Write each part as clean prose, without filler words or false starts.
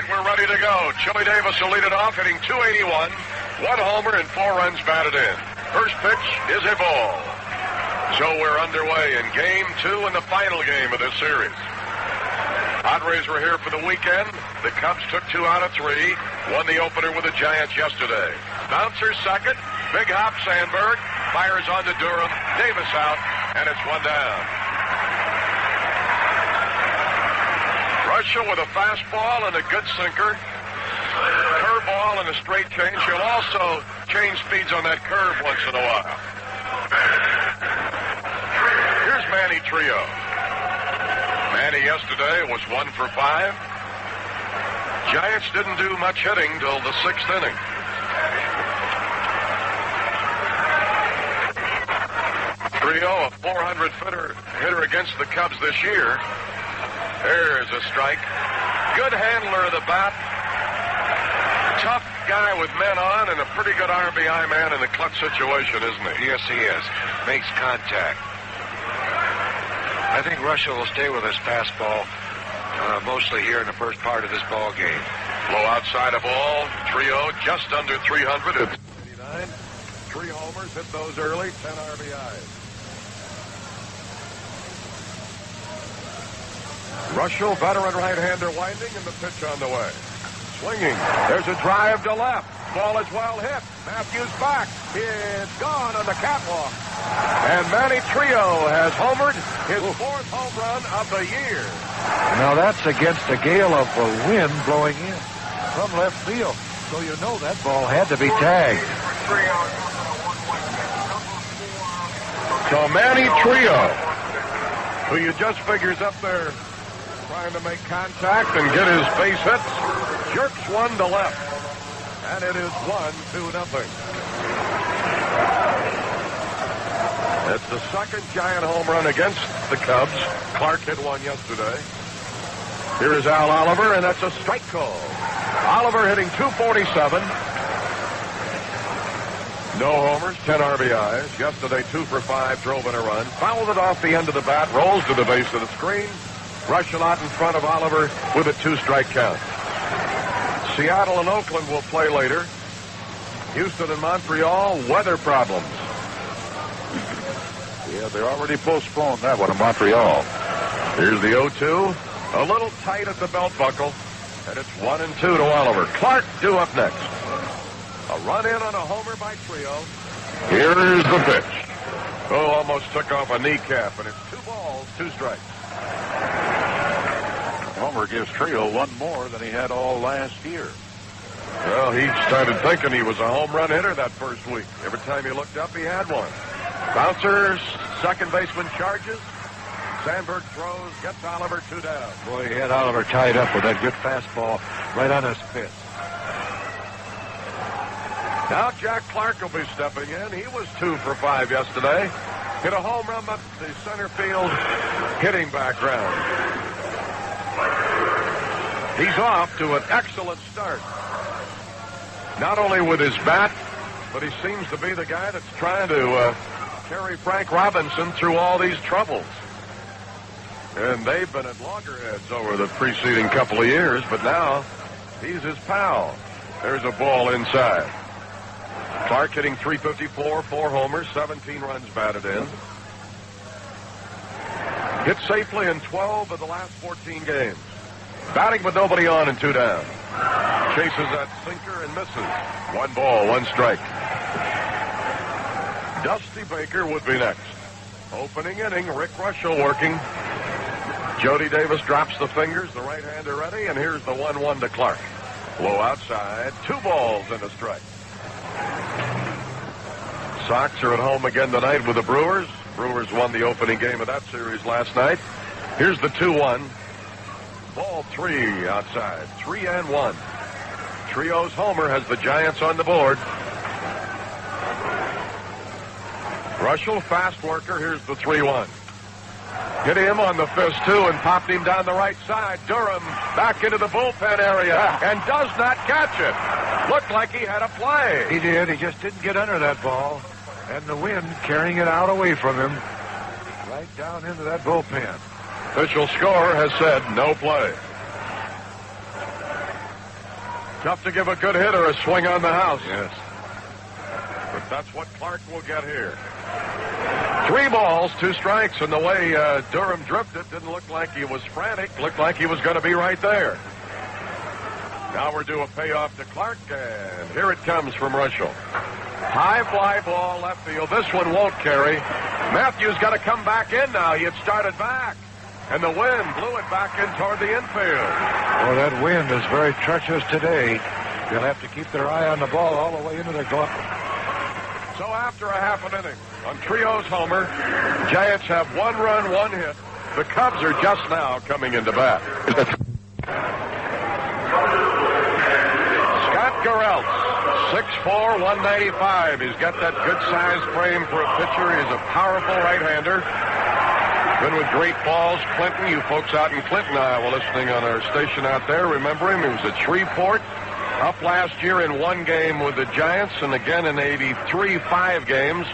right, we're ready to go. Joey Davis will lead it off, hitting .281, 1 homer and 4 runs batted in. First pitch is a ball. So we're underway in Game 2 and the final game of this series. Padres were here for the weekend. The Cubs took 2 out of 3, won the opener with the Giants yesterday. Bouncer second, big hop Sandberg, fires on to Durham, Davis out, and it's 1 down. Russell with a fastball and a good sinker. Curveball and a straight change. He'll also change speeds on that curve once in a while. Here's Manny Trio. Manny yesterday was 1 for 5. Giants didn't do much hitting till the 6th inning. Trio, a 400 hitter against the Cubs this year. There's a strike. Good handler of the bat. Tough guy with men on and a pretty good RBI man in the clutch situation, isn't he? Yes, he is. Makes contact. I think Russell will stay with his fastball mostly here in the first part of this ball game. Low outside of ball. Trio just under 300 at 89. 3 homers, hit those early, 10 RBIs. Russell, veteran right-hander winding, and the pitch on the way. Swinging. There's a drive to left. Ball is well hit. Matthews back. It's gone on the catwalk. And Manny Trio has homered his 4th home run of the year. Now that's against a gale of wind blowing in from left field. So you know that ball had to be tagged. So Manny Trio, who you just figure's up there trying to make contact and get his base hits, jerks one to left. And it is 1-0. It's the second Giant home run against the Cubs. Clark hit one yesterday. Here is Al Oliver, and that's a strike call. Oliver hitting .247. No homers, 10 RBIs. Yesterday, 2 for 5, drove in a run. Fouled it off the end of the bat, rolls to the base of the screen. Russell out in front of Oliver with a 2-strike count. Seattle and Oakland will play later. Houston and Montreal, weather problems. Yeah, they already postponed that one in Montreal. Here's the 0-2. A little tight at the belt buckle. And it's 1-2 to Oliver. Clark due up next. A run in on a homer by Trio. Here's the pitch. Oh, almost took off a kneecap, and it's 2 balls, 2 strikes. Homer gives Trio 1 more than he had all last year. Well, he started thinking he was a home run hitter that first week. Every time he looked up, he had one. Bouncer, second baseman charges. Sandberg throws, gets Oliver 2 down. Boy, he had Oliver tied up with that good fastball right on his spit. Now Jack Clark will be stepping in. He was 2 for 5 yesterday. Hit a home run up the center field hitting background. He's off to an excellent start. Not only with his bat, but he seems to be the guy that's trying to carry Frank Robinson through all these troubles. And they've been at loggerheads over the preceding couple of years, but now he's his pal. There's a ball inside. Clark hitting .354, 4 homers, 17 runs batted in. Hit safely in 12 of the last 14 games. Batting with nobody on and 2 down. Chases that sinker and misses. 1 ball, 1 strike. Dusty Baker would be next. Opening inning, Rick Russell working. Jody Davis drops the fingers, the right-hander ready, and here's the 1-1 to Clark. Low outside, 2 balls and a strike. Sox are at home again tonight with the Brewers. Brewers won the opening game of that series last night. Here's the 2-1. Ball 3 outside. 3-1. Trio's homer has the Giants on the board. Russell, fast worker. Here's the 3-1. Hit him on the fist, too, and popped him down the right side. Durham back into the bullpen area and does not catch it. Looked like he had a play. He did. He just didn't get under that ball. And the wind carrying it out away from him. Right down into that bullpen. Official score has said no play. Tough to give a good hitter a swing on the house. Yes. But that's what Clark will get here. 3 balls, 2 strikes, and the way Durham drifted didn't look like he was frantic. Looked like he was going to be right there. Now we're due a payoff to Clark, and here it comes from Russell. High fly ball left field. This one won't carry. Matthews got to come back in now. He had started back, and the wind blew it back in toward the infield. Well, that wind is very treacherous today. They'll have to keep their eye on the ball all the way into their glove. So after a half an inning, on Trio's homer, Giants have 1 run, 1 hit. The Cubs are just now coming into bat. Scott Garrelts, 6'4", 195. He's got that good-sized frame for a pitcher. He's a powerful right-hander. Been with great balls. Clinton, you folks out in Clinton, Iowa, listening on our station out there, remember him? He was at Shreveport. Up last year in 1 game with the Giants, and again in 83, 5 games.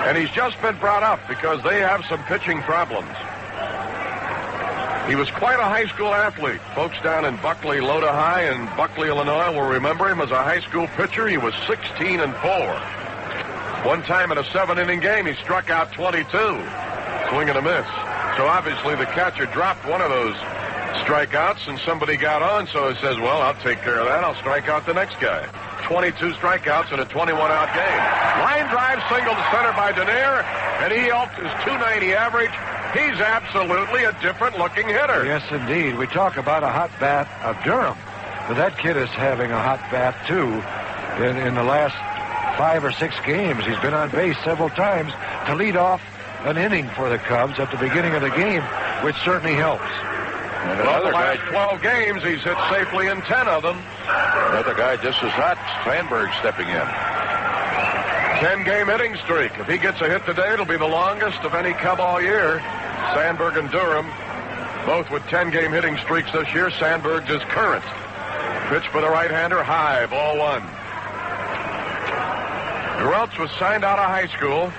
And he's just been brought up because they have some pitching problems. He was quite a high school athlete. Folks down in Buckley, Loda High in Buckley, Illinois will remember him as a high school pitcher. He was 16-4. One time in a 7-inning game, he struck out 22. Swing and a miss. So obviously the catcher dropped one of those strikeouts, and somebody got on, so he says, well, I'll take care of that. I'll strike out the next guy. 22 strikeouts in a 21-out game. Line drive single to center by Denier, and he helped his .290 average. He's absolutely a different-looking hitter. Yes, indeed. We talk about a hot bat of Durham, but that kid is having a hot bat, too. In the last 5 or 6 games, he's been on base several times to lead off an inning for the Cubs at the beginning of the game, which certainly helps. And well, the last 12 games, he's hit safely in 10 of them. Another guy just as hot, Sandberg, stepping in. 10-game hitting streak. If he gets a hit today, it'll be the longest of any Cub all year. Sandberg and Durham, both with 10-game hitting streaks this year. Sandberg's is current. Pitch for the right-hander, high, ball 1. Garrelts was signed out of high school.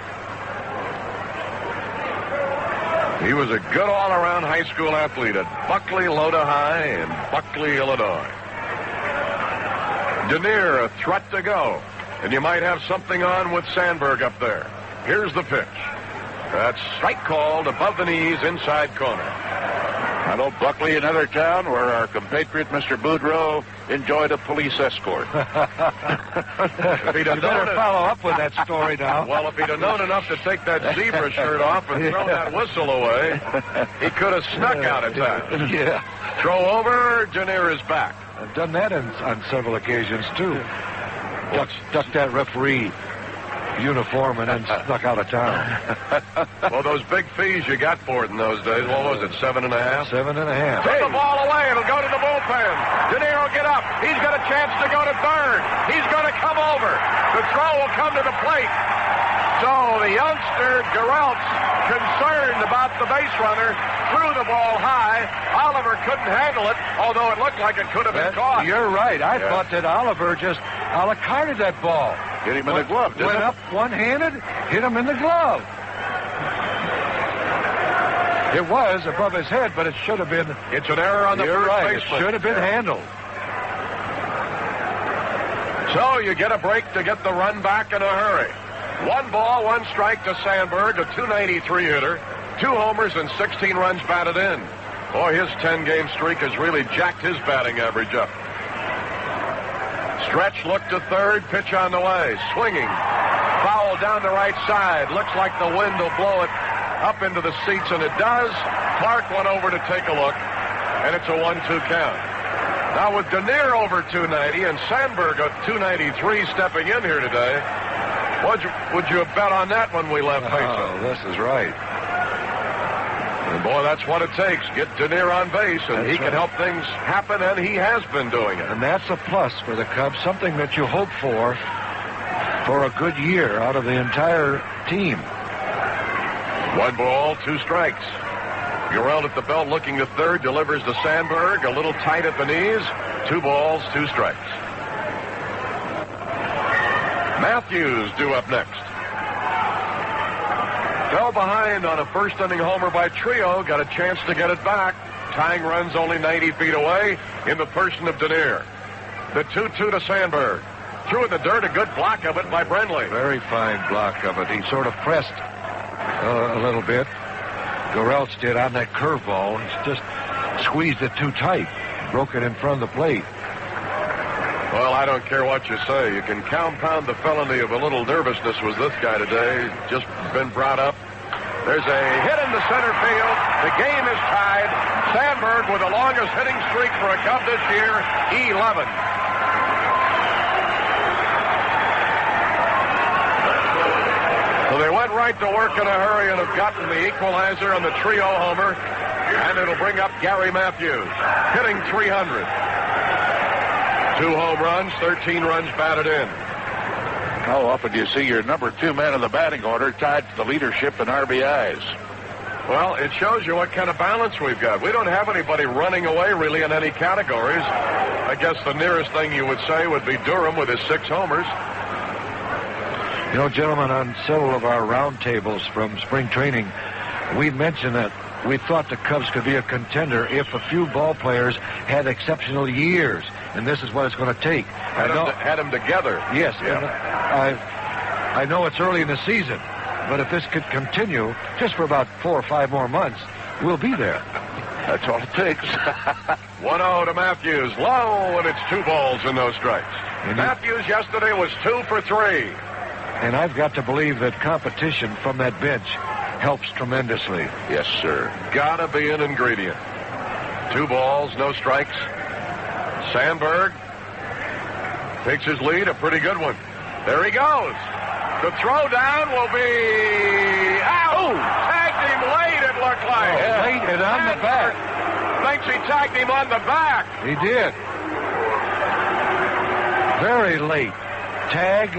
He was a good all-around high school athlete at Buckley, Loda High in Buckley, Illinois. Denier, a threat to go. And you might have something on with Sandberg up there. Here's the pitch. That's strike called above the knees, inside corner. I know Buckley, another town where our compatriot, Mr. Boudreau, enjoyed a police escort. If he'd You better follow up with that story now. Well, if he'd have known enough to take that zebra shirt off and throw that whistle away, he could have snuck out at that. Yeah. Throw over, Denier is back. I've done that on several occasions, too. Duck that referee uniform and then snuck out of town. Well, those big fees you got for it in those days, what was it, 7.5? 7.5. Took the ball away. It'll go to the bullpen. Denier will get up. He's got a chance to go to third. He's going to come over. The throw will come to the plate. So the youngster, Garrelts, concerned about the base runner, threw the ball high. Oliver couldn't handle it, although it looked like it could have been caught. You're right. I thought that Oliver just a la carted that ball. Hit him in the glove, didn't Went it? up one-handed, hit him in the glove. It was above his head, but it should have been. It's an error on the You're first right. baseman. It should have been handled. So you get a break to get the run back in a hurry. 1 ball, 1 strike to Sandberg, a .293 hitter, 2 homers and 16 runs batted in. Boy, his 10-game streak has really jacked his batting average up. Stretch look to third, pitch on the way, swinging. Foul down the right side. Looks like the wind will blow it up into the seats, and it does. Clark went over to take a look, and it's a 1-2 count. Now with Denier over 290 and Sandberg at 293 stepping in here today, would you have bet on that when we left base? Oh, this is right. And boy, that's what it takes. Get Denier on base, and he can help things happen, and he has been doing it. And that's a plus for the Cubs, something that you hope for a good year out of the entire team. 1 ball, 2 strikes. Garrelt at the belt looking to third, delivers to Sandberg, a little tight at the knees. 2 balls, 2 strikes. Matthews due up next. Fell behind on a first-inning homer by Trio, got a chance to get it back. Tying runs only 90 feet away in the person of Denier. The 2-2 to Sandberg. Threw in the dirt, a good block of it by Wrigley. Very fine block of it. He sort of pressed a little bit. Goreltz did on that curveball and just squeezed it too tight. Broke it in front of the plate. Well, I don't care what you say. You can compound the felony of a little nervousness with this guy today. Just been brought up. There's a hit in the center field. The game is tied. Sandberg with the longest hitting streak for a Cub this year, 11. So they went right to work in a hurry and have gotten the equalizer on the trio homer. And it'll bring up Gary Matthews, hitting 300. 2 home runs, 13 runs batted in. How often do you see your number 2 man in the batting order tied for the leadership in RBIs? Well, it shows you what kind of balance we've got. We don't have anybody running away really in any categories. I guess the nearest thing you would say would be Durham with his 6 homers. You know, gentlemen, on several of our roundtables from spring training, we mentioned that we thought the Cubs could be a contender if a few ball players had exceptional years, and this is what it's going to take. Had them together. Yes, yeah. I know it's early in the season, but if this could continue just for about 4 or 5 more months, we'll be there. That's all it takes. 1-0 to Matthews. Low, and it's 2 balls and no strikes. Matthews yesterday was 2 for 3. And I've got to believe that competition from that bench helps tremendously. Yes, sir. Gotta be an ingredient. 2 balls, no strikes. Sandberg takes his lead, a pretty good one. There he goes. The throw down will be out. Tagged him late, it looked like. Late and on the back. Thinks he tagged him on the back. He did. Very late. Tag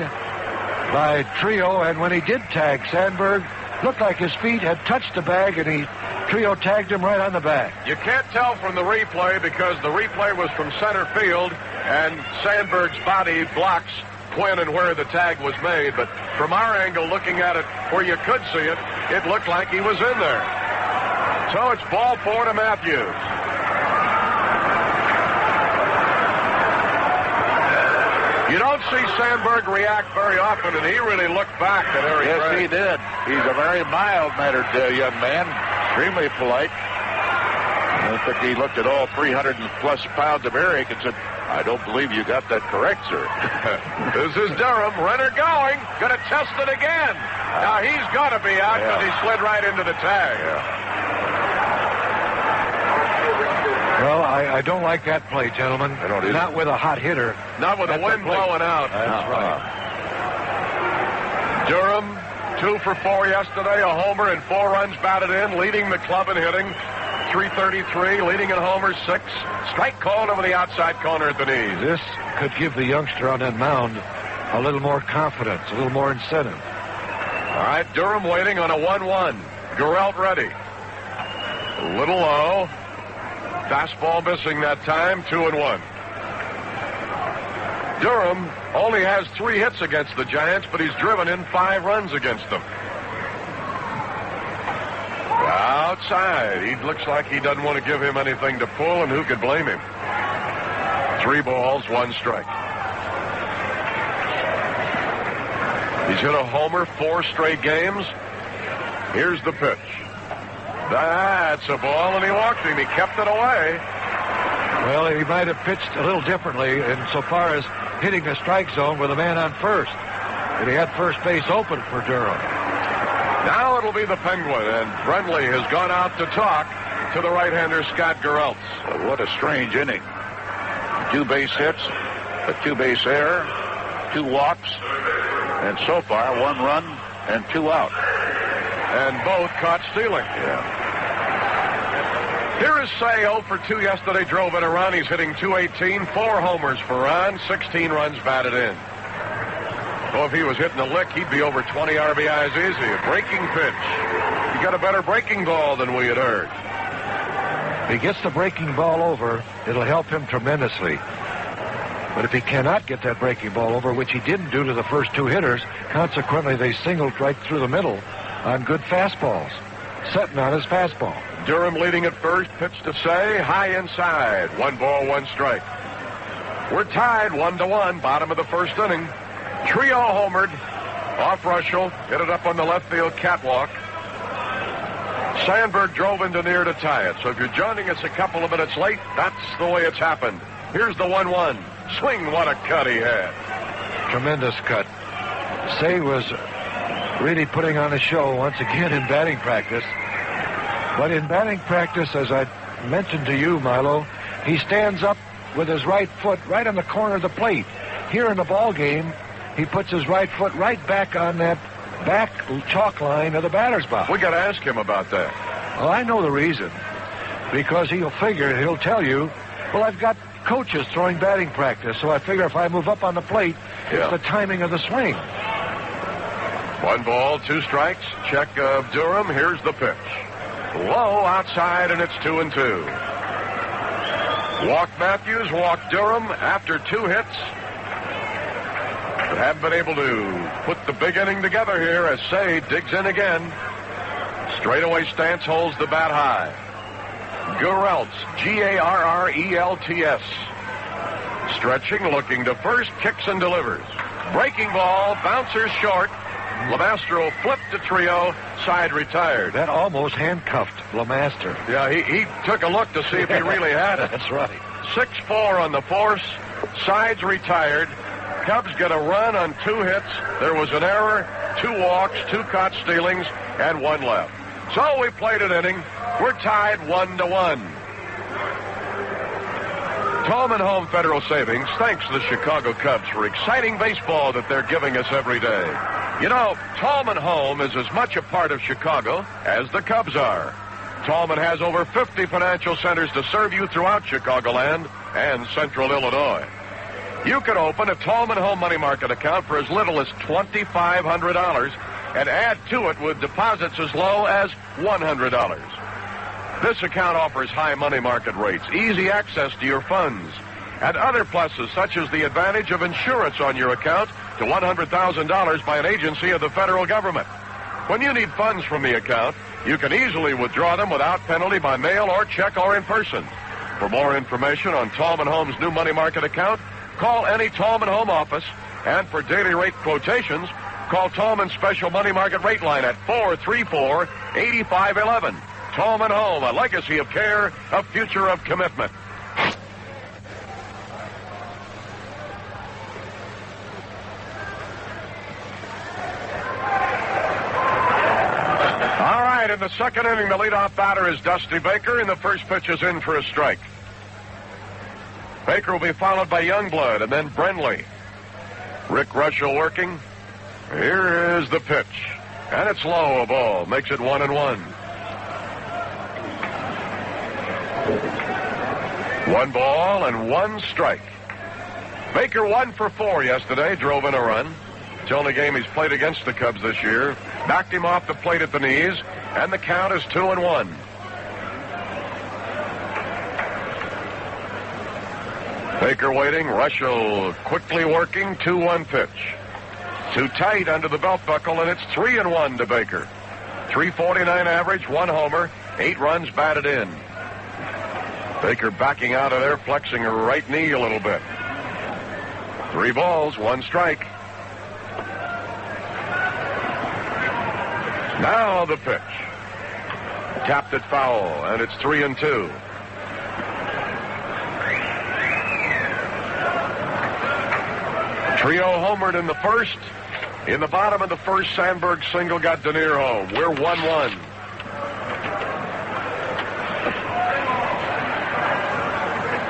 by Trio, and when he did tag Sandberg, looked like his feet had touched the bag, and Trio tagged him right on the back. You can't tell from the replay because the replay was from center field, and Sandberg's body blocks when and where the tag was made. But from our angle, looking at it where you could see it, it looked like he was in there. So it's ball 4 to Matthews. You don't see Sandberg react very often, and he really looked back at Eric Yes, Gray. he did. He's a very mild-mannered young man, extremely polite. I think he looked at all 300-plus pounds of Eric and said, I don't believe you got that correct, sir. This is Durham. Runner going. Going to test it again. Now, he's got to be out because he slid right into the tag. Well, I don't like that play, gentlemen. I don't either. Not with a hot hitter. Not with the wind blowing out. That's right. Durham, 2 for 4 yesterday, a homer and 4 runs batted in, leading the club in hitting. 333, leading in homers, 6. Strike called over the outside corner at the knees. This could give the youngster on that mound a little more confidence, a little more incentive. All right, Durham waiting on a 1-1. Gorelt ready. A little low. Fastball missing that time, 2-1. Durham only has 3 hits against the Giants, but he's driven in 5 runs against them. Outside. He looks like he doesn't want to give him anything to pull, and who could blame him? 3 balls, 1 strike. He's hit a homer 4 straight games. Here's the pitch. That's a ball, and he walked him. He kept it away. Well, he might have pitched a little differently insofar as hitting the strike zone with a man on first. But he had first base open for Durham. Now it'll be the Penguin, and Wrigley has gone out to talk to the right-hander, Scott Goreltz. What a strange inning. 2 base hits, a 2-base error, 2 walks, and so far 1 run and 2 out. And both caught stealing. Here is Say, 0 for 2 yesterday, drove in a run. He's hitting .218, 4 homers for Ron, 16 runs batted in. Oh, if he was hitting a lick, he'd be over 20 RBIs easy. A breaking pitch. He got a better breaking ball than we had heard. If he gets the breaking ball over, it'll help him tremendously. But if he cannot get that breaking ball over, which he didn't do to the first 2 hitters, consequently they singled right through the middle on good fastballs, setting on his fastball. Durham leading at first, pitch to Say, high inside. 1 ball, 1 strike. We're tied 1-1, bottom of the first inning. Trio homered. Off Russell, hit it up on the left field catwalk. Sandberg drove into near to tie it. So if you're joining us a couple of minutes late, that's the way it's happened. Here's the 1-1. Swing, what a cut he had. Tremendous cut. Say was really putting on a show once again in batting practice. But in batting practice, as I mentioned to you, Milo, he stands up with his right foot right on the corner of the plate. Here in the ball game, he puts his right foot right back on that back chalk line of the batter's box. We got to ask him about that. Well, I know the reason. Because he'll tell you, well, I've got coaches throwing batting practice, so I figure if I move up on the plate, it's the timing of the swing. 1 ball, 2 strikes. Check of Durham. Here's the pitch. Low outside, and it's 2-2. Walked Matthews, walked Durham after 2 hits. But haven't been able to put the big inning together here as Say digs in again. Straightaway stance holds the bat high. Garrelts, Garrelts. Stretching, looking to first, kicks and delivers. Breaking ball, bouncer short. Lemastro flipped to Trio, side retired. That almost handcuffed Lemaster. Yeah, he took a look to see if he really had it. That's right. 6-4 on the force, sides retired. Cubs get a run on 2 hits. There was an error, 2 walks, 2 caught stealings, and 1 left. So we played an inning. We're tied 1-1. Tallman Home Federal Savings thanks the Chicago Cubs for exciting baseball that they're giving us every day. You know, Tallman Home is as much a part of Chicago as the Cubs are. Tallman has over 50 financial centers to serve you throughout Chicagoland and Central Illinois. You can open a Tallman Home Money Market account for as little as $2,500 and add to it with deposits as low as $100. This account offers high money market rates, easy access to your funds, and other pluses such as the advantage of insurance on your account to $100,000 by an agency of the federal government. When you need funds from the account, you can easily withdraw them without penalty by mail or check or in person. For more information on Tallman Home's new money market account, call any Tallman Home office, and for daily rate quotations, call Tallman's special money market rate line at 434-8511. Tallman Home, a legacy of care, a future of commitment. All right, in the second inning, the leadoff batter is Dusty Baker, and the first pitch is in for a strike. Baker will be followed by Youngblood and then Brenly. Rick Russell working. Here is the pitch. And it's low, a ball. Makes it 1-1. 1 ball and 1 strike. Baker 1 for 4 yesterday, drove in a run. It's the only game he's played against the Cubs this year. Knocked him off the plate at the knees, and the count is 2-1. Baker waiting, Russell quickly working, 2-1 pitch. Too tight under the belt buckle, and it's 3-1 to Baker. .349 average, 1 homer, 8 runs batted in. Baker backing out of there, flexing her right knee a little bit. 3 balls, 1 strike. Now the pitch. Tapped it foul, and it's 3-2. Trio homered in the first. In the bottom of the first, Sandberg single got Denier home. We're 1-1.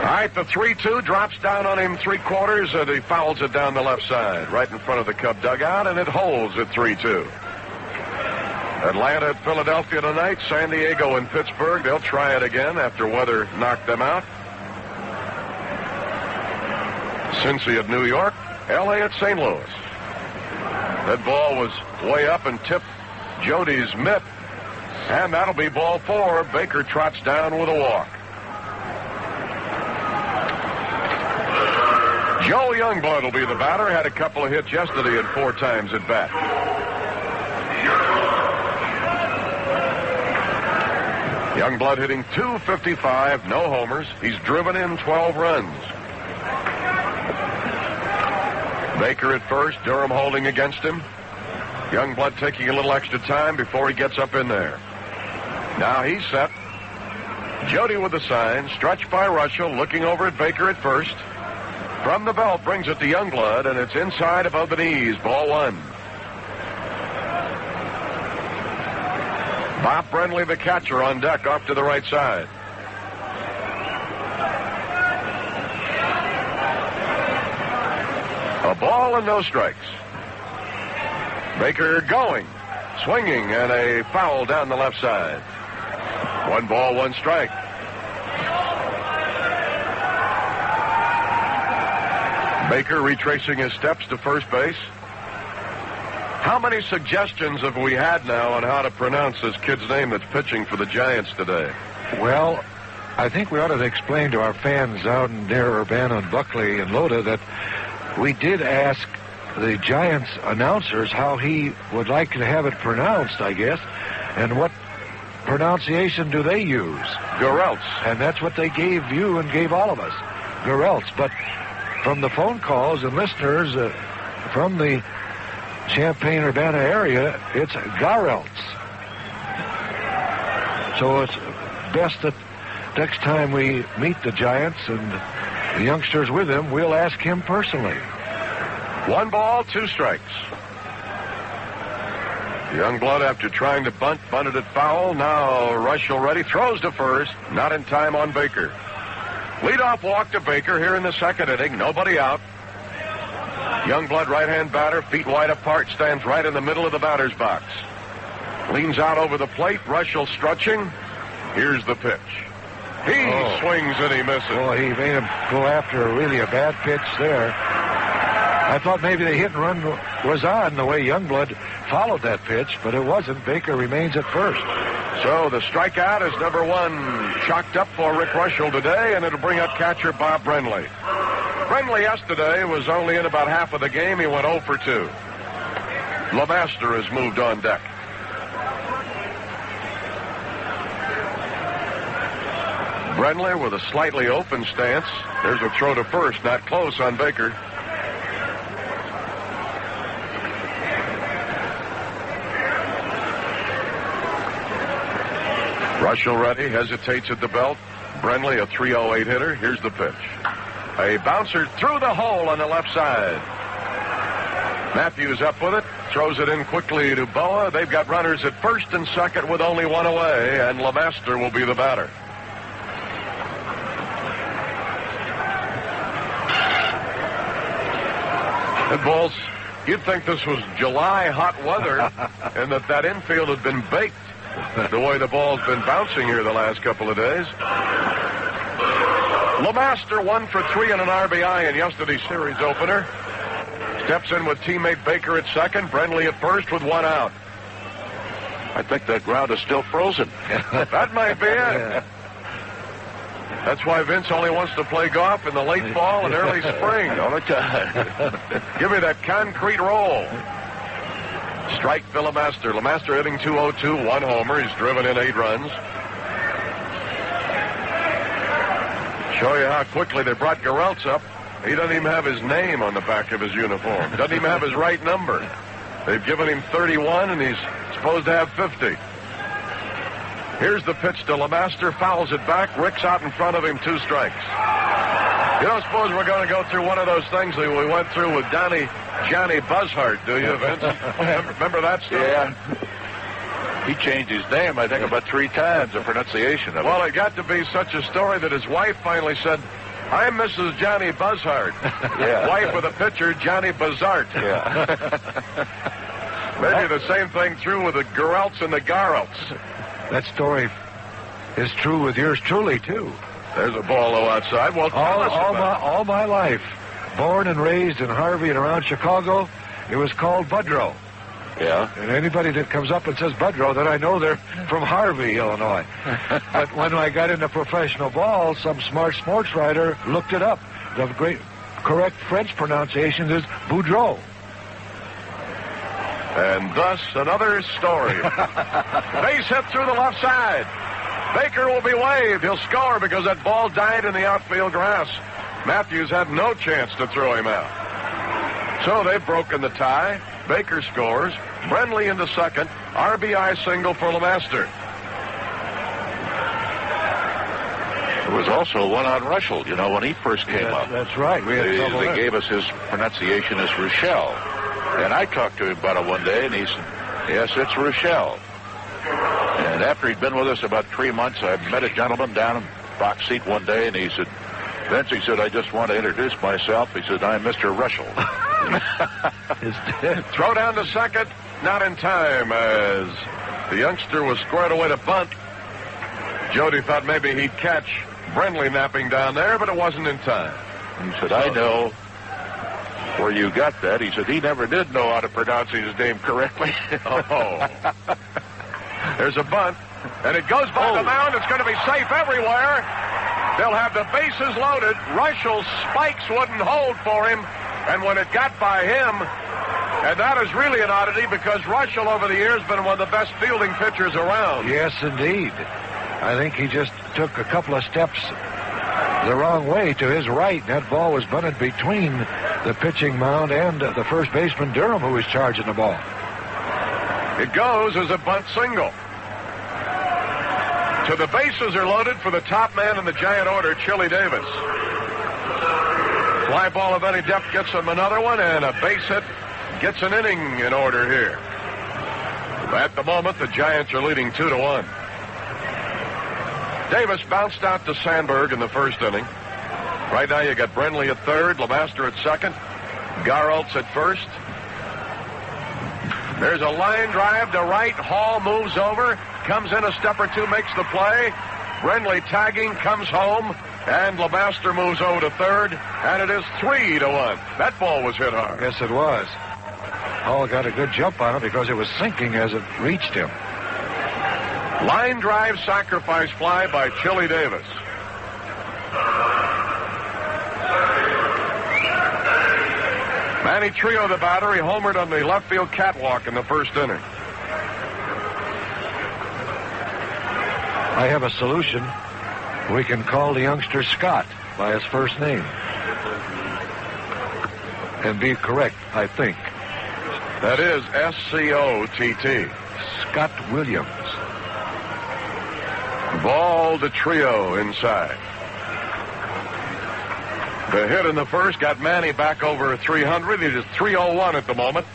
All right, the 3-2 drops down on him 3/4, and he fouls it down the left side, right in front of the Cub dugout, and it holds at 3-2. Atlanta at Philadelphia tonight, San Diego and Pittsburgh. They'll try it again after weather knocked them out. Cincy at New York, L.A. at St. Louis. That ball was way up and tipped Jody's mitt, and that'll be ball 4. Baker trots down with a walk. Joe Youngblood will be the batter. Had a couple of hits yesterday and 4 times at bat. Youngblood hitting .255, no homers. He's driven in 12 runs. Baker at first, Durham holding against him. Youngblood taking a little extra time before he gets up in there. Now he's set. Jody with the sign, stretched by Russell, looking over at Baker at first. From the belt brings it to Youngblood, and it's inside above the knees, ball one. Bob Brenly, the catcher, on deck off to the right side. A ball and no strikes. Baker going, swinging, and a foul down the left side. 1 ball, 1 strike. Baker retracing his steps to first base. How many suggestions have we had now on how to pronounce this kid's name that's pitching for the Giants today? Well, I think we ought to explain to our fans out near Urbana and Buckley and Loda that we did ask the Giants announcers how he would like to have it pronounced, I guess, and what pronunciation do they use? Garrelts. And that's what they gave you and gave all of us, Garrelts. But from the phone calls and listeners from the Champaign-Urbana area, it's Garrelts. So it's best that next time we meet the Giants and the youngsters with him, we'll ask him personally. 1 ball, 2 strikes. Youngblood, after trying to bunt, bunted it foul. Now Russell ready, throws to first. Not in time on Baker. Leadoff walk to Baker here in the second inning. Nobody out. Youngblood, right-hand batter, feet wide apart, stands right in the middle of the batter's box. Leans out over the plate. Russell stretching. Here's the pitch. He swings and he misses. Well, he made him go after a bad pitch there. I thought maybe the hit and run was on the way Youngblood followed that pitch, but it wasn't. Baker remains at first. So the strikeout is number 1 chalked up for Rick Russell today, and it'll bring up catcher Bob Brenly. Brenly yesterday was only in about half of the game. He went 0 for 2. LeMaster has moved on deck. Brenly with a slightly open stance. There's a throw to first, not close on Baker. Russell ready, hesitates at the belt. Brenly, a 308 hitter. Here's the pitch. A bouncer through the hole on the left side. Matthews up with it, throws it in quickly to Boa. They've got runners at first and second with only 1 away, and LeMaster will be the batter. And balls, you'd think this was July hot weather and that infield had been baked the way the ball's been bouncing here the last couple of days. LeMaster 1 for 3 and an RBI in yesterday's series opener. Steps in with teammate Baker at second, Brenly at first with 1 out. I think that ground is still frozen. That might be it. That's why Vince only wants to play golf in the late fall and early spring. All the time. Give me that concrete roll. Strike to LeMaster. LeMaster hitting .202, 1 homer. He's driven in 8 runs. Show you how quickly they brought Garrelts up. He doesn't even have his name on the back of his uniform. Doesn't even have his right number. They've given him 31, and he's supposed to have 50. Here's the pitch to LeMaster. Fouls it back. Rick's out in front of him. 2 strikes. You don't suppose we're going to go through one of those things that we went through with Johnny Buzzard, do you, Vince? Remember that story? Yeah. He changed his name, I think, about 3 times, the pronunciation of it. Well, it got to be such a story that his wife finally said, "I'm Mrs. Johnny Buzzard." Yeah. Wife with a pitcher, Johnny Buzzard. Yeah. Maybe the same thing true with the Garrelts and the Garrelts. That story is true with yours truly, too. There's a ball low outside. Well, all my life, born and raised in Harvey and around Chicago, it was called Budrow. Yeah. And anybody that comes up and says Budrow, then I know they're from Harvey, Illinois. But when I got into professional ball, some smart sports writer looked it up. The correct French pronunciation is Boudreau. And thus, another story. Base hit through the left side. Baker will be waved. He'll score because that ball died in the outfield grass. Matthews had no chance to throw him out. So they've broken the tie. Baker scores. Brenly into second. RBI single for LeMaster. There was also one on Russell, when he first came up. That's right. They gave us his pronunciation as Rochelle. And I talked to him about it one day, and he said, yes, it's Rochelle. And after he'd been with us about 3 months, I met a gentleman down in box seat one day, and he said, Vince, he said, I just want to introduce myself. He said, I'm Mr. Russell. Throw down to second, not in time, as the youngster was squared away to bunt. Jody thought maybe he'd catch Brenly napping down there, but it wasn't in time. He said, I know where you got that. He said he never did know how to pronounce his name correctly. Oh. There's a bunt, and it goes by the mound. It's going to be safe everywhere. They'll have the bases loaded. Russell's spikes wouldn't hold for him, and when it got by him, and that is really an oddity because Russell over the years has been one of the best fielding pitchers around. Yes, indeed. I think he just took a couple of steps the wrong way to his right, and that ball was bunted between the pitching mound and the first baseman Durham, who was charging the ball. It goes as a bunt single. So the bases are loaded for the top man in the Giant order, Chili Davis. Fly ball of any depth gets him another one, and a base hit gets an inning in order here. At the moment, the Giants are leading 2-1. Davis bounced out to Sandberg in the first inning. Right now you got Brenly at third, LeMaster at second, Garholtz at first. There's a line drive to right. Hall moves over, comes in a step or two, makes the play. Brenly tagging, comes home, and LeMaster moves over to third, and it is 3-1. That ball was hit hard. Yes, it was. Hall got a good jump on it because it was sinking as it reached him. Line drive sacrifice fly by Chili Davis. Manny Trio, the batter, he homered on the left field catwalk in the first inning. I have a solution. We can call the youngster Scott by his first name. And be correct, I think. That is S-C-O-T-T. Scott Williams. Ball to Trio inside. The hit in the first got Manny back over 300. It is 301 at the moment.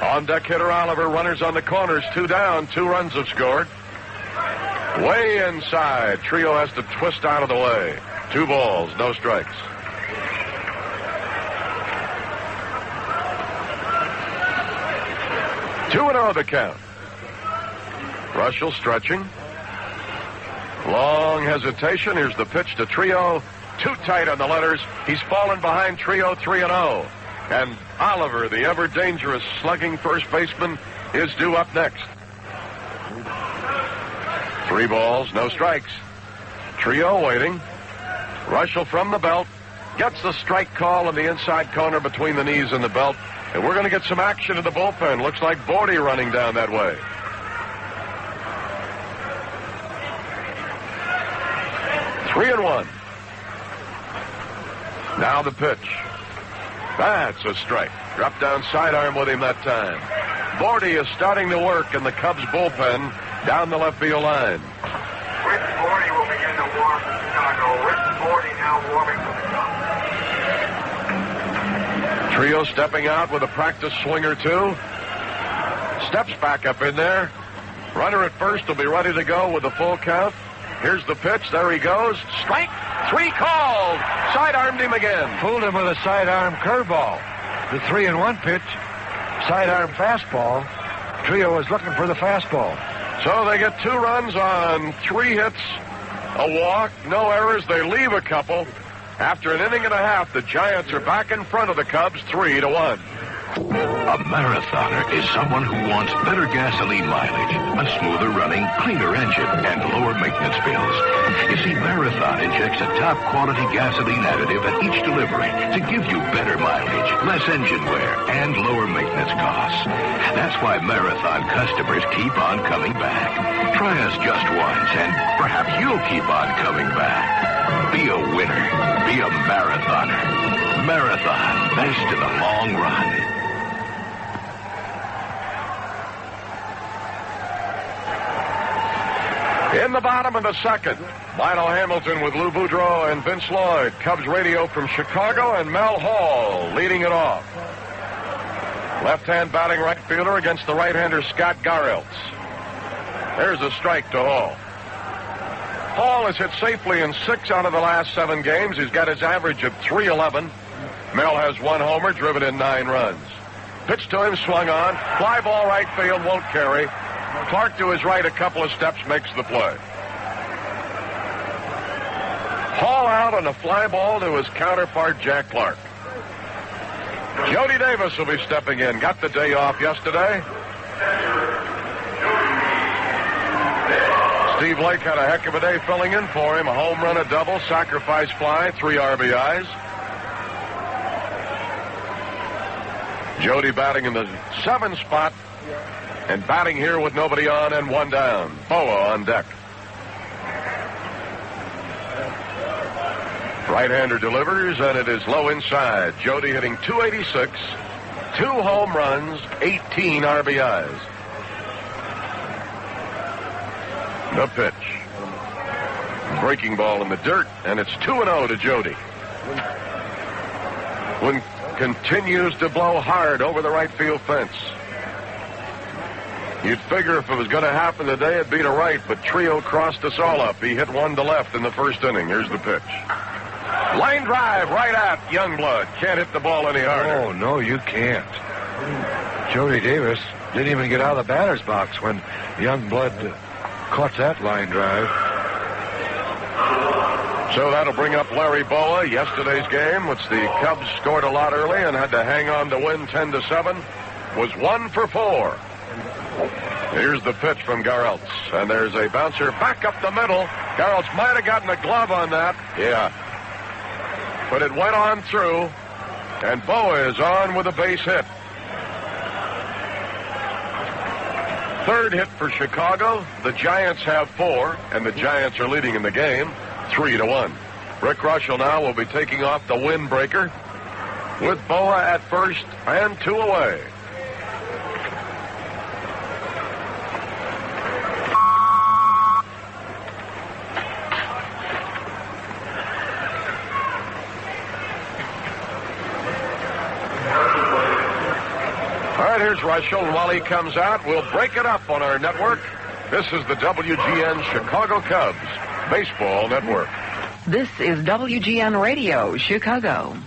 On deck hitter Oliver, runners on the corners, 2 down, 2 runs have scored. Way inside. Trio has to twist out of the way. 2 balls, no strikes. Two 2-0 the count. Russell stretching. Long hesitation. Here's the pitch to Trio. Too tight on the letters. He's fallen behind Trio 3-0. And Oliver, the ever-dangerous slugging first baseman, is due up next. 3 balls, no strikes. Trio waiting. Russell from the belt. Gets the strike call in the inside corner between the knees and the belt. And we're going to get some action in the bullpen. Looks like Bordy running down that way. Three and 1. Now the pitch. That's a strike. Dropped down sidearm with him that time. Bordy is starting to work in the Cubs bullpen down the left field line. Rick Bordy will begin to warm for Chicago. Rick Bordy now warming for the Cubs. Trio stepping out with a practice swing or two. Steps back up in there. Runner at first will be ready to go with the full count. Here's the pitch. There he goes. Strike 3 called. Sidearmed him again. Fooled him with a sidearm curveball. The 3-1 pitch, sidearm fastball. Trio was looking for the fastball. So they get 2 runs on 3 hits, a walk, no errors. They leave a couple. After an inning and a half, the Giants are back in front of the Cubs 3-1. A marathoner is someone who wants better gasoline mileage, a smoother running, cleaner engine, and lower maintenance bills. You see, Marathon injects a top-quality gasoline additive at each delivery to give you better mileage, less engine wear, and lower maintenance costs. That's why Marathon customers keep on coming back. Try us just once, and perhaps you'll keep on coming back. Be a winner. Be a marathoner. Marathon, best in the long run. In the bottom of the second, Lionel Hamilton with Lou Boudreau and Vince Lloyd. Cubs radio from Chicago, and Mel Hall leading it off. Left-hand batting right fielder against the right-hander Scott Garrelts. There's a strike to Hall. Hall has hit safely in 6 out of the last 7 games. He's got his average of .311. Mel has 1 homer, driven in 9 runs. Pitch to him, swung on. Fly ball right field, won't carry. Clark to his right a couple of steps, makes the play. Hall out on a fly ball to his counterpart, Jack Clark. Jody Davis will be stepping in. Got the day off yesterday. Steve Lake had a heck of a day filling in for him. A home run, a double, sacrifice fly, 3 RBIs. Jody batting in the 7th spot and batting here with nobody on and 1 down. Boa on deck. Right-hander delivers, and it is low inside. Jody hitting .286, 2 home runs, 18 RBIs. The pitch. Breaking ball in the dirt, and it's 2-0 to Jody. Wind continues to blow hard over the right field fence. You'd figure if it was going to happen today, it'd be to right, but Trio crossed us all up. He hit 1 to left in the first inning. Here's the pitch. Line drive right at Youngblood. Can't hit the ball any harder. Oh, no, you can't. Jody Davis didn't even get out of the batter's box when Youngblood caught that line drive. So that'll bring up Larry Boa. Yesterday's game, which the Cubs scored a lot early and had to hang on to win 10-7, was 1 for 4. Here's the pitch from Garrelts, and there's a bouncer back up the middle. Garrelts might have gotten a glove on that. Yeah. But it went on through, and Boa is on with a base hit. 3rd hit for Chicago. The Giants have 4, and the Giants are leading in the game 3-1. Rick Russell now will be taking off the windbreaker with Boa at first and 2 away. Here's Russell, and while he comes out, we'll break it up on our network. This is the WGN Chicago Cubs Baseball Network. This is WGN Radio, Chicago.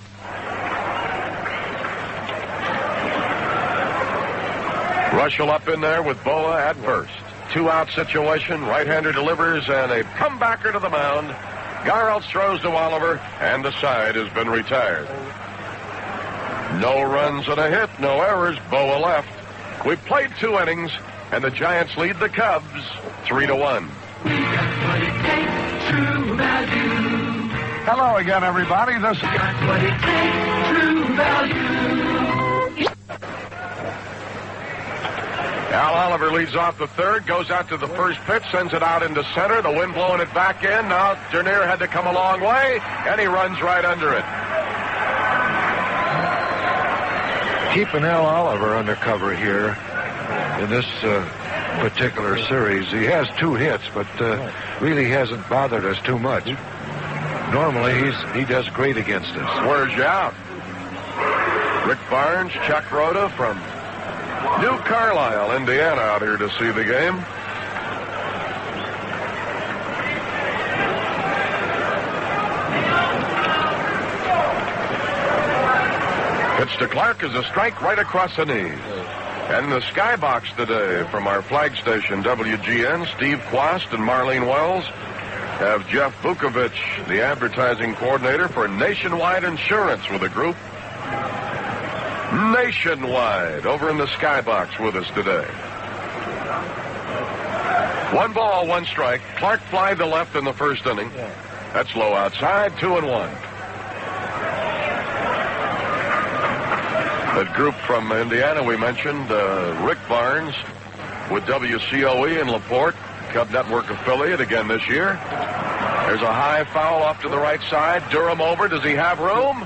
Russell up in there with Boa at first. 2-out situation, right-hander delivers, and a comebacker to the mound. Garrelts throws to Oliver, and the side has been retired. No runs and a hit, no errors. Boa left. We've played 2 innings, and the Giants lead the Cubs 3-1. Hello again, everybody. This is Al Oliver leads off the 3rd, goes out to the first pitch, sends it out into center. The wind blowing it back in. Now Dernier had to come a long way, and he runs right under it. keeping Al Oliver under cover here in this particular series. He has 2 hits, but really hasn't bothered us too much. Normally, he does great against us. Wears you out. Rick Barnes, Chuck Rhoda from New Carlisle, Indiana, out here to see the game. Pitch to Clark is a strike right across the knees. And in the skybox today from our flag station, WGN, Steve Quast and Marlene Wells have Jeff Vukovich, the advertising coordinator for Nationwide Insurance, with a group. Nationwide over in the skybox with us today. 1 ball, 1 strike. Clark fly to left in the first inning. That's low outside, 2-1. That group from Indiana we mentioned, Rick Barnes with WCOE in LaPorte, Cub Network affiliate again this year. There's a high foul off to the right side. Durham over. Does he have room?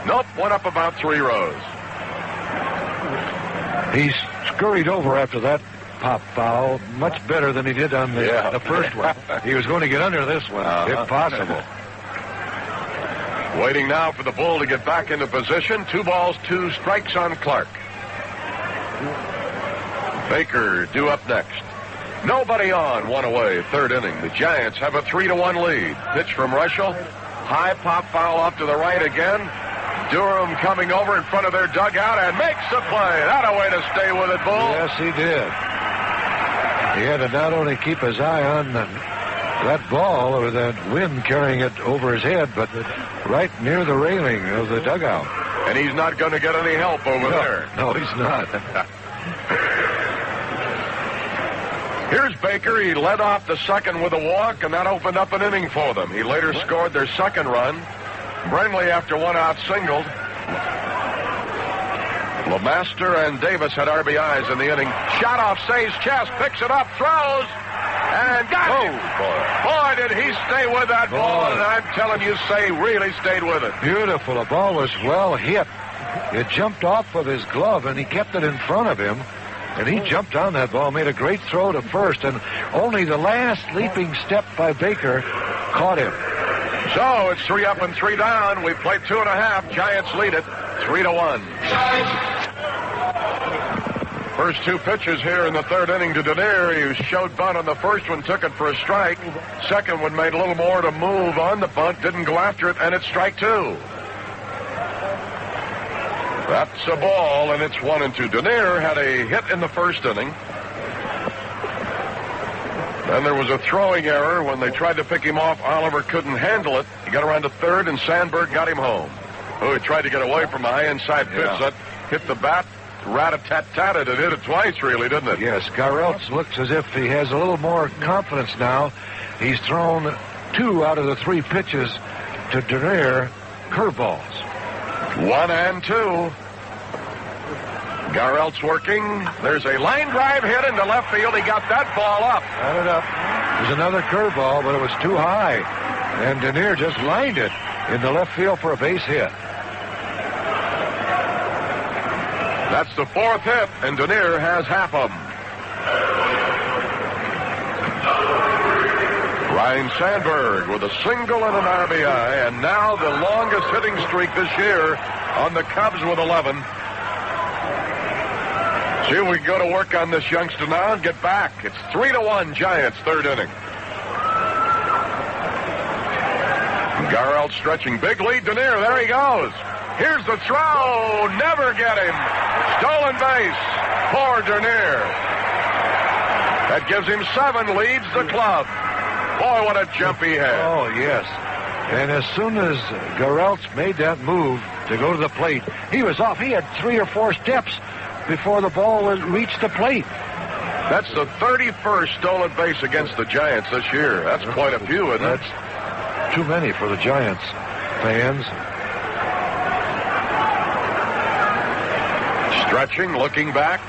Nope, went up about 3 rows. He scurried over after that pop foul much better than he did on the first one. He was going to get under this one, if possible. Waiting now for the Bull to get back into position. 2 balls, 2 strikes on Clark. Baker due up next. Nobody on, 1 away, 3rd inning. The Giants have a 3-1 lead. Pitch from Russell. High pop foul off to the right again. Durham coming over in front of their dugout and makes the play. That a way to stay with it, Bull. Yes, he did. He had to not only keep his eye on that ball or that wind carrying it over his head, but right near the railing of the dugout. And he's not going to get any help over there. No, he's not. Here's Baker. He led off the second with a walk, and that opened up an inning for them. He later scored their second run. Brindley, after 1 out, singled. LeMaster and Davis had RBIs in the inning. Shot off Say's chest, picks it up, throws, and got it. Boy, did he stay with that ball, and I'm telling you, Say really stayed with it. Beautiful. The ball was well hit. It jumped off of his glove, and he kept it in front of him. And he jumped on that ball, made a great throw to first, and only the last leaping step by Baker caught him. So it's 3 up and 3 down. We played 2.5. Giants lead it 3-1. First 2 pitches here in the 3rd inning to Denier. He showed bunt on the first one, took it for a strike. Second one made a little more to move on the bunt, didn't go after it, and it's strike 2. That's a ball, and it's 1-2. Denier had a hit in the first inning. Then there was a throwing error when they tried to pick him off. Oliver couldn't handle it. He got around to third, and Sandberg got him home. Oh, he tried to get away from a high inside pitch. That hit the bat, rat-a-tat-tatted. It hit it twice, really, didn't it? Yes, Garrelts looks as if he has a little more confidence now. He's thrown 2 out of the 3 pitches to Denier, curveballs. 1-2. Garrelts working. There's a line drive hit into left field. He got that ball up. Got it up. There's another curveball, but it was too high. And Denier just lined it in the left field for a base hit. That's the 4th hit, and Denier has half of them. Ryan Sandberg with a single and an RBI, and now the longest hitting streak this year on the Cubs with 11. See if we can go to work on this youngster now and get back. It's 3-1 Giants, 3rd inning. Garrelts stretching, big lead. Denier, there he goes. Here's the throw. Never get him. Stolen base. Poor Denier. That gives him 7, leads the club. Boy, what a jump he had. Oh, yes. And as soon as Garrelts made that move to go to the plate, he was off. He had 3 or 4 steps before the ball reached the plate. That's the 31st stolen base against the Giants this year. That's quite a few, isn't it? That's too many for the Giants fans. Stretching, looking back.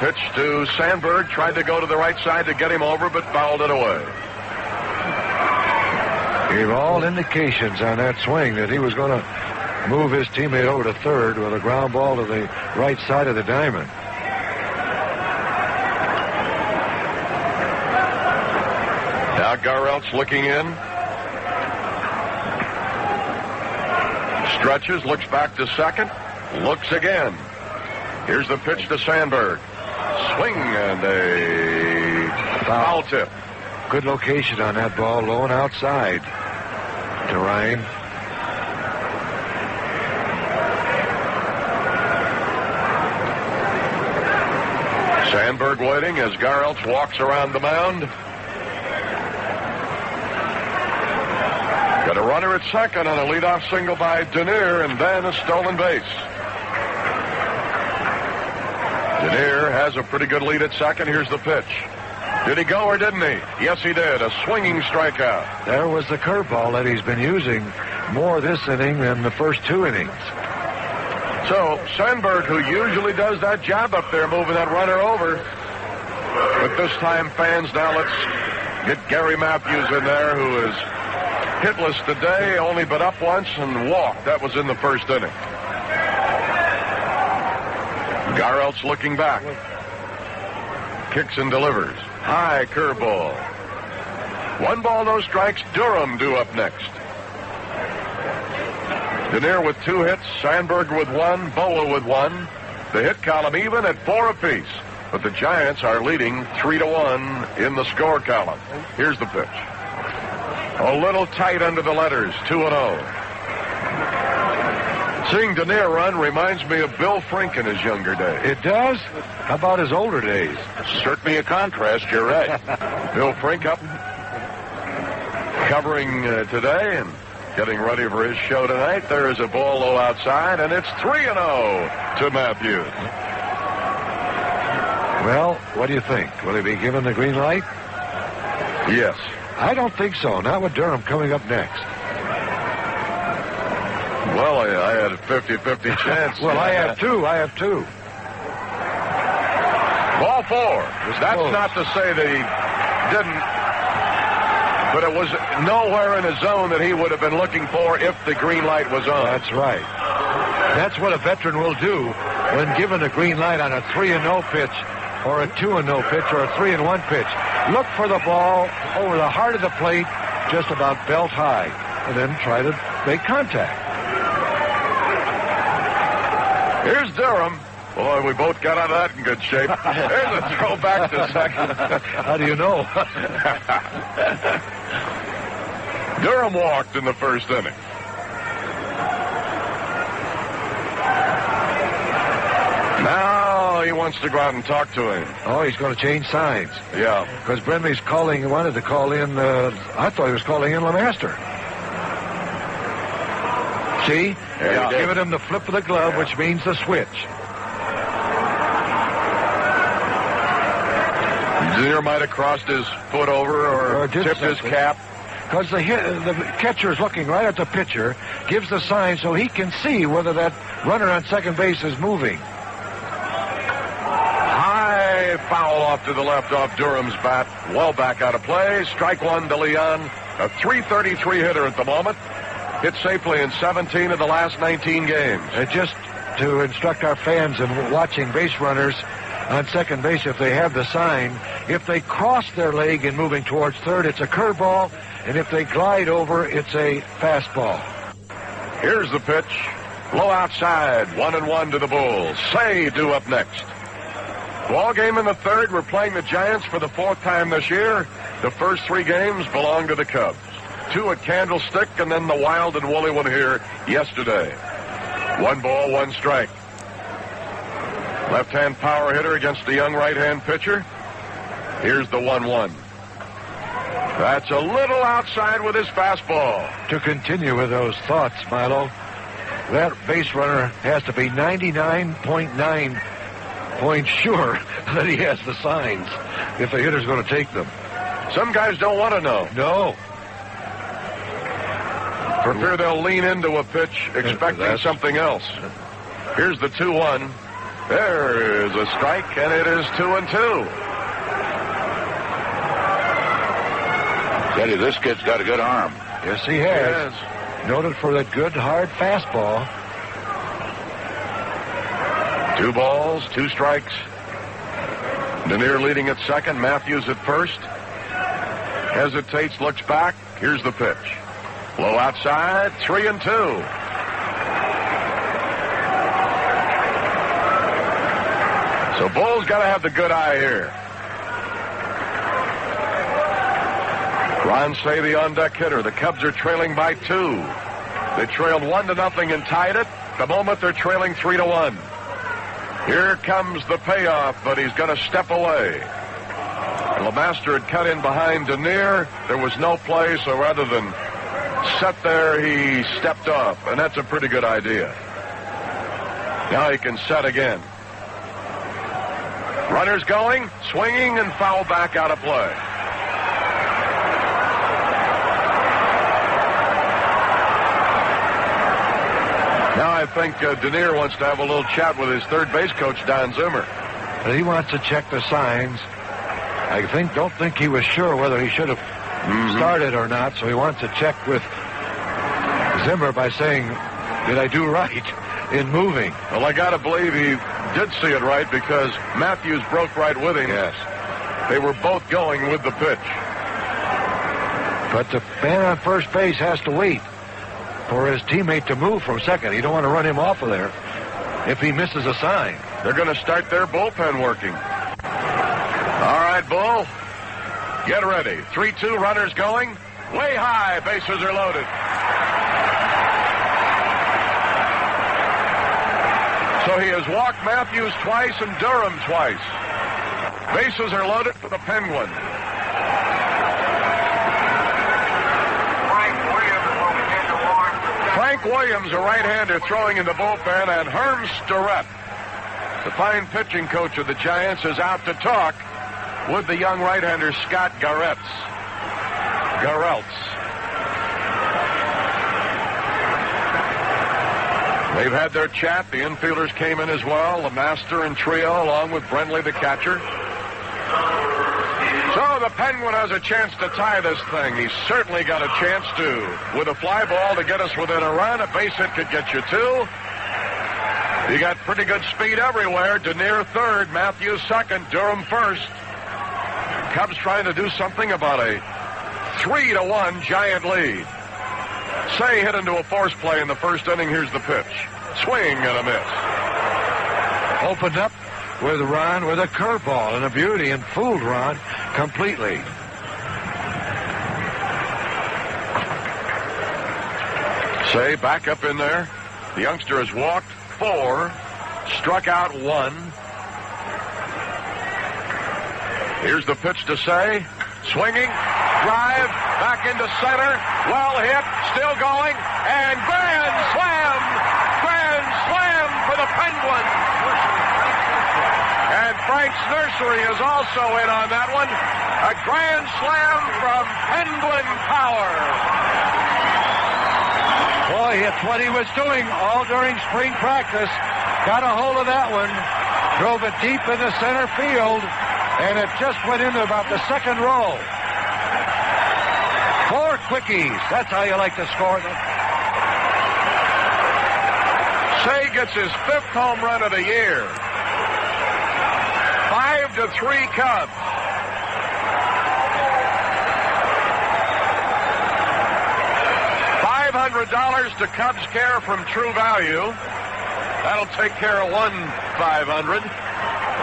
Pitch to Sandberg. Tried to go to the right side to get him over, but fouled it away. Gave all indications on that swing that he was going to move his teammate over to third with a ground ball to the right side of the diamond. Now Garrelts looking in. Stretches, looks back to second, looks again. Here's the pitch to Sandberg. Swing and a foul tip. Good location on that ball, low and outside to Ryan. Sandberg waiting as Garrelts walks around the mound. Got a runner at second on a leadoff single by Denier, and then a stolen base. Denier has a pretty good lead at second. Here's the pitch. Did he go or didn't he? Yes, he did. A swinging strikeout. There was the curveball that he's been using more this inning than the first 2 innings. So Sandberg, who usually does that job up there, moving that runner over. But this time, fans, now let's get Gary Matthews in there, who is hitless today, only but up once and walked. That was in the first inning. Garrelt's looking back. Kicks and delivers. High curveball. 1 ball, no strikes. Durham due up next. Denier with 2 hits. Sandberg with 1. Boa with 1. The hit column even at 4 apiece. But the Giants are leading 3-1 in the score column. Here's the pitch. A little tight under the letters. 2-0. Seeing Denier run reminds me of Bill Frink in his younger days. It does? How about his older days? Certainly a contrast, you're right. Bill Frink up covering today and getting ready for his show tonight. There is a ball low outside, and it's 3-0 to Matthews. Well, what do you think? Will he be given the green light? Yes. I don't think so. Not with Durham coming up next. Well, I had a 50-50 chance. Well, I have two. Ball 4. That's not to say that he didn't, but it was nowhere in his zone that he would have been looking for if the green light was on. That's right. That's what a veteran will do when given a green light on a 3-0 pitch or a 2-0 pitch or a 3-1 pitch. Look for the ball over the heart of the plate, just about belt high, and then try to make contact. Here's Durham. Boy, we both got out of that in good shape. There's a throw back to second. How do you know? Durham walked in the first inning. Now he wants to go out and talk to him. Oh, he's going to change signs. Yeah. Because Brenly's wanted to call in, I thought he was calling in LeMaster. See? Yeah. Giving him the flip of the glove, which means the switch. Denier might have crossed his foot over or tipped his cap. Because the catcher is looking right at the pitcher, gives the sign so he can see whether that runner on second base is moving. High foul off to the left off Durham's bat. Well back out of play. Strike 1 to Leon. A .333 hitter at the moment. Hit safely in 17 of the last 19 games. Just to instruct our fans in watching base runners on second base, if they have the sign, if they cross their leg in moving towards third, it's a curveball, and if they glide over, it's a fastball. Here's the pitch. Low outside, 1-1 to the Bulls. Say due up next. Ball game in the third. We're playing the Giants for the 4th time this year. The first 3 games belong to the Cubs. 2 at Candlestick, and then the wild and woolly one here yesterday. 1 ball, 1 strike. Left-hand power hitter against the young right-hand pitcher. Here's the 1-1. That's a little outside with his fastball. To continue with those thoughts, Milo, that base runner has to be 99.9 points sure that he has the signs if the hitter's going to take them. Some guys don't want to know. No. For fear they'll lean into a pitch expecting something else. Here's the 2-1. There is a strike, and it is 2-2. Teddy, this kid's got a good arm. Yes, he has. Noted for that good, hard fastball. 2 balls, 2 strikes. Denier leading at second, Matthews at first. Hesitates, looks back. Here's the pitch. Low outside, 3-2. So Bulls got to have the good eye here. Ron Say, the on-deck hitter. The Cubs are trailing by 2. They trailed 1-0 and tied it. The moment they're trailing 3-1. Here comes the payoff, but he's going to step away. And LeMaster had cut in behind Denier. There was no play, so rather than set there, he stepped off, and that's a pretty good idea. Now he can set again. Runners going, swinging, and foul back out of play. Now I think Denier wants to have a little chat with his third base coach, Don Zimmer. He wants to check the signs. Don't think he was sure whether he should have started or not, so he wants to check with Zimmer by saying, did I do right in moving? Well, I got to believe he did see it right because Matthews broke right with him. Yes. They were both going with the pitch. But the man on first base has to wait for his teammate to move from second. You don't want to run him off of there if he misses a sign. They're going to start their bullpen working. All right, Bull. Get ready. 3-2 runners going. Way high. Bases are loaded. So he has walked Matthews twice and Durham twice. Bases are loaded for the Penguin. Frank Williams, a right-hander, throwing in the bullpen, and Herm Starrett, the fine pitching coach of the Giants, is out to talk with the young right-hander Scott Garrelts. They've had their chat. The infielders came in as well, the master and trio, along with Brenly, the catcher. So the Penguin has a chance to tie this thing. He's certainly got a chance to. With a fly ball to get us within a run, a base hit could get you two. You got pretty good speed everywhere. Denier third, Matthews second, Durham first. Cubs trying to do something about a 3-1 Giant lead. Say hit into a force play in the first inning. Here's the pitch. Swing and a miss. Opened up with Ron with a curveball and a beauty and fooled Ron completely. Say back up in there. The youngster has walked 4, struck out 1. Here's the pitch to Say. Swinging, drive, back into center, well hit, still going, and grand slam for the Penguins. And Frank's Nursery is also in on that one. A grand slam from Penguin Power. Boy, it's what he was doing all during spring practice. Got a hold of that one, drove it deep into center field, and it just went into about the second row. 4 quickies. That's how you like to score them. Say gets his 5th home run of the year. 5-3 Cubs. $500 to Cubs Care from True Value. That'll take care of one $500.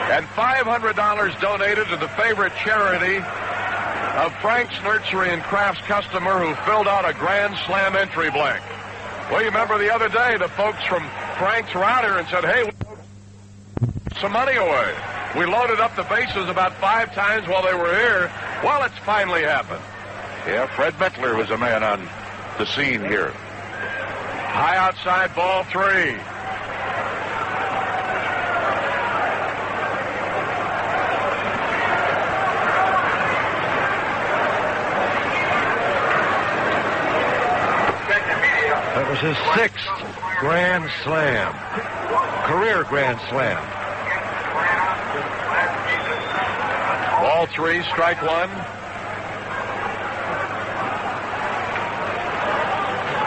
And $500 donated to the favorite charity of Frank's Nursery and Crafts customer who filled out a Grand Slam entry blank. Well, you remember the other day the folks from Frank's were out here and said, hey, we some money away. We loaded up the bases about 5 times while they were here. Well, it's finally happened. Yeah, Fred Mettler was a man on the scene here. High outside, ball 3. That was his 6th Grand Slam. Career Grand Slam. Ball 3, strike 1.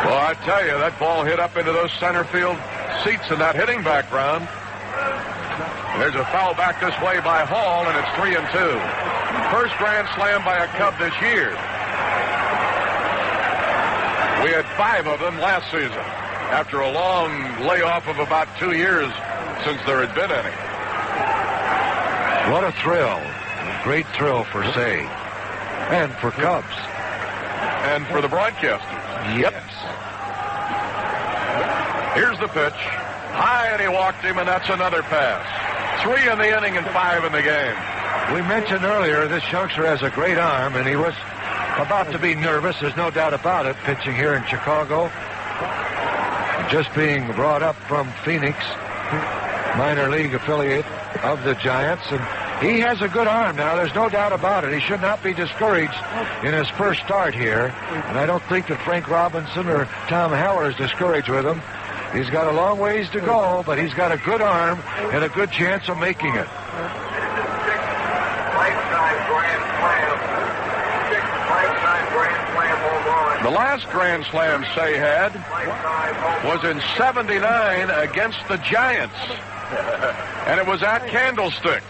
Well, I tell you, that ball hit up into those center field seats in that hitting background. There's a foul back this way by Hall, and it's 3-2. First Grand Slam by a Cub this year. We had 5 of them last season, after a long layoff of about 2 years since there had been any. What a thrill. A great thrill for Say. And for Cubs. And for the broadcasters. Yep. Yes. Here's the pitch. High, and he walked him, and that's another pass. 3 in the inning and 5 in the game. We mentioned earlier this youngster has a great arm, and he was about to be nervous. There's no doubt about it, pitching here in Chicago. Just being brought up from Phoenix, minor league affiliate of the Giants, and he has a good arm now. There's no doubt about it. He should not be discouraged in his first start here, and I don't think that Frank Robinson or Tom Haller is discouraged with him. He's got a long ways to go, but he's got a good arm and a good chance of making it. Lifetime Grand Slam. 6 lifetime The last Grand Slam Say had was in '79 against the Giants, and it was at Candlestick.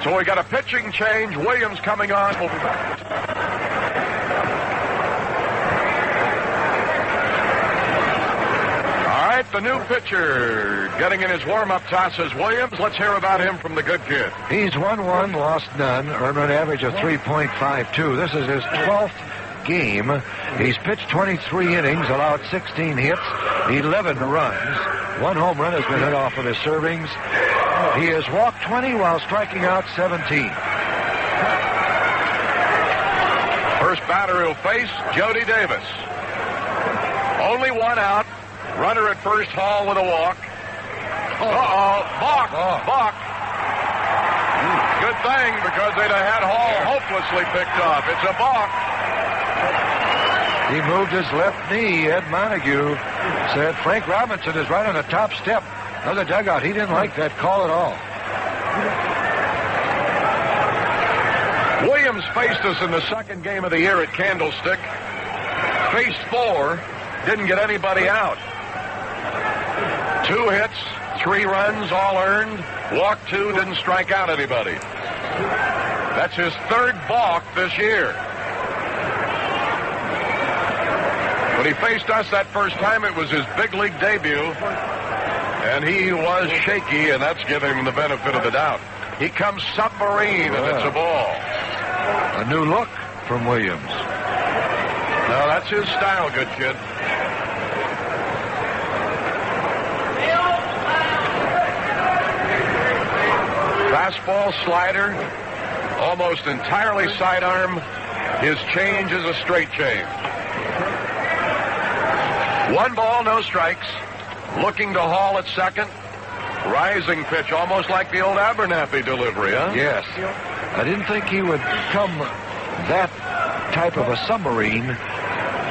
So we got a pitching change. Williams coming on. We'll be back. All right, the new pitcher getting in his warm-up toss is Williams. Let's hear about him from the good kid. He's 1-1, lost none, earned an average of 3.52. This is his 12th game. He's pitched 23 innings, allowed 16 hits, 11 runs. 1 home run has been hit off of his servings. He has walked 20 while striking out 17. First batter he'll face, Jody Davis. Only 1 out. Runner at first, Hall with a walk. Balk. Good thing, because they'd have had Hall hopelessly picked off. It's a balk. He moved his left knee. Ed Montague said Frank Robinson is right on the top step of the dugout. He didn't like that call at all. Williams faced us in the second game of the year at Candlestick. Faced 4, didn't get anybody out. 2 hits, 3 runs, all earned. Walked 2, didn't strike out anybody. That's his 3rd balk this year. When he faced us that first time, it was his big league debut, and he was shaky, and that's giving him the benefit of the doubt. He comes submarine, and it's a ball. A new look from Williams. No, that's his style, good kid. Fastball, slider, almost entirely sidearm. His change is a straight change. 1 ball, no strikes. Looking to Hall at second. Rising pitch, almost like the old Abernathy delivery, huh? Yes. I didn't think he would come that type of a submarine.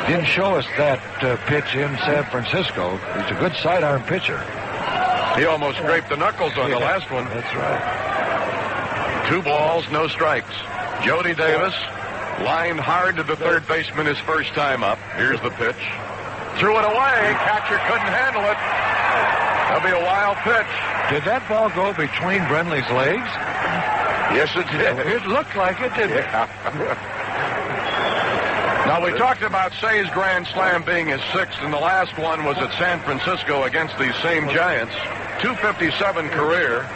Didn't show us that pitch in San Francisco. He's a good sidearm pitcher. He almost scraped the knuckles on the last one. That's right. 2 balls, no strikes. Jody Davis lined hard to the third baseman his first time up. Here's the pitch. Threw it away. Catcher couldn't handle it. That'll be a wild pitch. Did that ball go between Brenly's legs? Yes, it did. It looked like it, didn't it? Now, we talked about Say's Grand Slam being his 6th, and the last one was at San Francisco against these same Giants. 257 career.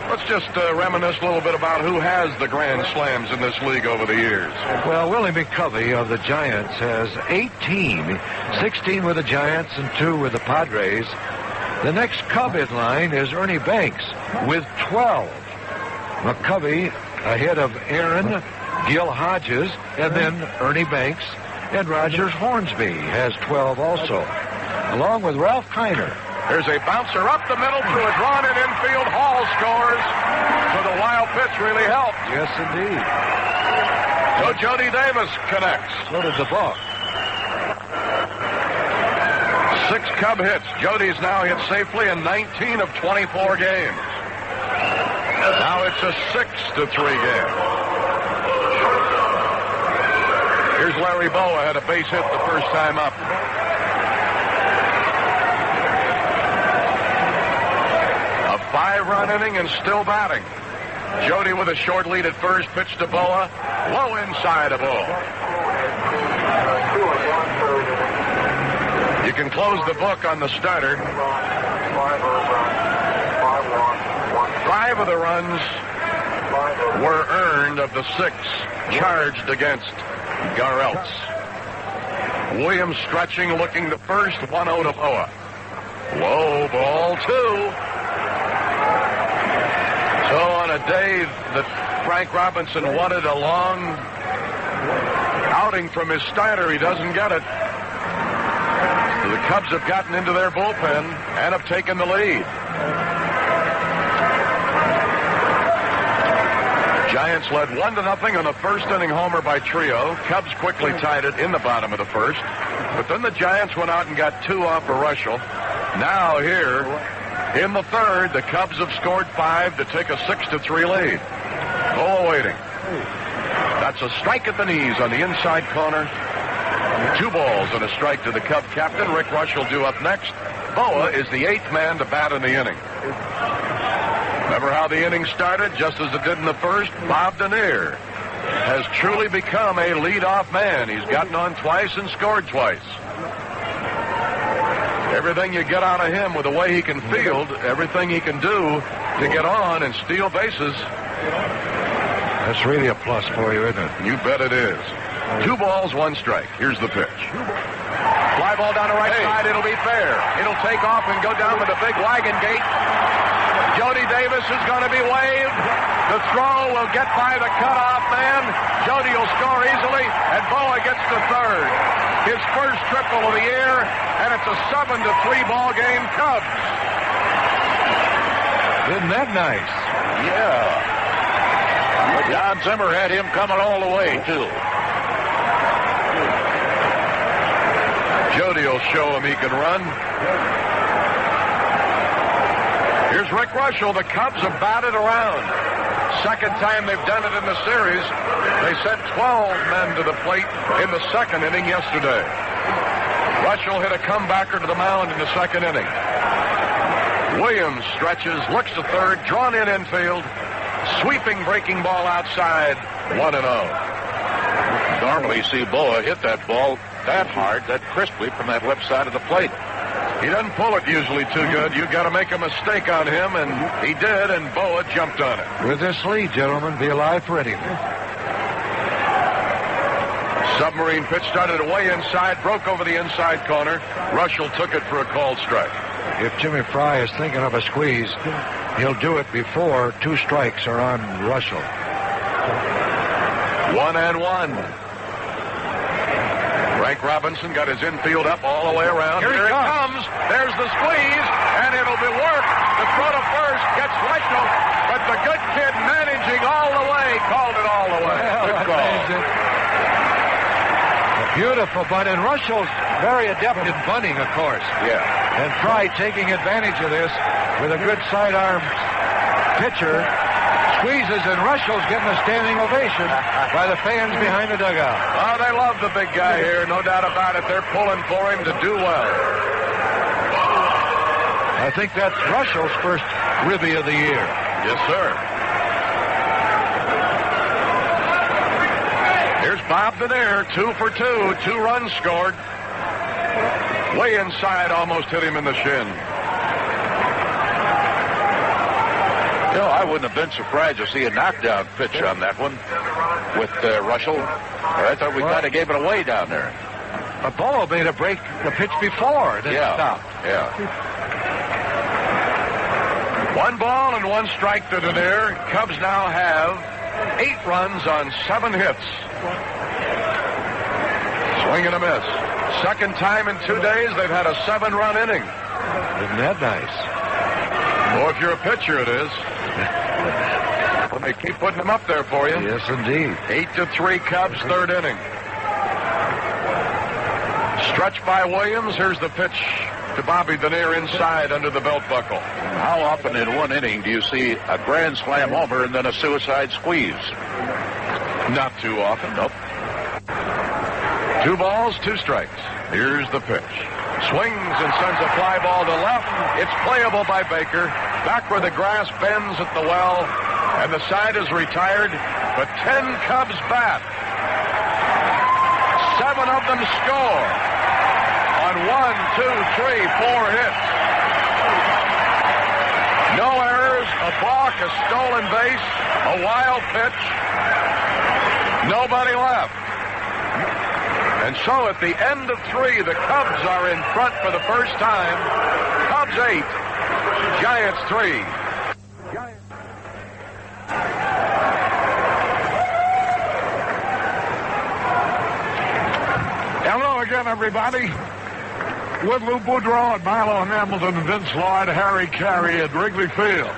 Let's just reminisce a little bit about who has the Grand Slams in this league over the years. Well, Willie McCovey of the Giants has 18, 16 with the Giants and 2 with the Padres. The next Cub in line is Ernie Banks with 12. McCovey ahead of Aaron, Gil Hodges, and then Ernie Banks, and Rogers Hornsby has 12 also, along with Ralph Kiner. There's a bouncer up the middle to a drawn-in infield. Hall scores. So the wild pitch really helped. Yes, indeed. So Jody Davis connects. So does the ball. 6 Cub hits. Jody's now hit safely in 19 of 24 games. Now it's a 6-3 game. Here's Larry Bowa, had a base hit the first time up. A 5-run inning and still batting. Jody with a short lead at first, pitch to Bowa, low inside a ball. You can close the book on the starter. 5 of the runs were earned of the 6 charged against Garrelts. Williams stretching, looking to first, 1-0 to Bowa. Low ball 2. So on a day that Frank Robinson wanted a long outing from his starter, he doesn't get it. The Cubs have gotten into their bullpen and have taken the lead. Giants led 1-0 on a first inning homer by Trio. Cubs quickly tied it in the bottom of the first. But then the Giants went out and got 2 off of Russell. Now here in the third, the Cubs have scored 5 to take a 6-3 lead. Bowa waiting. That's a strike at the knees on the inside corner. 2 balls and a strike to the Cub captain. Rick Rushell due up next. Boa is the 8th man to bat in the inning. Remember how the inning started? Just as it did in the first, Bob Denier has truly become a leadoff man. He's gotten on twice and scored twice. Everything you get out of him with the way he can field, everything he can do to get on and steal bases. That's really a plus for you, isn't it? You bet it is. 2 balls, 1 strike. Here's the pitch. Fly ball down the right side. It'll be fair. It'll take off and go down with a big wagon gate. Jody Davis is going to be waved. The throw will get by the cutoff man. Jody will score easily, and Boa gets to third. His first triple of the year, and it's a 7-3 ball game, Cubs. Isn't that nice? Yeah. But Don Zimmer had him coming all the way, too. Jody will show him he can run. Here's Rick Rushell. The Cubs have batted around. Second time they've done it in the series. They sent 12 men to the plate in the second inning yesterday. Rushell hit a comebacker to the mound in the second inning. Williams stretches, looks to third, drawn in infield. Sweeping breaking ball outside, 1-0. Normally you see Boa hit that ball that hard, that crisply from that left side of the plate. He doesn't pull it usually too good. You got to make a mistake on him, and he did, and Boa jumped on it. With this lead, gentlemen, be alive for anything. Submarine pitch started away inside, broke over the inside corner. Rushell took it for a called strike. If Jimmy Fry is thinking of a squeeze, he'll do it before 2 strikes are on Rushell. 1-1. Frank Robinson got his infield up all the way around. Here it comes. There's the squeeze, and it'll be work. The throw to first gets Rushell, but the good kid managing all the way called it all the way. Well, good call. Beautiful bunt, and Rushell's very adept in bunting, of course. Yeah. And Fry taking advantage of this with a good sidearm pitcher. Squeezes, and Rushell's getting a standing ovation by the fans behind the dugout. Oh, they love the big guy here, no doubt about it. They're pulling for him to do well. I think that's Rushell's first ribby of the year. Yes, sir. Here's Bob Denier, 2 for 2, 2 runs scored. Way inside, almost hit him in the shin. You know, I wouldn't have been surprised to see a knockdown pitch on that one with Rushell. I thought we kind of gave it away down there. But Boa made a break the pitch before, then stopped. Yeah. 1 ball and 1 strike to Denier. Cubs now have 8 runs on 7 hits. Swing and a miss. Second time in 2 days they've had a 7-run inning. Isn't that nice? Oh, if you're a pitcher, it is. Well, they keep putting them up there for you. Yes, indeed. 8-3 Cubs, 3rd inning. Stretch by Williams. Here's the pitch to Bobby Denier inside under the belt buckle. How often in 1 inning do you see a grand slam homer and then a suicide squeeze? Not too often. Nope. 2 balls, 2 strikes. Here's the pitch. Swings and sends a fly ball to left. It's playable by Baker. Back where the grass bends at the well, and the side is retired, but 10 Cubs bat. 7 of them score on 1, 2, 3, 4 hits. No errors, a balk, a stolen base, a wild pitch. Nobody left. And so at the end of 3, the Cubs are in front for the first time. Cubs 8, Giants 3. Hello again, everybody. With Lou Boudreau and Milo Hamilton and Vince Lloyd, Harry Carey at Wrigley Field.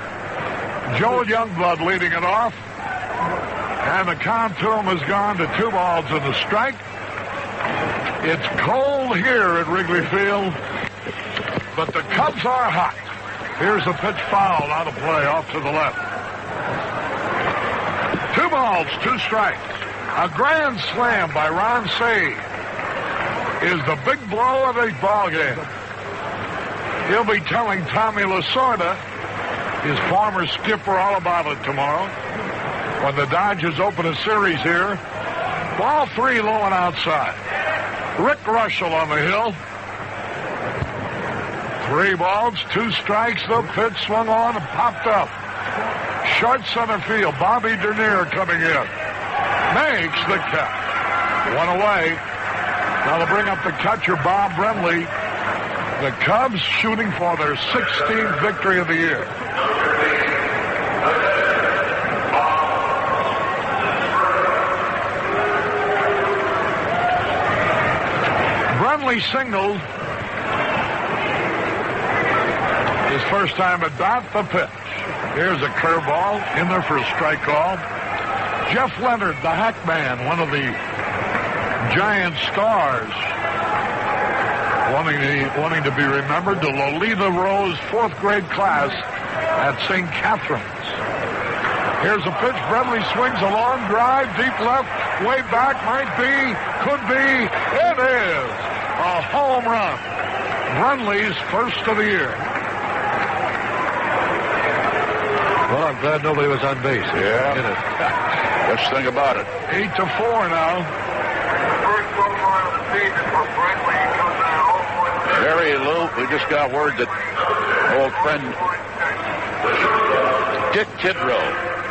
Joel Youngblood leading it off. And the count to him has gone to 2 balls and a strike. It's cold here at Wrigley Field, but the Cubs are hot. Here's a pitch fouled out of play off to the left. 2 balls, 2 strikes. A grand slam by Ron Say. is the big blow of the ball game. He'll be telling Tommy Lasorda, his former skipper, all about it tomorrow when the Dodgers open a series here. Ball 3 low and outside. Rick Russell on the hill. 3 balls, 2 strikes. The pitch swung on and popped up. Short center field. Bobby Dernier coming in. Makes the catch. 1 away. Now to bring up the catcher, Bob Brenly. The Cubs shooting for their 16th victory of the year. Brenly singled. His first time at bat, the pitch. Here's a curveball in there for a strike call. Jeff Leonard, the Hackman, one of the Giant stars, wanting to be remembered, the Lolita Rose 4th grade class at St. Catherine's. Here's a pitch. Brenly swings a long drive, deep left, way back, might be, could be. It is a home run. Brenly's first of the year. Well, I'm glad nobody was on base. Yeah. Let's think about it. 8-4 now. First home run of the season for Wrigley. He comes out 0.6. Harry, Lou, we just got word that old friend Dick Tidrow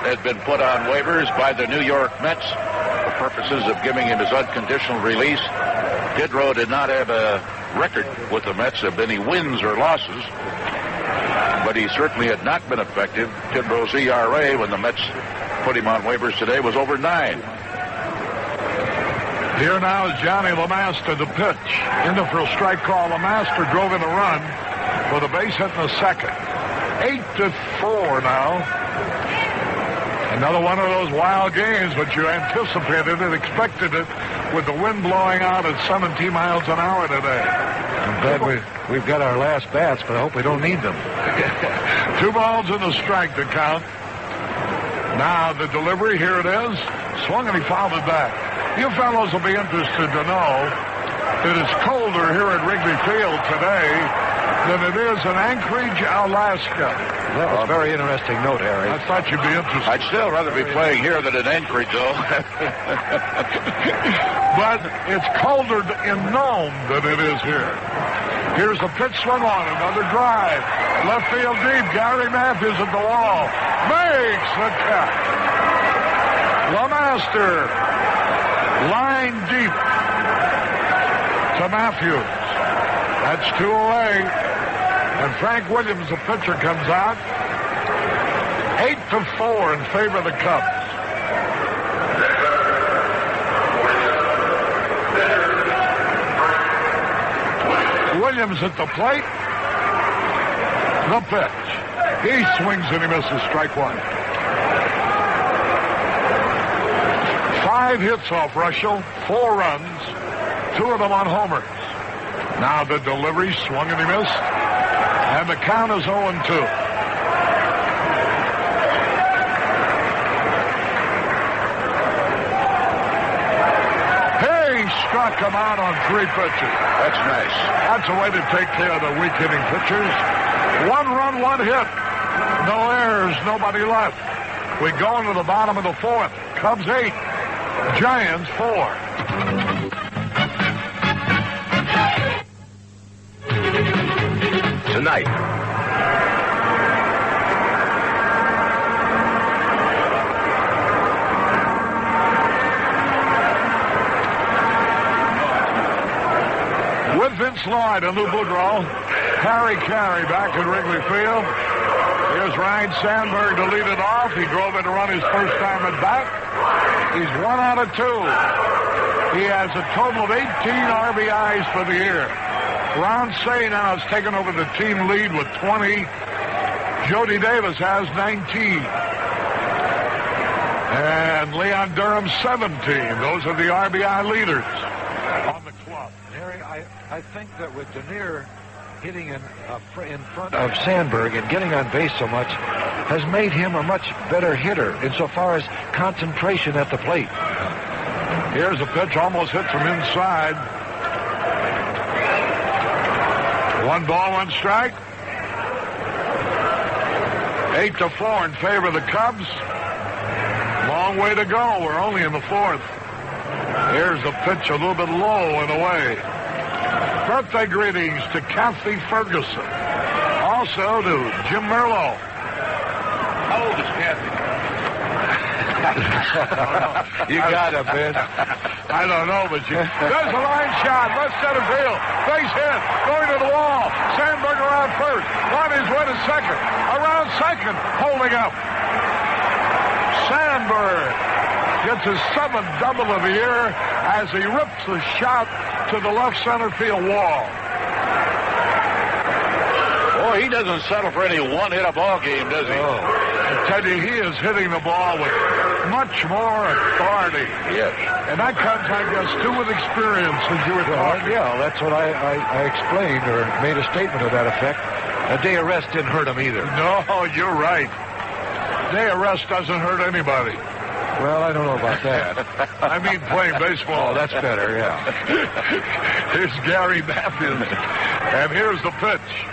has been put on waivers by the New York Mets for purposes of giving him his unconditional release. Tidrow did not have a record with the Mets of any wins or losses, but he certainly had not been effective. Tidrow's ERA when the Mets put him on waivers today was over 9. Here now is Johnny LeMaster, the pitch. In the for a strike call. LeMaster drove in a run for the base hit in the second. 8-4 now. Another one of those wild games, but you anticipated it, expected it, with the wind blowing out at 17 miles an hour today. I'm glad we've got our last bats, but I hope we don't need them. 2 balls and a strike to count. Now the delivery, here it is. Swung and he fouled it back. You fellows will be interested to know that it's colder here at Wrigley Field today than it is in Anchorage, Alaska. That was a very interesting note, Harry. I thought you'd be interested. I'd still rather be playing here than in Anchorage, though. But it's colder in Nome than it is here. Here's the pitch swung on, another drive. Left field deep, Gary Matthews at the wall. Makes the catch. LeMaster, line deep to Matthews. That's 2 away. And Frank Williams, the pitcher, comes out. 8-4 in favor of the Cubs. Williams at the plate. The pitch. He swings and he misses. Strike 1. 5 hits off Russell, 4 runs, 2 of them on homers. Now the delivery, swung and he missed, and the count is 0-2. He struck him out on 3 pitches. That's nice. That's a way to take care of the weak hitting pitchers. 1 run, 1 hit. No errors, nobody left. We go into the bottom of the 4th. Cubs 8, Giants 4. Tonight, with Vince Lloyd and Lou Boudreau, Harry Carey back at Wrigley Field. Here's Ryan Sandberg to lead it off. He drove in to run his first time at bat. He's 1 out of 2. He has a total of 18 RBIs for the year. Ron Say now has taken over the team lead with 20. Jody Davis has 19. And Leon Durham 17. Those are the RBI leaders on the club. Harry, I think that with Dernier hitting in front of Sandberg and getting on base so much has made him a much better hitter insofar as concentration at the plate. Here's a pitch almost hit from inside. 1 ball, 1 strike. 8-4 in favor of the Cubs. Long way to go. We're only in the 4th. Here's the pitch, a little bit low and away. Birthday greetings to Kathy Ferguson. Also to Jim Merlo. How old is Kathy? You got it, Ben. I don't know, but there's a line shot. Left center field. Base hit. Going to the wall. Sandberg around first. On his way to second. Around second. Holding up. Sandberg gets his 7th double of the year as he rips the shot to the left center field wall. Boy, he doesn't settle for any one-hit a ball game, does he? Oh. I tell you, he is hitting the ball with much more authority. Yes. And that comes, I guess, too, with experience, as you were talking. Yeah, that's what I explained or made a statement of that effect. A day of rest didn't hurt him either. No, you're right. Day of rest doesn't hurt anybody. Well, I don't know about that. I mean playing baseball. Oh, that's better, yeah. Here's Gary Matthews. And here's the pitch.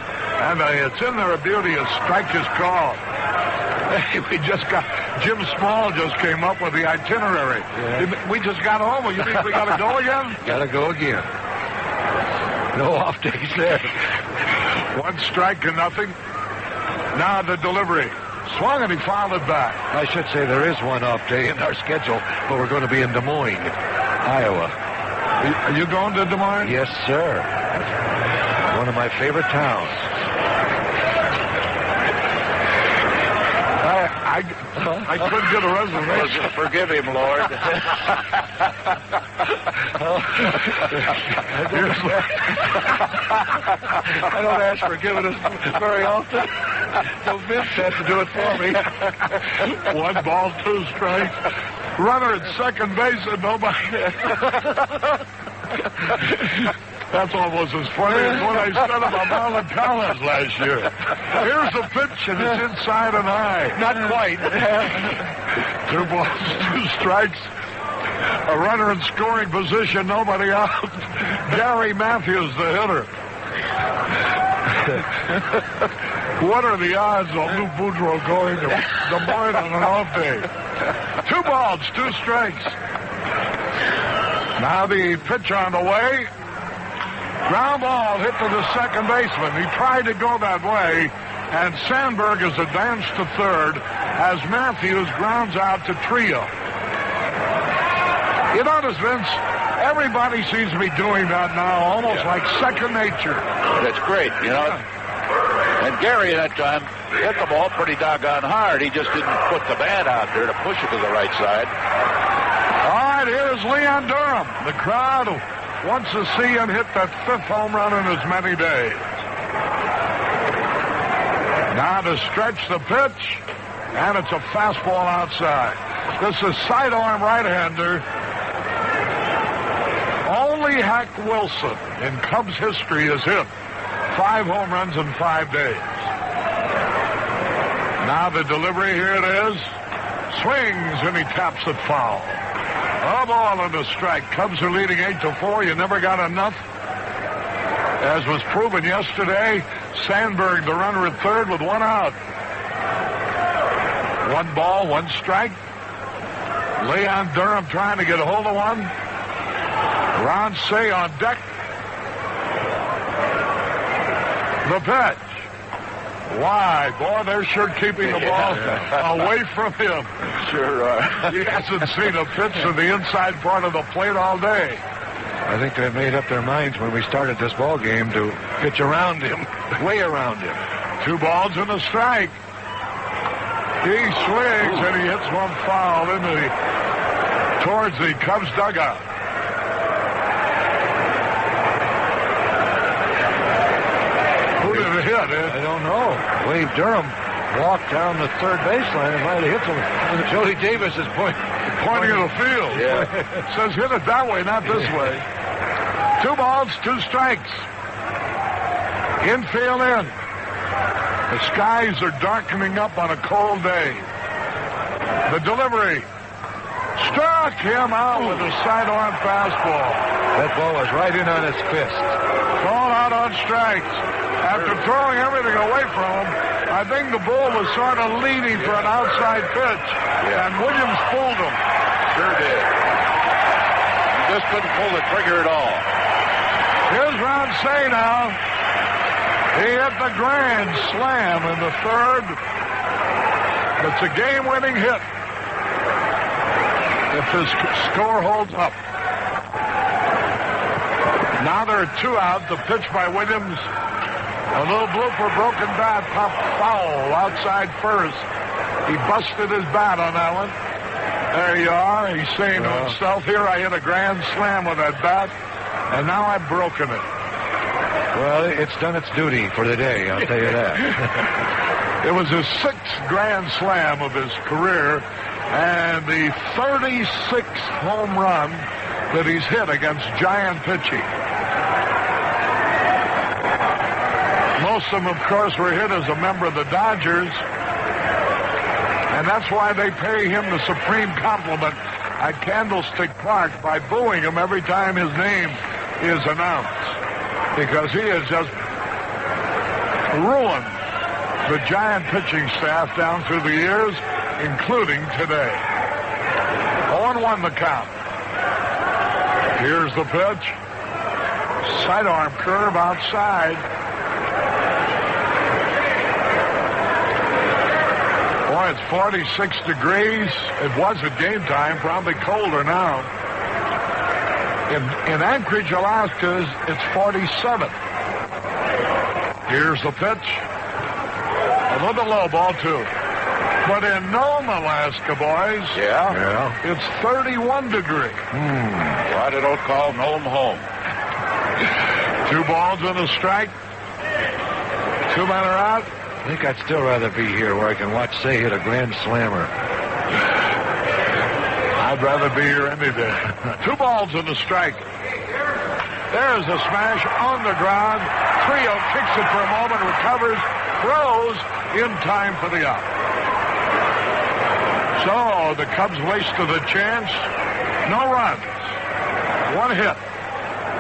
And it's in there a beauty. A strike is called. Hey, Jim Small just came up with the itinerary. Yeah. We just got home. You think we got to go again? Got to go again. No off days there. 1 strike to nothing. Now the delivery. Swung and he fouled it back. I should say there is 1 off day in our schedule, but we're going to be in Des Moines, Iowa. Are you going to Des Moines? Yes, sir. One of my favorite towns. I couldn't get a reservation. Forgive him, Lord. I don't ask forgiveness very often. So Vince has to do it for me. 1 ball, 2 strikes. Runner at second base and nobody. That's almost as funny as what I said about Marlon Collins last year. Here's the pitch, and it's inside and high. Not quite. 2 balls, 2 strikes. A runner in scoring position, nobody out. Gary Matthews, the hitter. What are the odds of Lou Boudreau going to Des Moines on an off day? 2 balls, 2 strikes. Now the pitch on the way. Ground ball hit to the second baseman. He tried to go that way, and Sandberg is advanced to third as Matthews grounds out to Trio. You notice, Vince, everybody seems to be doing that now, almost like second nature. That's great, you know. And Gary at that time hit the ball pretty doggone hard. He just didn't put the bat out there to push it to the right side. All right, here's Leon Durham. The crowd wants to see him hit that 5th home run in as many days. Now to stretch the pitch, and it's a fastball outside. This is sidearm right-hander. Only Hack Wilson in Cubs history has hit 5 home runs in 5 days. Now the delivery, here it is. Swings, and he taps it foul. A ball and a strike. Cubs are leading 8-4. You never got enough. As was proven yesterday, Sandberg, the runner at third with 1 out. 1 ball, 1 strike. Leon Durham trying to get a hold of one. Ron Say on deck. The pitch. Wide. Boy, they're sure keeping the ball away from him. Sure are. He hasn't seen a pitch to the inside part of the plate all day. I think they made up their minds when we started this ball game to pitch around him, way around him. 2 balls and a strike. He swings and he hits one foul towards the Cubs dugout. Who did it hit? I don't know. Wade Durham walked down the third baseline and might have hit him. Jody Davis is Pointing at the field. Yeah. Says hit it that way, not this way. 2 balls, 2 strikes. Infield in. The skies are darkening up on a cold day. The delivery struck him out with a sidearm fastball. That ball was right in on his fist. Thrown out on strikes. After throwing everything away from him, I think the bull was sort of leading for an outside pitch. Yeah. And Williams fooled him. Sure did. He just couldn't pull the trigger at all. Here's Ron Say now. He hit the grand slam in the third. It's a game-winning hit if his score holds up. Now there are 2 out. The pitch by Williams. A little blooper, broken bat, popped foul outside first. He busted his bat on that one. There you are. He's saying to himself, here I hit a grand slam with that bat, and now I've broken it. Well, it's done its duty for the day, I'll tell you that. It was his 6th grand slam of his career, and the 36th home run that he's hit against giant pitching. Most of them, of course, were hit as a member of the Dodgers, and that's why they pay him the supreme compliment at Candlestick Park by booing him every time his name is announced, because he has just ruined the giant pitching staff down through the years, including today. 0-1 the count. Here's the pitch. Sidearm curve outside. Boy, it's 46 degrees. It was at game time, probably colder now. In Anchorage, Alaska, it's 47. Here's the pitch. A little low ball, too. But in Nome, Alaska, boys, it's 31 degrees. Why they don't call Nome home? 2 balls and a strike. 2 men are out. I think I'd still rather be here where I can watch Say hit a grand slammer. I'd rather be here any day. 2 balls and a strike. There's a smash on the ground. Trio kicks it for a moment, recovers, throws in time for the out. So the Cubs wasted a chance. No runs. 1 hit.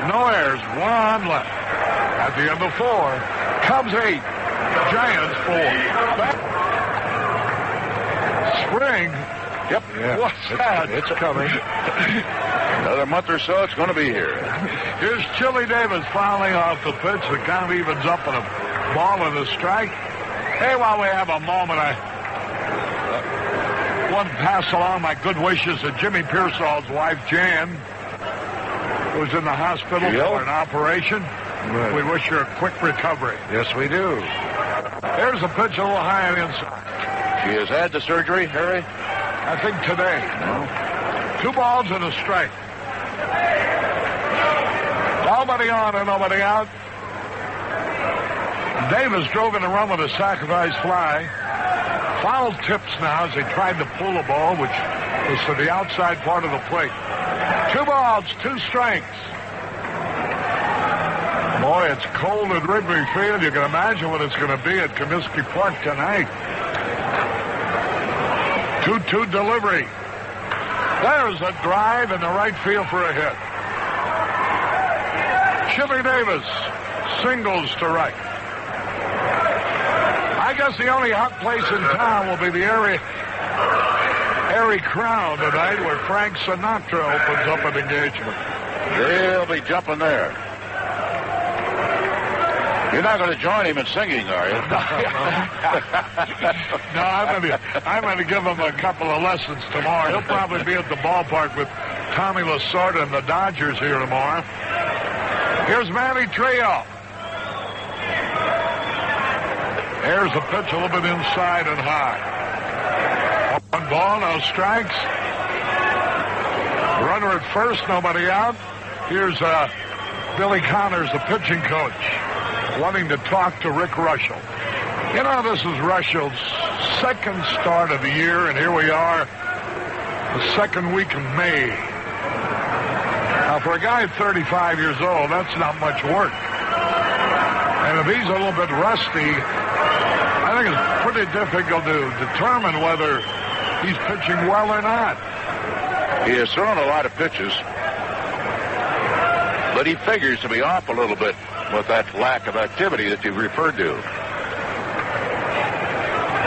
No errors. 1 on left. At the end of 4, Cubs 8. Giants 4. Spring. Yep. Yeah, What's that? It's coming. Another month or so, it's going to be here. Here's Chili Davis fouling off the pitch. The count evens up in a ball and a strike. Hey, while we have a moment, I want to pass along my good wishes to Jimmy Pearsall's wife, Jan, who's in the hospital for an operation. Right. We wish her a quick recovery. Yes, we do. There's a pitch a little high on the inside. She has had the surgery, Harry? I think today. 2 balls and a strike. Nobody on and nobody out. Davis drove in the run with a sacrifice fly. Foul tips now as they tried to pull the ball, which was to the outside part of the plate. 2 balls, 2 strikes. Boy, it's cold at Wrigley Field. You can imagine what it's going to be at Comiskey Park tonight. 2-2 delivery. There's a drive in the right field for a hit. Chili Davis singles to right. I guess the only hot place in town will be the Airy Crown tonight, where Frank Sinatra opens up an engagement. They'll be jumping there. You're not going to join him in singing, are you? No, I'm going to give him a couple of lessons tomorrow. He'll probably be at the ballpark with Tommy Lasorda and the Dodgers here tomorrow. Here's Manny Trio. There's a pitch a little bit inside and high. 1 ball, no strikes. Runner at first, nobody out. Here's Billy Connors, the pitching coach, wanting to talk to Rick Russell. You know, this is Russell's 2nd start of the year, and here we are, the 2nd week of May. Now, for a guy at 35 years old, that's not much work. And if he's a little bit rusty, I think it's pretty difficult to determine whether he's pitching well or not. He has thrown a lot of pitches, but he figures to be off a little bit with that lack of activity that you referred to.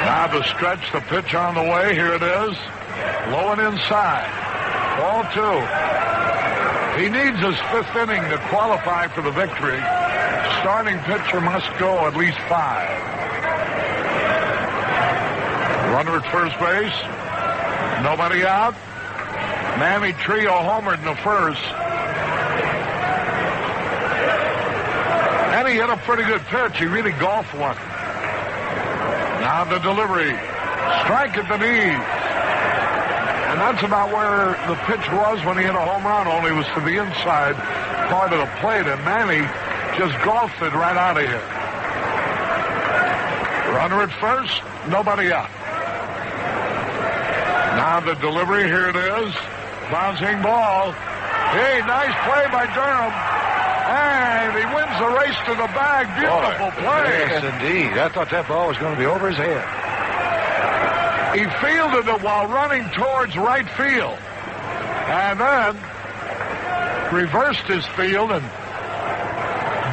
Now to stretch, the pitch on the way. Here it is. Low and inside. Ball 2. He needs his 5th inning to qualify for the victory. Starting pitcher must go at least 5. Runner at first base. Nobody out. Manny Trio homered in the first. And he hit a pretty good pitch. He really golfed one. Now the delivery. Strike at the knees. And that's about where the pitch was when he hit a home run, only it was to the inside part of the plate, and Manny just golfed it right out of here. Runner at first, nobody out. Now the delivery, here it is. Bouncing ball. Hey, nice play by Durham. And he wins the race to the bag. Beautiful play. Yes, indeed. I thought that ball was going to be over his head. He fielded it while running towards right field. And then reversed his field and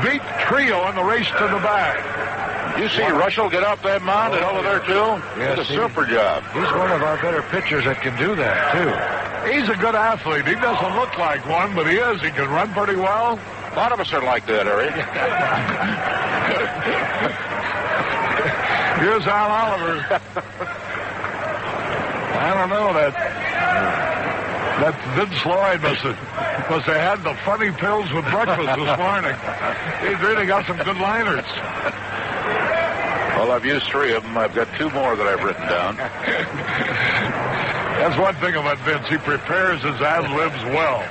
beat Trio in the race to the bag. You see Russell get off that mound and over there, too? Yes, did a super job. He's one of our better pitchers that can do that, too. He's a good athlete. He doesn't look like one, but he is. He can run pretty well. A lot of us are like that, Harry. Here's Al Oliver. I don't know, that Vince Lloyd must have had the funny pills with breakfast this morning. He's really got some good liners. Well, I've used 3 of them. I've got 2 more that I've written down. That's one thing about Vince. He prepares his ad-libs well.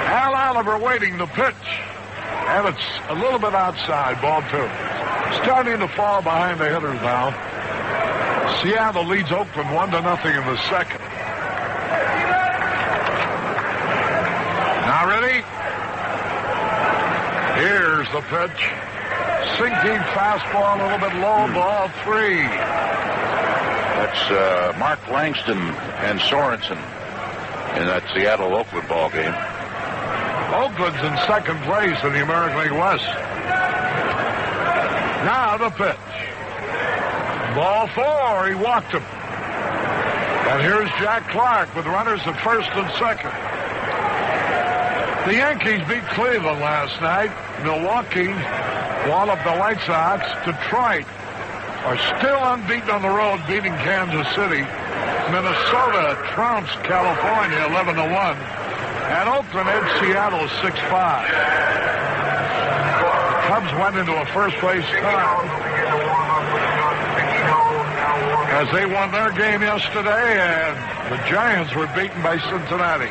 Al Oliver waiting the pitch. And it's a little bit outside, ball 2. Starting to fall behind the hitters now. Seattle leads Oakland 1-0 in the second. Now ready? Here's the pitch. Sinking fastball, a little bit low, ball 3. That's Mark Langston and Sorensen in that Seattle-Oakland ball game. Oakland's in second place in the American League West. Now the pitch. Ball 4, he walked him. And here's Jack Clark with runners at first and second. The Yankees beat Cleveland last night. Milwaukee walloped the White Sox. Detroit are still unbeaten on the road, beating Kansas City. Minnesota trounced California 11-1. And Oakland edged Seattle 6-5. The Cubs went into a first-place tie as they won their game yesterday, and the Giants were beaten by Cincinnati.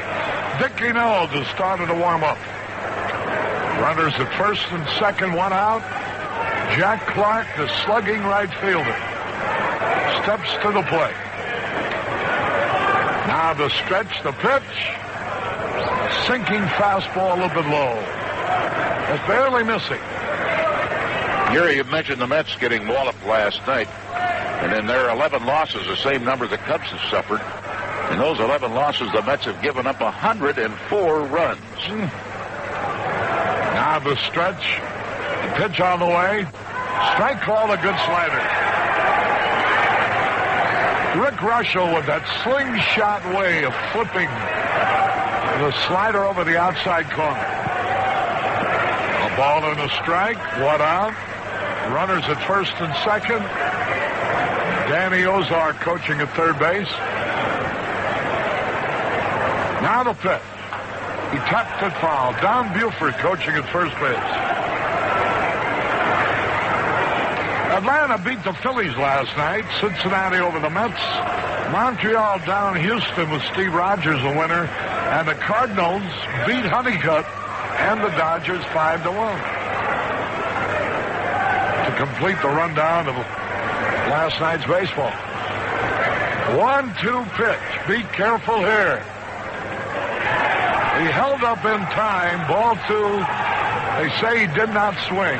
Dickie Knowles has started to warm up. Runners at first and second, 1 out. Jack Clark, the slugging right fielder, steps to the plate. Now the stretch, the pitch. Sinking fastball a little bit low. It's barely missing. Gary, you mentioned the Mets getting walloped last night. And in their 11 losses, the same number the Cubs have suffered. In those 11 losses, the Mets have given up 104 runs. Now the stretch. The pitch on the way. Strike call, a good slider. Rick Russell with that slingshot way of flipping the slider over the outside corner. A ball and a strike. 1 out. Runners at first and second. Danny Ozark coaching at third base. Now the pitch. He tapped it foul. Don Buford coaching at first base. Atlanta beat the Phillies last night. Cincinnati over the Mets. Montreal down Houston with Steve Rogers the winner. And the Cardinals beat Honeycutt and the Dodgers 5-1. To complete the rundown of last night's baseball. 1-2 pitch. Be careful here. He held up in time. Ball 2. They say he did not swing.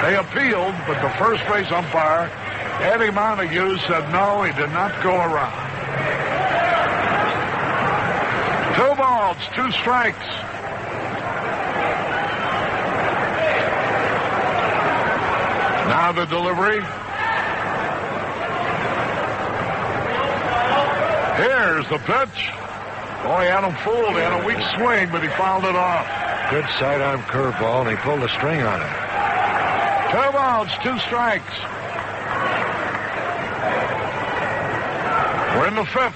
They appealed, but the first base umpire, Eddie Montague, said no, he did not go around. 2 balls, 2 strikes. Now the delivery. Here's the pitch. Boy, he had him fooled. He had a weak swing, but he fouled it off. Good sidearm curveball, and he pulled a string on it. 2 balls, 2 strikes. We're in the 5th.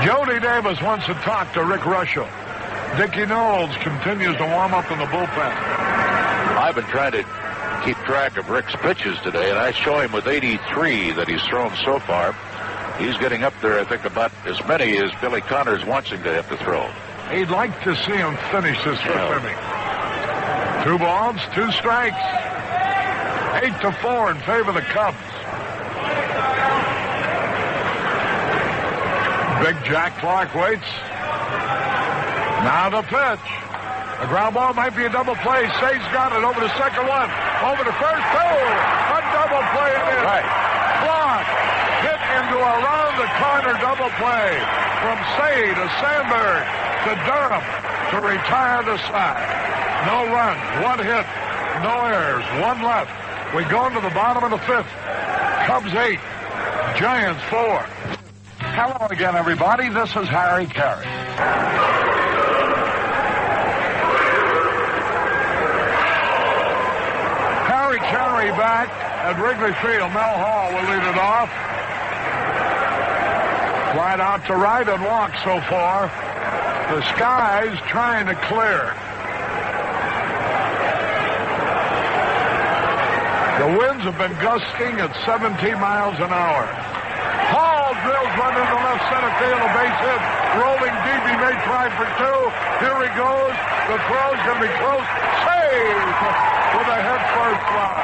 Jody Davis wants to talk to Rick Russell. Dickie Knowles continues to warm up in the bullpen. I've been trying to keep track of Rick's pitches today, and I show him with 83 that he's thrown so far. He's getting up there, I think, about as many as Billy Connors wants him to have to throw. He'd like to see him finish this 5th inning. 2 balls, 2 strikes. 8-4 in favor of the Cubs. Big Jack Clark waits. Now the pitch. The ground ball might be a double play. Say's got it over the second one. Over the first two. A double play it is. Right. Clark hit into a round-the-corner double play from Say to Sandberg to Durham to retire the side. No runs, 1 hit, no errors, 1 left. We go into the bottom of the 5th. Cubs 8, Giants 4. Hello again, everybody. This is Harry Carey. Harry Carey back at Wrigley Field. Mel Hall will lead it off. Flied out to right and walk so far. The sky's trying to clear. The winds have been gusting at 17 miles an hour. Hall drills one into left center field, a base hit. Rolling deep, he made try for 2. Here he goes. The throw's going to be close. Saved with a head first fly.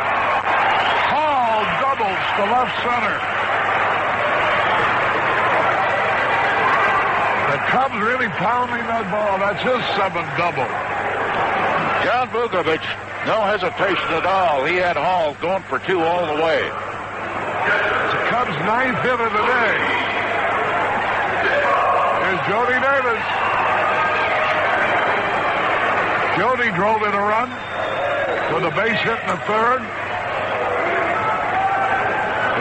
Hall doubles to left center. The Cubs really pounding that ball. That's his 7th double. John Vukovic, no hesitation at all. He had Hall going for 2 all the way. It's the Cubs' 9th hit of the day. Here's Jody Davis. Jody drove in a run with a base hit in the 3rd.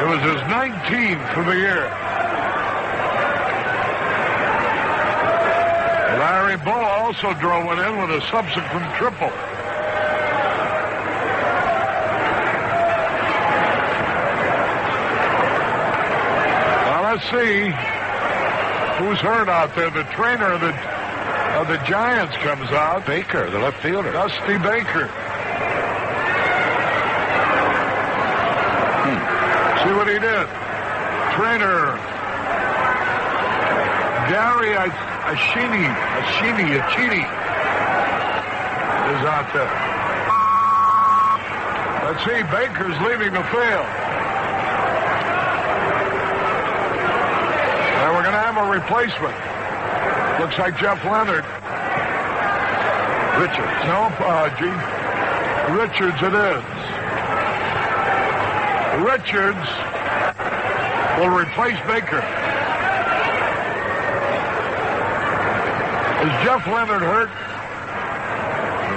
It was his 19th for the year. Larry Bowa also drove it in with a subsequent triple. Well, let's see who's hurt out there. The trainer of the Giants comes out. Baker, the left fielder. Dusty Baker. See what he did. Trainer Gary Achini is out there. Let's see, Baker's leaving the field. And we're going to have a replacement. Looks like Jeff Leonard. Richards. No, Richards it is. Richards will replace Baker. Is Jeff Leonard hurt?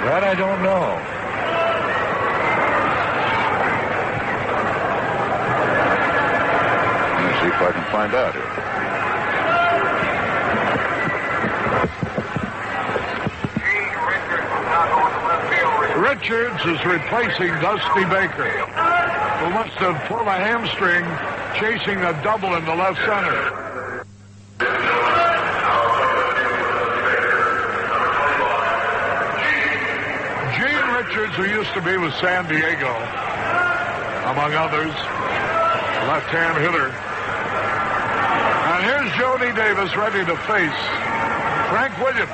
That I don't know. Let me see if I can find out here. Richards is replacing Dusty Baker, who must have pulled a hamstring chasing a double in the left center. Gene Richards, who used to be with San Diego, among others, left-hand hitter. And here's Jody Davis ready to face Frank Williams,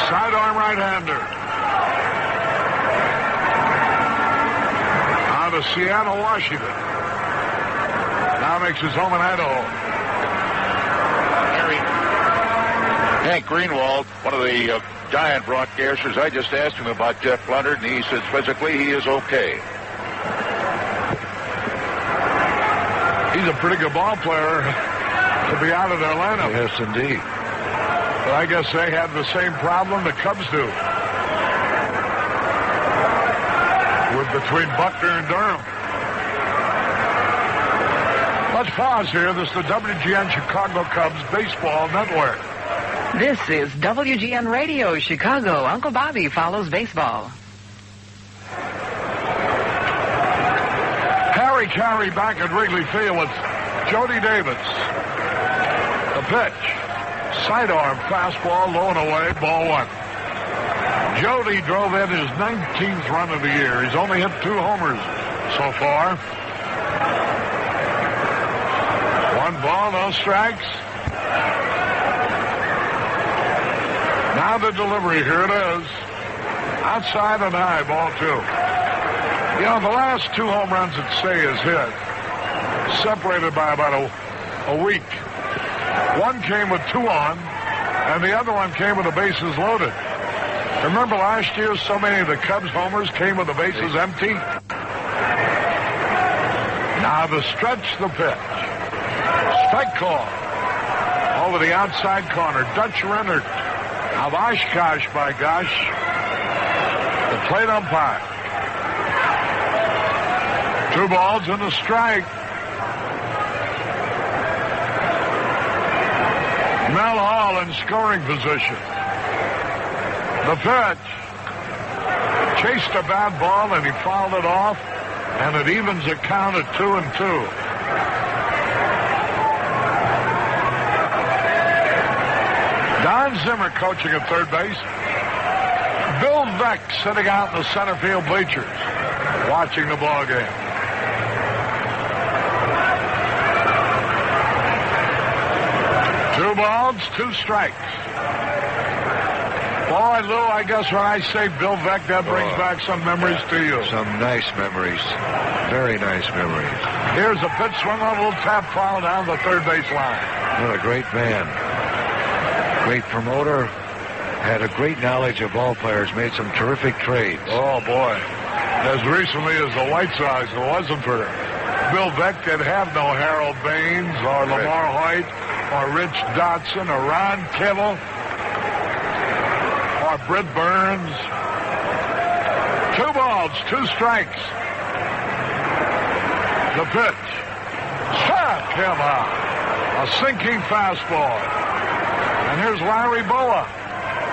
sidearm right-hander. Out of Seattle, Washington. Now makes his home in Idaho. Hank Greenwald, one of the Giant broadcasters, I just asked him about Jeff Leonard, and he says physically he is okay. He's a pretty good ball player to be out of their lineup. Yes, indeed. But I guess they have the same problem the Cubs do. between Buckner and Durham. Let's pause here. This is the WGN Chicago Cubs Baseball Network. This is WGN Radio, Chicago. Uncle Bobby follows baseball. Harry Carey back at Wrigley Field with Jody Davis. The pitch. Sidearm fastball, low and away, ball one. Jody drove in his 19th run of the year. He's only hit 2 homers so far. 1 ball, no strikes. Now the delivery, here it is. Outside and high, ball 2. You know, the last 2 home runs that Say has hit, separated by about a week. One came with 2 on, and the other one came with the bases loaded. Remember last year, so many of the Cubs homers came with the bases empty? Now the stretch, the pitch. Strike call. Over the outside corner. Dutch Rennert of Oshkosh, by gosh. The plate umpire. 2 balls and a strike. Mel Hall in scoring position. The pitch. Chased a bad ball and he fouled it off, and it evens the count at 2-2. Don Zimmer coaching at third base. Bill Veeck sitting out in the center field bleachers, watching the ball game. Two balls, 2 strikes. Boy, Lou, I guess when I say Bill Veeck, that brings back some memories to you. Some nice memories. Very nice memories. Here's a pitch swung on, a little tap foul down the third base line. What a great man. Great promoter. Had a great knowledge of ball players. Made some terrific trades. Oh, boy. As recently as the White Sox, it wasn't for Bill Veeck, they'd have no Harold Baines or Lamar Hoyt or Rich Dotson or Ron Kittle or Britt Burns. 2 balls, 2 strikes. The pitch. Struck him out. A sinking fastball. And here's Larry Boa,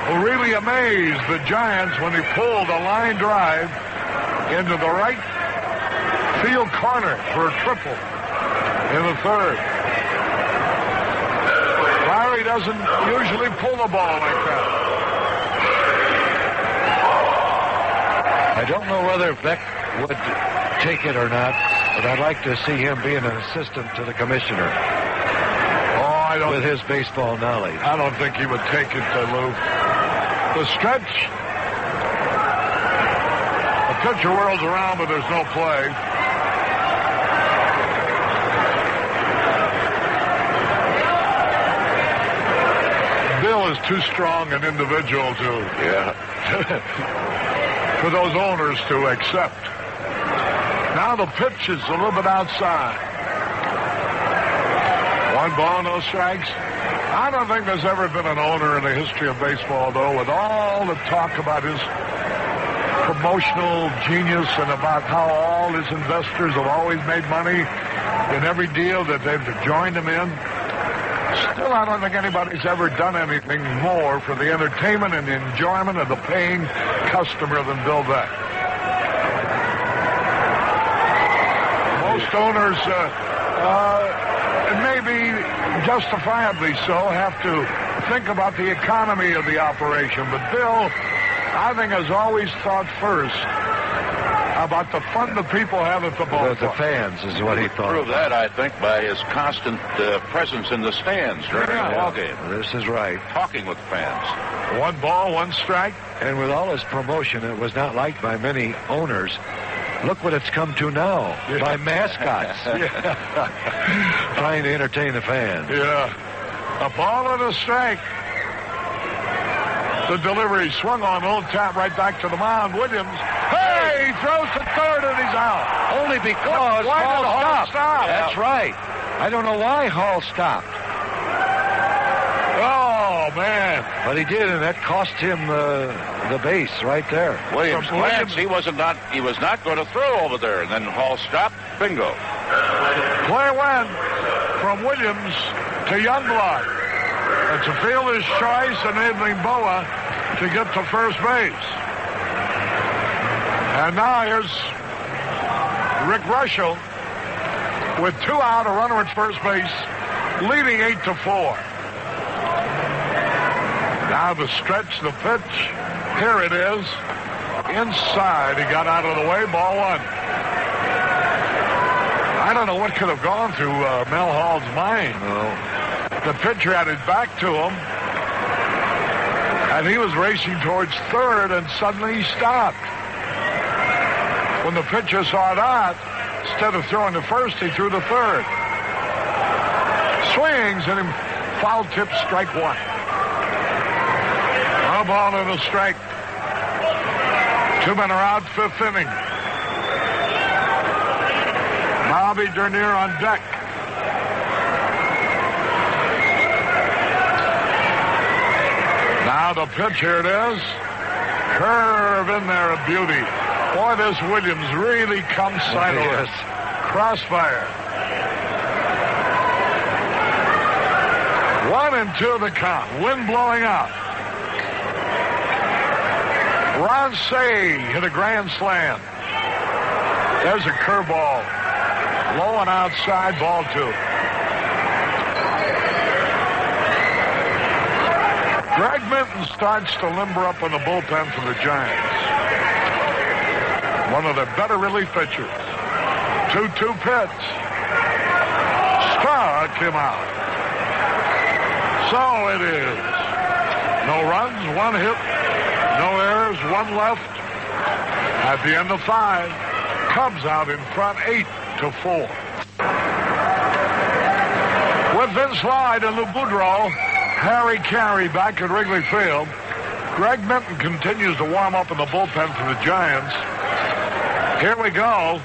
who really amazed the Giants when he pulled a line drive into the right field corner for a triple in the third. Larry doesn't usually pull the ball like that. I don't know whether Veeck would take it or not, but I'd like to see him being an assistant to the commissioner. With his baseball knowledge. I don't think he would take it, Lou. The stretch. The pitcher whirls around, but there's no play. Bill is too strong an individual for those owners to accept. Now the pitch is a little bit outside. 1 ball, no strikes. I don't think there's ever been an owner in the history of baseball, though, with all the talk about his promotional genius and about how all his investors have always made money in every deal that they've joined him in. Still, I don't think anybody's ever done anything more for the entertainment and the enjoyment of the paying customer than Bill Veeck. Most owners, and maybe justifiably so, have to think about the economy of the operation. But Bill, I think, has always thought first about the fun the people have at the ballpark. The fans is what he thought. Prove that, I think, by his constant presence in the stands during the ball game. This is right. Talking with fans. 1 ball, 1 strike. And with all his promotion, it was not liked by many owners. Look what it's come to now, by mascots. Trying to entertain the fans. Yeah. A ball and a strike. The delivery swung on, old tap right back to the mound. Williams, hey, he throws to third and he's out. Only because Hall stopped. That's right. I don't know why Hall stopped. Oh, man. But he did, and that cost him the base right there. Williams glanced. He was not going to throw over there. And then Hall stopped. Bingo. Play went from Williams to Youngblood. It's a fielder's choice, enabling Boa to get to first base. And now here's Rick Russell with 2 out, a runner at first base, leading 8-4. Now the stretch, the pitch. Here it is. Inside. He got out of the way. Ball 1. I don't know what could have gone through Mel Hall's mind. The pitcher had it back to him, and he was racing towards third, and suddenly he stopped. When the pitcher saw that, instead of throwing to first, he threw to third. Swings, and he foul tip, strike 1. A ball and a strike. 2 men are out, 5th inning. Bobby Dernier on deck. Now the pitch, here it is. Curve in there, a beauty. Boy, this Williams really comes sideways. Crossfire. 1-2 the count. Wind blowing out. Ron Say hit a grand slam. There's a curveball. Low and outside, ball 2. Greg Minton starts to limber up in the bullpen for the Giants. One of the better relief pitchers. 2-2 pitch. Struck him out. So it is. No runs, 1 hit. No errors, 1 left. At the end of 5, Cubs out in front, 8-4. With Vince Lloyd and Lou Boudreau, Harry Carey back at Wrigley Field. Greg Minton continues to warm up in the bullpen for the Giants. Here we go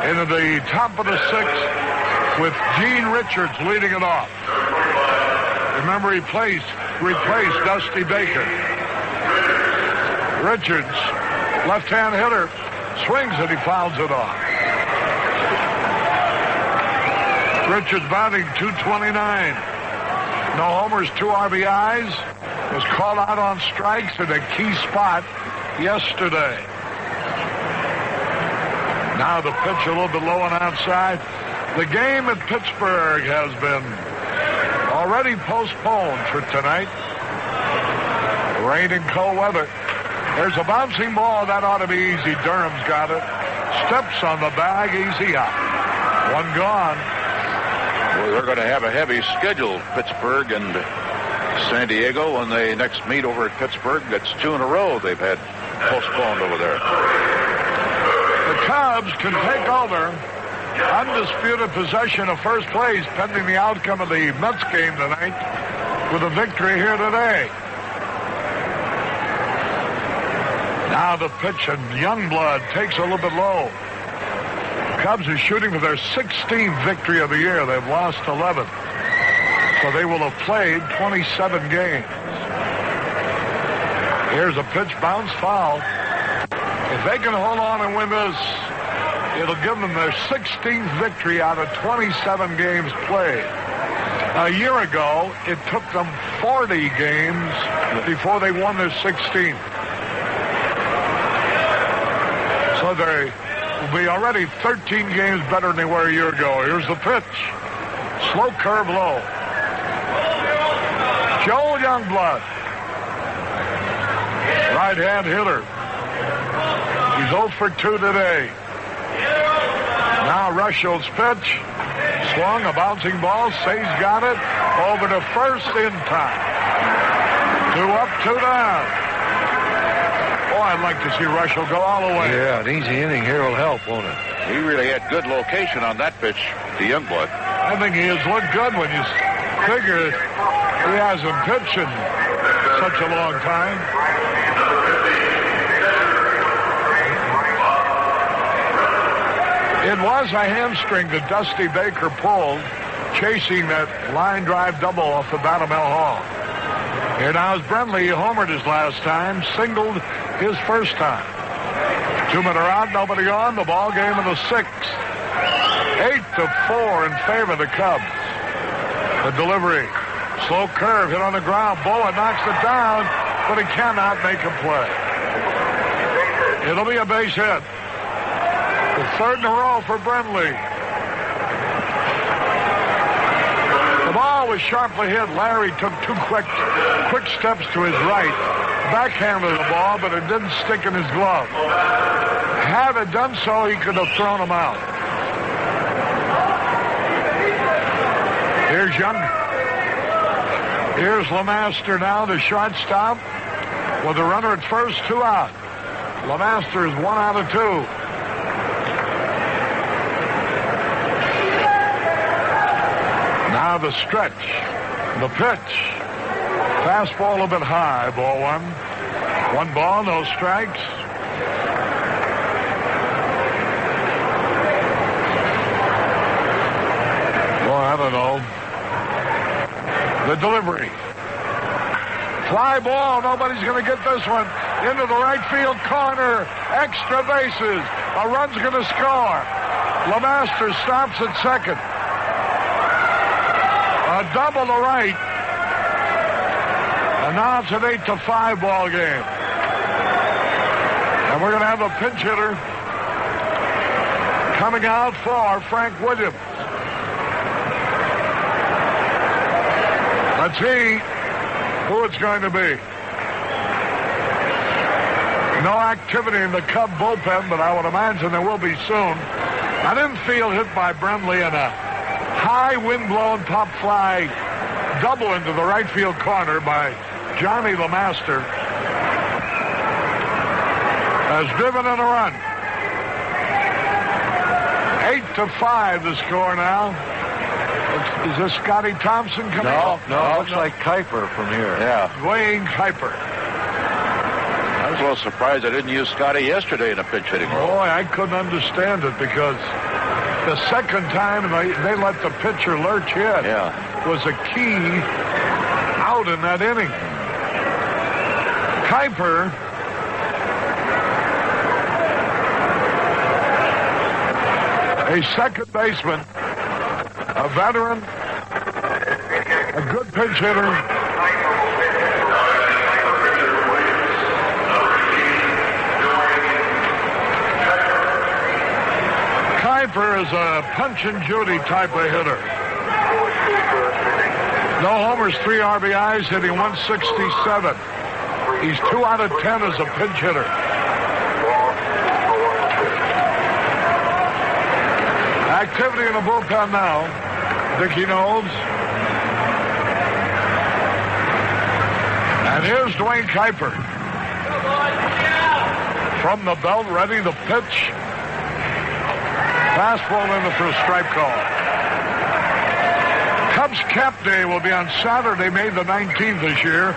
into the top of the 6th with Gene Richards leading it off. Remember, he replaced Dusty Baker. Richards, left-hand hitter, swings it, he fouls it off. Richards batting .229. No homers, 2 RBIs. Was called out on strikes at a key spot yesterday. Now the pitch a little bit low and outside. The game at Pittsburgh has been already postponed for tonight. Rain and cold weather. There's a bouncing ball. That ought to be easy. Durham's got it. Steps on the bag. Easy out. 1 gone. Well, they're going to have a heavy schedule, Pittsburgh and San Diego, when they next meet over at Pittsburgh. That's 2 in a row they've had postponed over there. The Cubs can take over undisputed possession of first place pending the outcome of the Mets game tonight with a victory here today. Now the pitch, and Youngblood takes a little bit low. Cubs are shooting for their 16th victory of the year. They've lost 11. So they will have played 27 games. Here's a pitch, bounce, foul. If they can hold on and win this, it'll give them their 16th victory out of 27 games played. A year ago, it took them 40 games before they won their 16th. So they will be already 13 games better than they were a year ago. Here's the pitch. Slow curve low. Joel Youngblood. Right-hand hitter. He's 0 for 2 today. Now Russell's pitch. Swung, a bouncing ball. Say's got it. Over to first in time. 2 up, 2 down. Oh, I'd like to see Russell go all the way. Yeah, an easy inning here will help, won't it? He really had good location on that pitch to Youngblood. I think he has looked good when you figure he hasn't pitched in such a long time. It was a hamstring that Dusty Baker pulled, chasing that line drive double off the bat of Mel Hall. Here now is Brentley. He homered his last time, singled his first time. 2 men are out, nobody on. The ball game in the 6th. 8-4 in favor of the Cubs. The delivery. Slow curve hit on the ground. Boa knocks it down, but he cannot make a play. It'll be a base hit. The third in a row for Brentley. The ball was sharply hit. Larry took 2 quick steps to his right. Backhanded the ball, but it didn't stick in his glove. Had it done so, he could have thrown him out. Here's Young. Here's LeMaster now, the shortstop, with a runner at first, 2 out. LeMaster is 1 out of 2. Now the stretch, the pitch. Fastball a bit high, ball 1. 1 ball, no strikes. Well, I don't know. The delivery. Fly ball. Nobody's going to get this one. Into the right field corner. Extra bases. A run's going to score. LeMaster stops at second. A double to right. And now it's an 8-5 ball game. And we're going to have a pinch hitter coming out for Frank Williams. Let's see who it's going to be. No activity in the Cub bullpen, but I would imagine there will be soon. An infield hit by Brentley and a high wind-blown pop fly double into the right field corner by Johnny LeMaster has driven in a run. 8-5 the score now. Is this Scotty Thompson coming up? No, looks like Kuiper from here. Yeah. Dwayne Kuiper. I was a little surprised I didn't use Scotty yesterday in a pinch hitting role. Boy, I couldn't understand it because the second time they let the pitcher lurch hit was a key out in that inning. Kuiper a second baseman, a veteran, a good pinch hitter. Kuiper is a punch-and-Judy type of hitter. No homers, 3 RBIs, hitting 167. He's 2 out of 10 as a pinch hitter. Activity in the bullpen now. Dickie Knowles. And here's Dwayne Kuiper. From the belt, ready to pitch. Fastball in for a strike call. Cubs Cap Day will be on Saturday, May the 19th this year,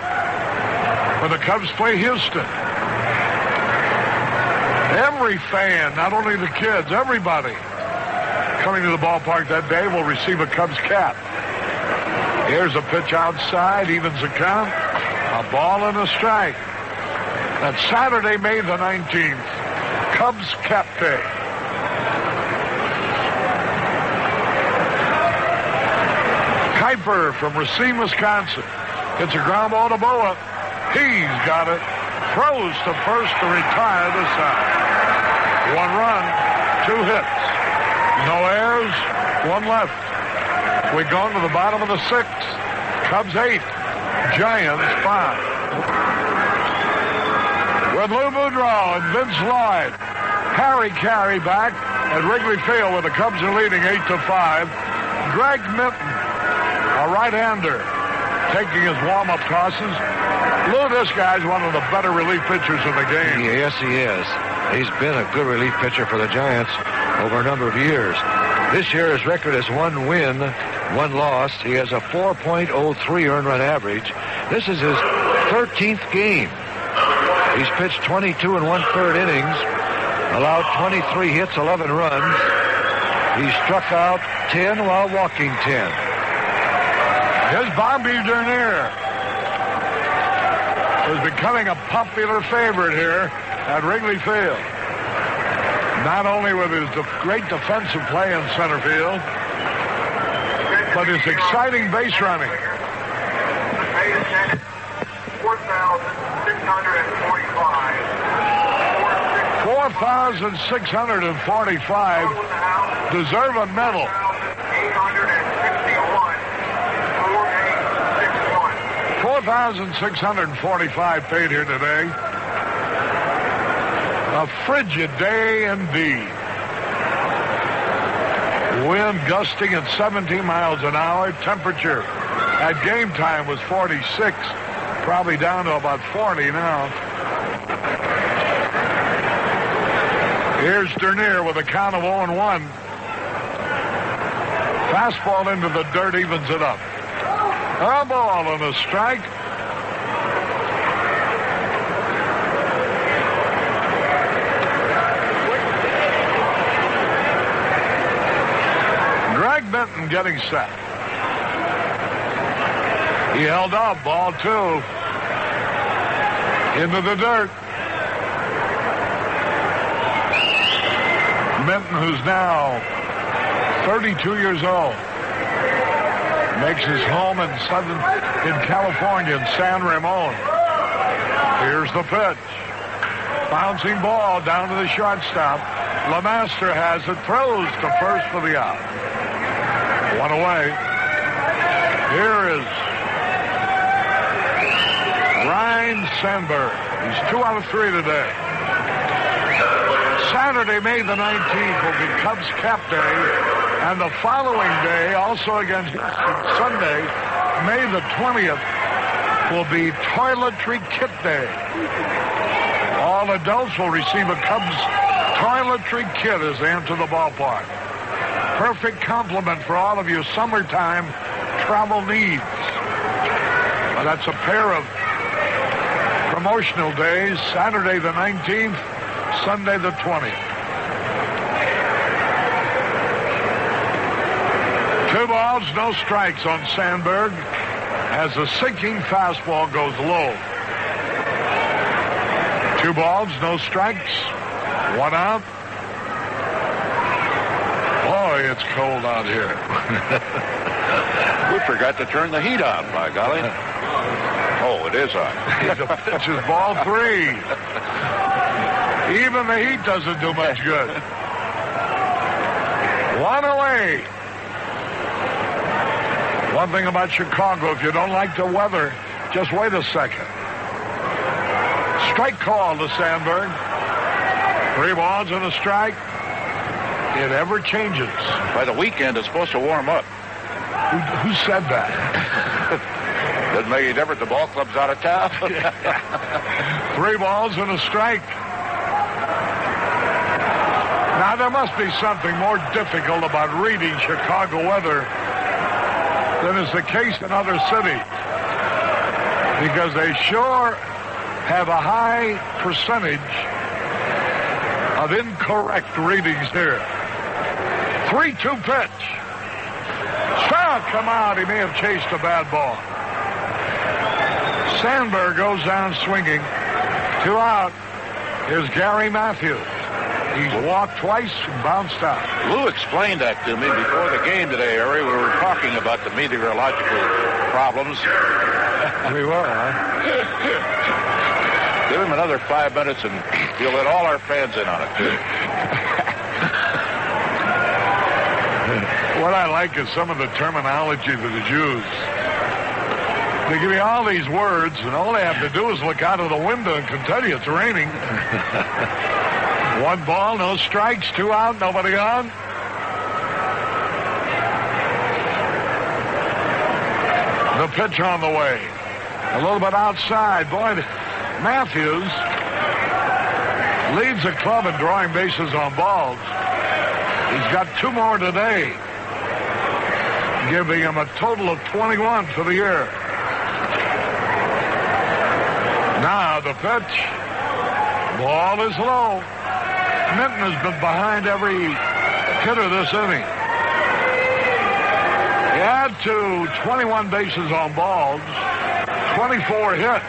when the Cubs play Houston. Every fan, not only the kids, everybody coming to the ballpark that day will receive a Cubs cap. Here's a pitch outside, evens the count. A ball and a strike. That's Saturday, May the 19th. Cubs Cap Day. Kuiper from Racine, Wisconsin. Hits a ground ball to Boa. He's got it. Throws to first to retire the side. 1 run, 2 hits. No errors, 1 left. We're going to the bottom of the 6th. Cubs 8, Giants 5. With Lou Boudreau and Vince Lloyd, Harry Carey back at Wrigley Field where the Cubs are leading 8-5. Greg Minton, a right-hander, taking his warm-up tosses. Lou, this guy's one of the better relief pitchers in the game. Yes, he is. He's been a good relief pitcher for the Giants over a number of years. This year, his record is 1 win, 1 loss. He has a 4.03 earned run average. This is his 13th game. He's pitched 22 1/3 innings, allowed 23 hits, 11 runs. He struck out 10 while walking 10. Here's Bobby Dernier. is becoming a popular favorite here at Wrigley Field. Not only with his great defensive play in center field, but his exciting base running. 4,645 deserve a medal. 4,645 paid here today. A frigid day indeed. Wind gusting at 17 miles an hour. Temperature at game time was 46. Probably down to about 40 now. Here's Dernier with a count of 0-1. Fastball into the dirt evens it up. A ball and a strike. Greg Benton getting set. He held up, ball 2. Into the dirt. Benton, who's now 32 years old, makes his home in California in San Ramon. Here's the pitch. Bouncing ball down to the shortstop. LeMaster has it, throws to first for the out. One away. Here is Ryne Sandberg. He's 2 out of 3 today. Saturday, May the 19th, will be Cubs Cap Day, and the following day, also against Sunday, May the 20th, will be Toiletry Kit Day. All adults will receive a Cubs toiletry kit as they enter the ballpark. Perfect complement for all of your summertime travel needs. Well, that's a pair of promotional days, Saturday the 19th, Sunday the 20th. 2 balls, no strikes on Sandberg as the sinking fastball goes low. 2 balls, no strikes, 1 out. Boy, it's cold out here. We forgot to turn the heat on, by golly. Oh, it is on. The pitch is ball 3. Even the heat doesn't do much good. 1 away. One thing about Chicago, if you don't like the weather, just wait a second. Strike call to Sandberg. 3 balls and a strike. It ever changes. By the weekend, it's supposed to warm up. Who said that? Doesn't make any difference. The ball club's out of town. 3 balls and a strike. Now, there must be something more difficult about reading Chicago weather than is the case in other cities, because they sure have a high percentage of incorrect readings here. 3-2 pitch. Strike, come out. He may have chased a bad ball. Sandberg goes down swinging. 2 out. Here's Gary Matthews. He's walked twice and bounced out. Lou explained that to me before the game today, Harry. We were talking about the meteorological problems. We were, huh? Give him another 5 minutes and you'll let all our fans in on it, too. What I like is some of the terminology that is used. They give you all these words, and all they have to do is look out of the window and can tell you it's raining. 1 ball, no strikes, 2 out, nobody on. The pitch on the way. A little bit outside. Boy, Matthews leads the club in drawing bases on balls. He's got 2 more today, giving him a total of 21 for the year. Now the pitch. Ball is low. Minton has been behind every hitter this inning. He had 21 bases on balls, 24 hits.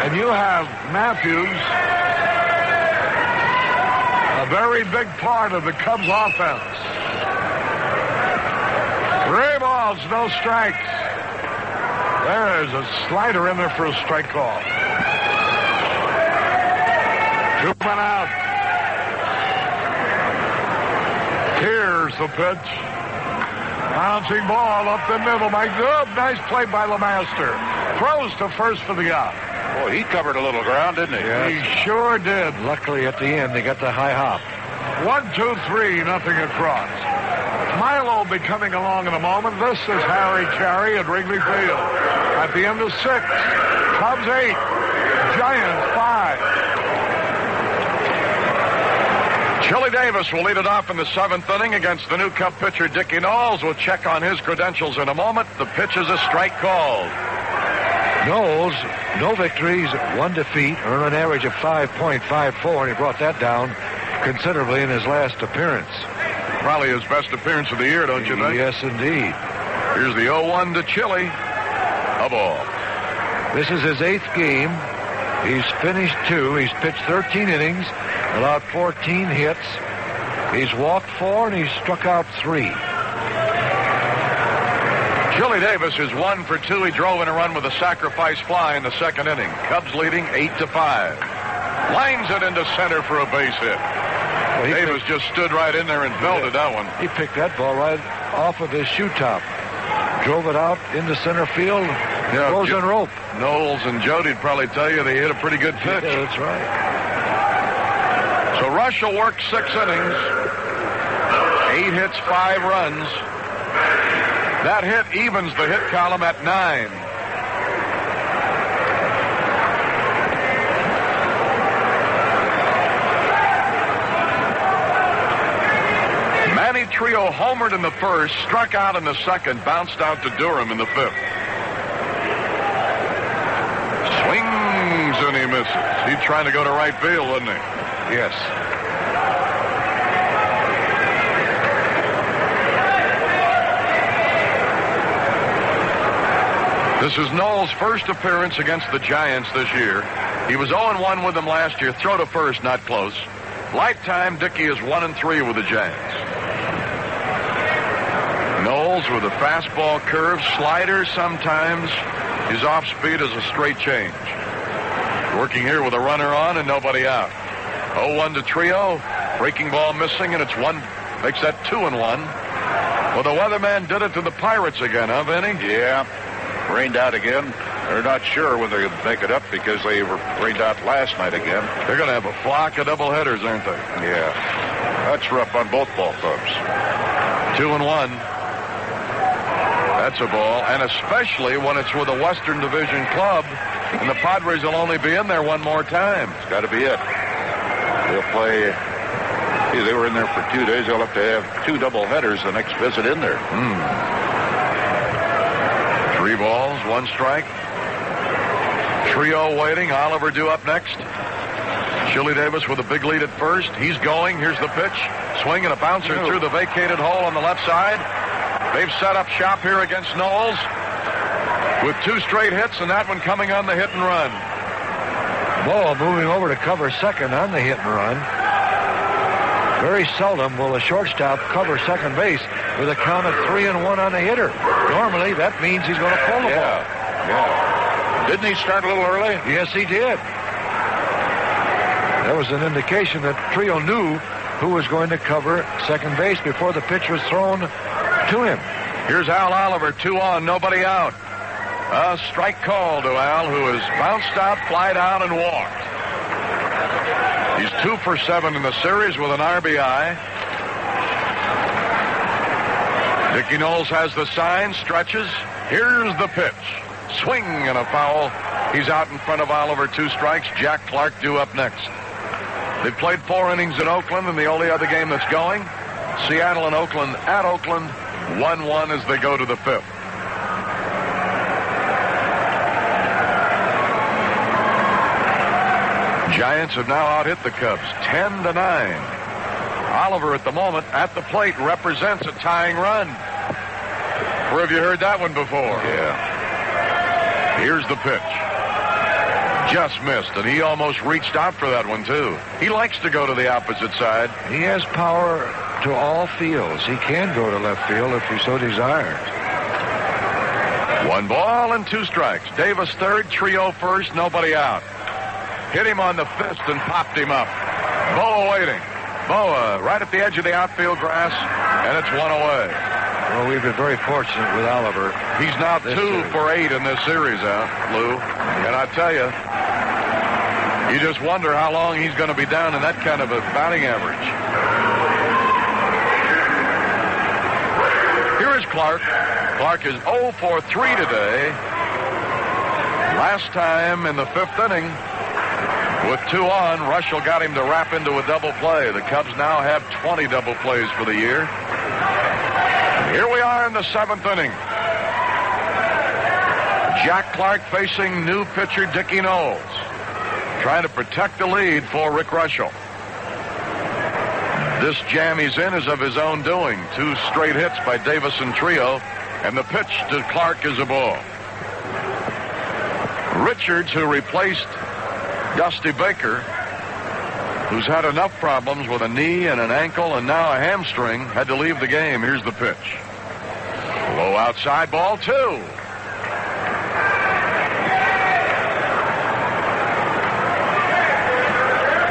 And you have Matthews, a very big part of the Cubs offense. 3 balls, no strikes. There's a slider in there for a strike call. 2 men out. Here's the pitch. Bouncing ball up the middle. Nice play by LeMaster. Throws to first for the out. Boy, he covered a little ground, didn't he? Yeah, he sure did. Luckily, at the end, they got the high hop. 1, 2, 3, nothing across. Milo will be coming along in a moment. This is Harry Carey at Wrigley Field. At the end of 6, Cubs 8, Giants 5. Chili Davis will lead it off in the 7th inning against the new Cub pitcher Dickie Knowles. We'll check on his credentials in a moment. The pitch is a strike called. Knowles, no victories, 1 defeat, earned an average of 5.54, and he brought that down considerably in his last appearance. Probably his best appearance of the year, don't you think? Yes, indeed. Here's the 0-1 to Chili. A ball. This is his 8th game. He's finished 2. He's pitched 13 innings, allowed 14 hits. He's walked 4, and he's struck out 3. Chili Davis is 1 for 2. He drove in a run with a sacrifice fly in the 2nd inning. Cubs leading 8-5. Lines it into center for a base hit. Well, Davis just stood right in there and belted that one. He picked that ball right off of his shoe top. Drove it out into center field. Frozen rope. Knowles and Jody'd probably tell you they hit a pretty good pitch. Yeah, that's right. So Russell worked 6 innings. 8 hits, 5 runs. That hit evens the hit column at 9. Manny Trio homered in the 1st, struck out in the 2nd, bounced out to Durham in the 5th. Swings and he misses. He's trying to go to right field, wasn't he? Yes. This is Knowles' first appearance against the Giants this year. He was 0-1 with them last year. Throw to first, not close. Lifetime, Dickey is 1-3 with the Giants. Knowles with a fastball curve, slider sometimes. His off speed is a straight change. Working here with a runner on and nobody out. 0-1 to Trio. Breaking ball missing, and it's 1. Makes that 2-1. Well, the weatherman did it to the Pirates again, huh, Vinny? Yeah. Rained out again. They're not sure when they're going to make it up because they were rained out last night again. They're going to have a flock of doubleheaders, aren't they? Yeah. That's rough on both ball clubs. 2-1. That's a ball, and especially when it's with a Western Division club, and the Padres will only be in there one more time. It's got to be it. They'll play. They were in there for 2 days. They'll have to have 2 doubleheaders the next visit in there. 3 balls, 1 strike. Trio waiting. Oliver due up next. Chili Davis with a big lead at first. He's going. Here's the pitch. Swing and a bouncer through the vacated hole on the left side. They've set up shop here against Knowles with 2 straight hits, and that one coming on the hit and run. Ball moving over to cover second on the hit and run. Very seldom will a shortstop cover second base with a count of 3-1 on the hitter. Normally, that means he's going to pull the ball. Yeah. Didn't he start a little early? Yes, he did. That was an indication that Trio knew who was going to cover second base before the pitch was thrown to him. Here's Al Oliver, 2 on, nobody out. A strike call to Al, who has bounced out, flied out, and walked. He's 2 for 7 in the series with an RBI. Dickie Knowles has the sign, stretches. Here's the pitch. Swing and a foul. He's out in front of Oliver, 2 strikes. Jack Clark due up next. They've played 4 innings in Oakland, and the only other game that's going, Seattle and Oakland at Oakland, 1-1 as they go to the 5th. Giants have now out-hit the Cubs 10-9. Oliver at the moment at the plate represents a tying run. Where have you heard that one before? Yeah. Here's the pitch. Just missed, and he almost reached out for that one, too. He likes to go to the opposite side. He has power to all fields. He can go to left field if he so desires. 1 ball and 2 strikes. Davis third, Trio first, nobody out. Hit him on the fist and popped him up. Boa waiting. Boa right at the edge of the outfield grass, and it's 1 away. Well, we've been very fortunate with Oliver. He's now 2 for 8 in this series, Lou. And I tell you, you just wonder how long he's going to be down in that kind of a batting average. Here is Clark. Clark is 0 for 3 today. Last time in the 5th inning, with 2 on, Russell got him to wrap into a double play. The Cubs now have 20 double plays for the year. Here we are in the 7th inning. Jack Clark facing new pitcher Dickie Knowles, trying to protect the lead for Rick Russell. This jam he's in is of his own doing. 2 straight hits by Davis and Trio, and the pitch to Clark is a ball. Richards, who replaced Dusty Baker, who's had enough problems with a knee and an ankle and now a hamstring, had to leave the game. Here's the pitch. Low outside, ball 2.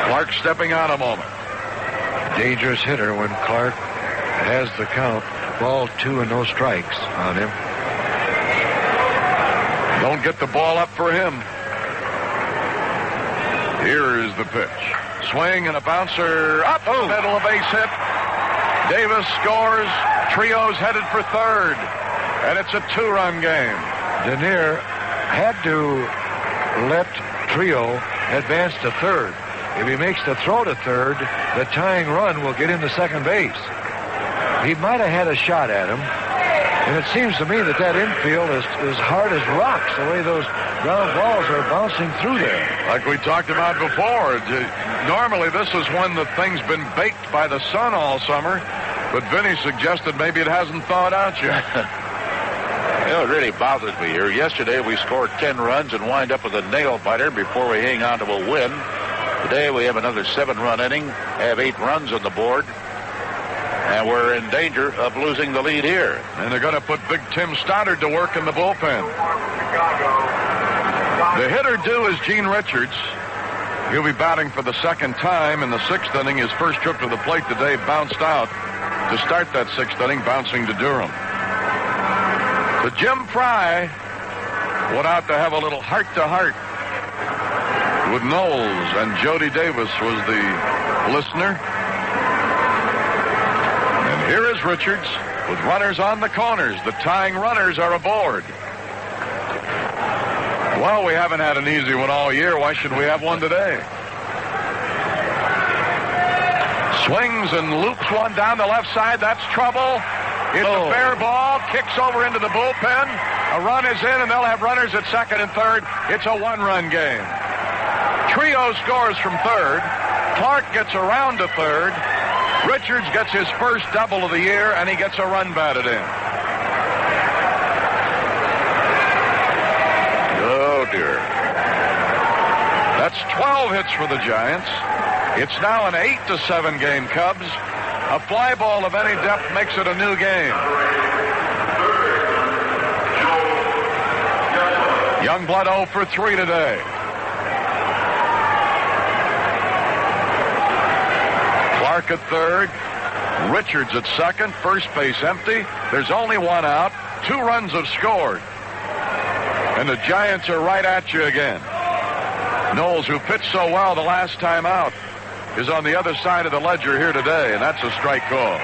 Clark stepping out a moment. Dangerous hitter when Clark has the count. Ball 2 and no strikes on him. Don't get the ball up for him. Here is the pitch. Swing and a bouncer up the middle, a base hit. Davis scores. Trio's headed for third. And it's a 2-run game. Denier had to let Trio advance to third. If he makes the throw to third, the tying run will get into second base. He might have had a shot at him. And it seems to me that infield is as hard as rocks, the way those ground balls are bouncing through there. Like we talked about before, normally this is when the thing's been baked by the sun all summer, but Vinny suggested maybe it hasn't thawed out yet. You know, it really bothers me here. Yesterday we scored 10 runs and wind up with a nail-biter before we hang on to a win. Today we have another 7-run inning, have 8 runs on the board, and we're in danger of losing the lead here. And they're going to put Big Tim Stoddard to work in the bullpen. The hitter due is Gene Richards. He'll be batting for the 2nd time in the 6th inning. His first trip to the plate today bounced out to start that 6th inning, bouncing to Durham. But Jim Fry went out to have a little heart-to-heart with Knowles, and Jody Davis was the listener. And here is Richards with runners on the corners. The tying runners are aboard. Well, we haven't had an easy one all year. Why should we have one today? Swings and loops one down the left side. That's trouble. It's a fair ball. Kicks over into the bullpen. A run is in, and they'll have runners at second and third. It's a 1-run game. Trio scores from third. Clark gets around to third. Richards gets his first double of the year, and he gets a run batted in. Oh, dear. That's 12 hits for the Giants. It's now an 8-7 game, Cubs. A fly ball of any depth makes it a new game. Youngblood 0 for 3 today. Clark at third. Richards at second. First base empty. There's only 1 out. 2 runs have scored. And the Giants are right at you again. Knowles, who pitched so well the last time out, is on the other side of the ledger here today, and that's a strike call.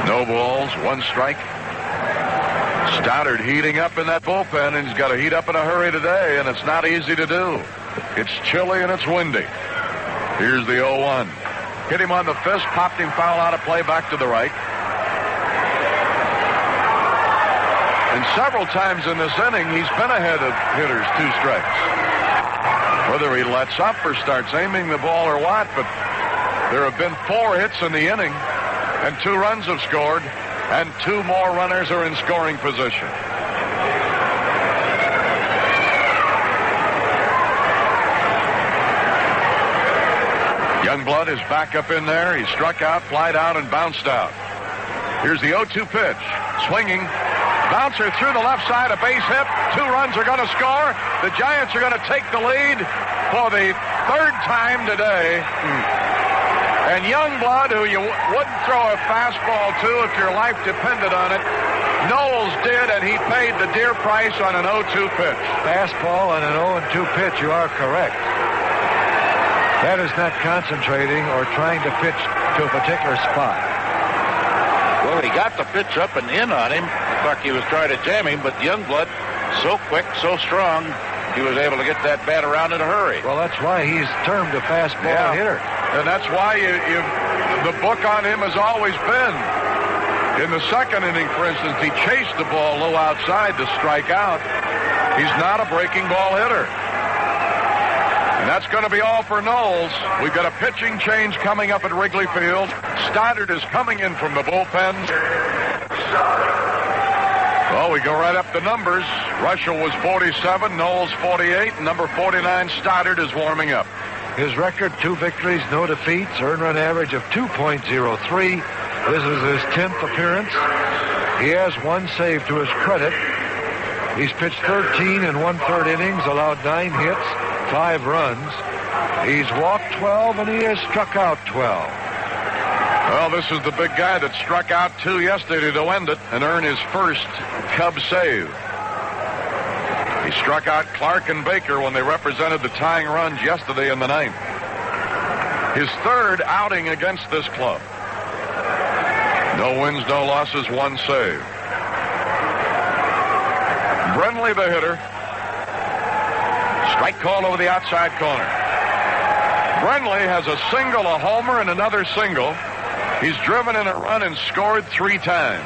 No balls, 1 strike. Stoddard heating up in that bullpen, and he's got to heat up in a hurry today, and it's not easy to do. It's chilly and it's windy. Here's the 0-1. Hit him on the fist, popped him foul out of play back to the right. And several times in this inning, he's been ahead of hitters, 2 strikes. Whether he lets up or starts aiming the ball or what, but there have been 4 hits in the inning, and 2 runs have scored, and 2 more runners are in scoring position. Youngblood is back up in there. He struck out, flied out, and bounced out. Here's the 0-2 pitch. Swinging. Bouncer through the left side, a base hit. 2 runs are going to score. The Giants are going to take the lead for the 3rd time today. And Youngblood, who you wouldn't throw a fastball to if your life depended on it, Knowles did, and he paid the dear price on an 0-2 pitch. Fastball on an 0-2 pitch, you are correct. That is not concentrating or trying to pitch to a particular spot. Well, he got the pitch up and in on him. Looked like he was trying to jam him, but Youngblood, so quick, so strong, he was able to get that bat around in a hurry. Well, that's why he's termed a fastball hitter. And that's why the book on him has always been. In the second inning, for instance, he chased the ball low outside to strike out. He's not a breaking ball hitter. And that's going to be all for Knowles. We've got a pitching change coming up at Wrigley Field. Stoddard is coming in from the bullpen. Well, we go right up the numbers. Russell was 47, Knowles 48, and number 49, Stoddard, is warming up. His record, 2 victories, no defeats, earned run average of 2.03. This is his 10th appearance. He has 1 save to his credit. He's pitched 13 and 1/3 innings, allowed 9 hits, 5 runs. He's walked 12, and he has struck out 12. Well, this is the big guy that struck out 2 yesterday to end it and earn his first Cub save. He struck out Clark and Baker when they represented the tying runs yesterday in the 9th. His 3rd outing against this club. No wins, no losses, 1 save. Brenly, the hitter. Strike call over the outside corner. Brenly has a single, a homer, and another single. He's driven in a run and scored 3 times.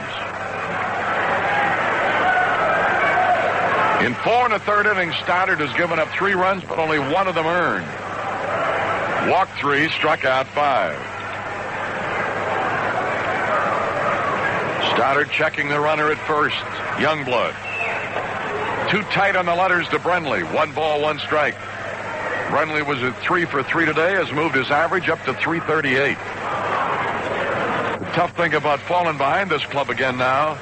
In 4 1/3 innings, Stoddard has given up 3 runs, but only 1 of them earned. Walked 3, struck out 5. Stoddard checking the runner at first. Youngblood. Too tight on the letters to Brenly. 1 ball, 1 strike. Brenly was at 3 for 3 today, has moved his average up to 338. The tough thing about falling behind this club again now,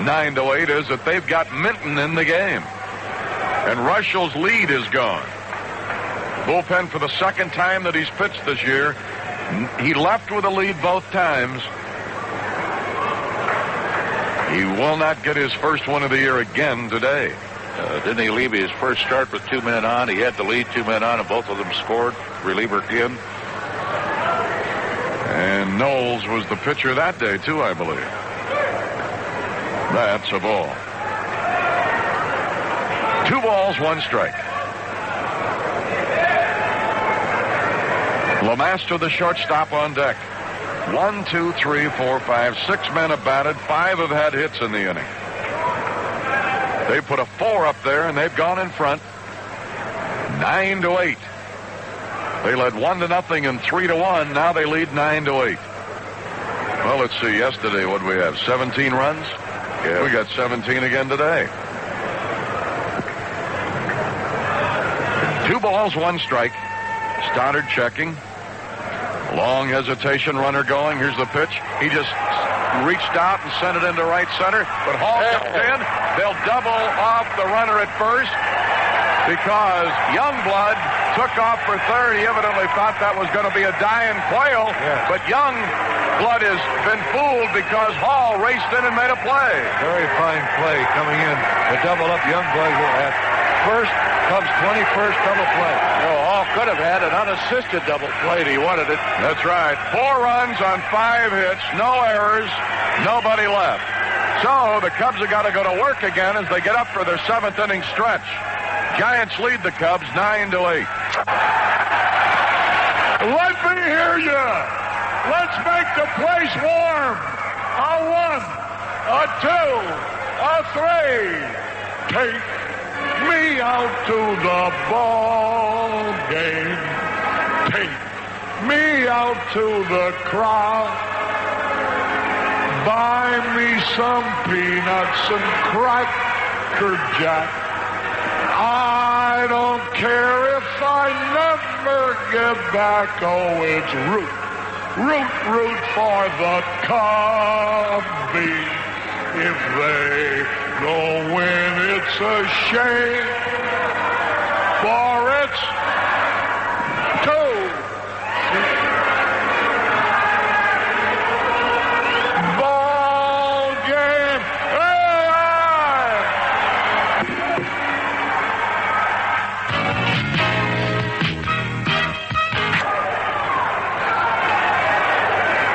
9-8, is that they've got Minton in the game. And Russell's lead is gone. Bullpen for the 2nd time that he's pitched this year. He left with a lead both times. He will not get his first one of the year again today. Didn't he leave his first start with 2 men on? He had the lead, 2 men on, and both of them scored. Reliever again. And Knowles was the pitcher that day, too, I believe. That's a ball. 2 balls, 1 strike. LeMaster, the shortstop, on deck. 1, 2, 3, 4, 5, 6 men have batted. 5 have had hits in the inning. They put a 4 up there, and they've gone in front. 9-8. They led 1-0 and 3-1. Now they lead 9-8. Well, let's see. Yesterday, what did we have? 17 runs? Yeah. We got 17 again today. 2 balls, 1 strike. Stoddard checking. Long hesitation, runner going. Here's the pitch. He just reached out and sent it into right center. But Hall comes in. They'll double off the runner at first because Youngblood took off for 3rd. He evidently thought that was going to be a dying Quayle. Yes. But Youngblood has been fooled because Hall raced in and made a play. Very fine play coming in to double up Youngblood at first. Cubs 21st double play. Hall could have had an unassisted double play. He wanted it. That's right. 4 runs on 5 hits, no errors, nobody left. So the Cubs have got to go to work again as they get up for their 7th inning stretch. Giants lead the Cubs 9-8. Let me hear you. Let's make the place warm. A 1, a 2, a 3. Take me out to the ball game. Take me out to the crowd. Buy me some peanuts and Cracker Jack. I don't care if I never never get back. Oh, it's root. Root for the Cubbies. If they don't win, it's a shame. For it's 2 ball game.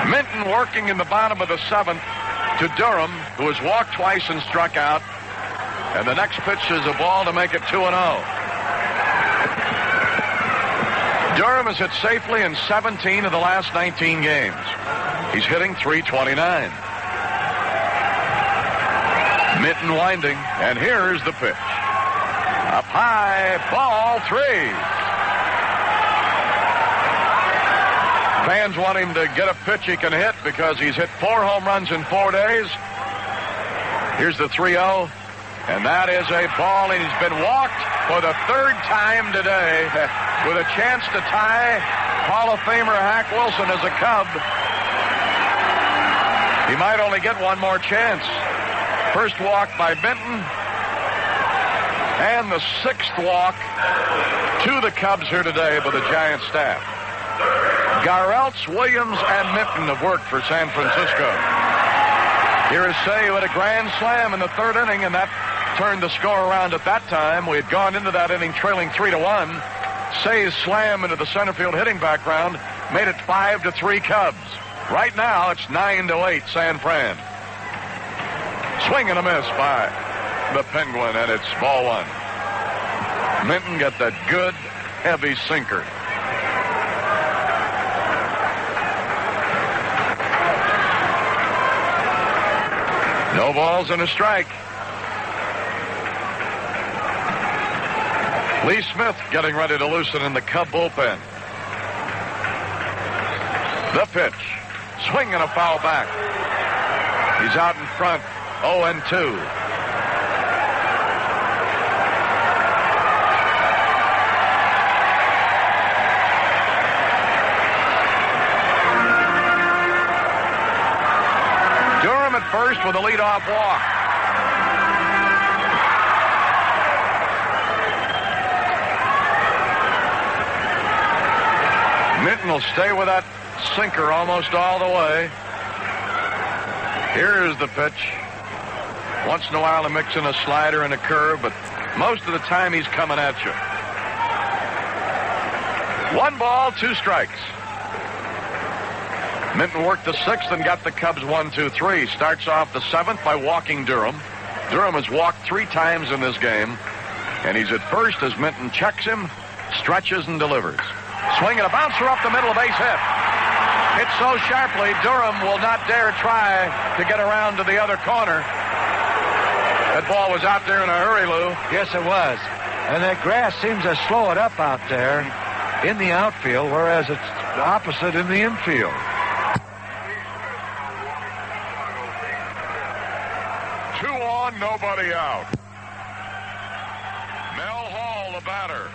Minton working in the bottom of the 7th to Durham, who has walked twice and struck out. And the next pitch is a ball to make it 2-0. Durham has hit safely in 17 of the last 19 games. He's hitting .329. Minton winding, and here's the pitch. Up high, ball 3. Fans want him to get a pitch he can hit because he's hit 4 home runs in 4 days. Here's the 3-0, and that is a ball, and he's been walked for the 3rd time today with a chance to tie Hall of Famer Hack Wilson as a Cub. He might only get one more chance. First walk by Minton, and the 6th walk to the Cubs here today by the Giant staff. Garrelts, Williams, and Minton have worked for San Francisco. Here is Say, who had a grand slam in the 3rd inning, and that turned the score around at that time. We had gone into that inning trailing 3-1. Say's slam into the center field hitting background made it 5-3 Cubs. Right now, it's 9-8 San Fran. Swing and a miss by the Penguin, and it's ball 1. Minton got that good, heavy sinker. No balls and a strike. Lee Smith getting ready to loosen in the Cub bullpen. The pitch. Swing and a foul back. He's out in front. 0-2. Durham at first with a leadoff walk. Minton will stay with that sinker almost all the way. Here's the pitch. Once in a while he mix in a slider and a curve, but most of the time he's coming at you. 1 ball, 2 strikes. Minton worked the 6th and got the Cubs 1-2-3. Starts off the 7th by walking Durham. Durham has walked 3 times in this game, and he's at first as Minton checks him, stretches, and delivers. Swing and a bouncer up the middle, base hit. Hit so sharply, Durham will not dare try to get around to the other corner. That ball was out there in a hurry, Lou. Yes, it was. And that grass seems to slow it up out there in the outfield, whereas it's the opposite in the infield. 2 on, nobody out. Mel Hall, the batter.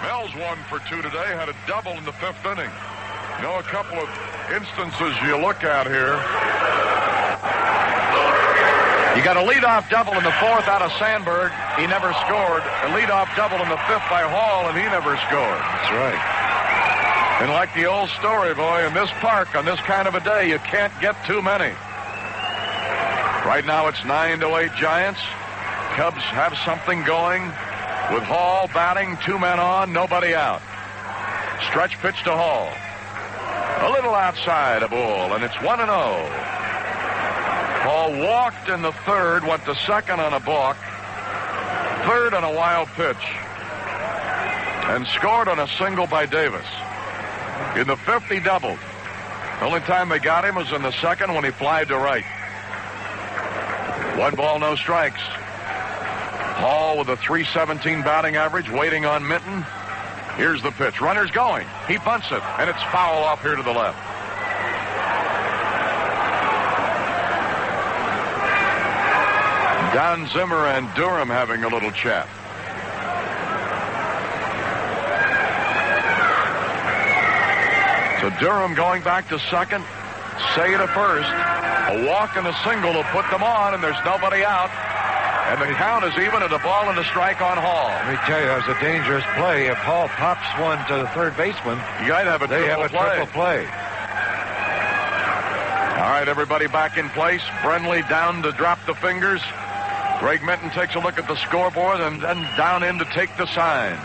Mel's 1 for 2 today, had a double in the 5th inning. You know, a couple of instances you look at here. You got a leadoff double in the 4th out of Sandberg. He never scored. A leadoff double in the 5th by Hall, and he never scored. That's right. And like the old story, boy, in this park on this kind of a day, you can't get too many. Right now it's 9-8 Giants. Cubs have something going with Hall batting, 2 men on, nobody out. Stretch pitch to Hall. A little outside a ball, and it's 1-0. Hall walked in the 3rd, went to 2nd on a balk, 3rd on a wild pitch, and scored on a single by Davis. In the 5th, he doubled. The only time they got him was in the 2nd when he flied to right. 1 ball, no strikes. Hall with a .317 batting average, waiting on Minton. Here's the pitch. Runner's going. He bunts it, and it's foul off here to the left. Don Zimmer and Durham having a little chat. So Durham going back to second. Say to first. A walk and a single will put them on, and there's nobody out. And the count is even at a ball and a strike on Hall. Let me tell you, it was a dangerous play. If Hall pops one to the third baseman, you got to have a triple play. All right, everybody back in place. Brenly down to drop the fingers. Greg Minton takes a look at the scoreboard and then down in to take the sign.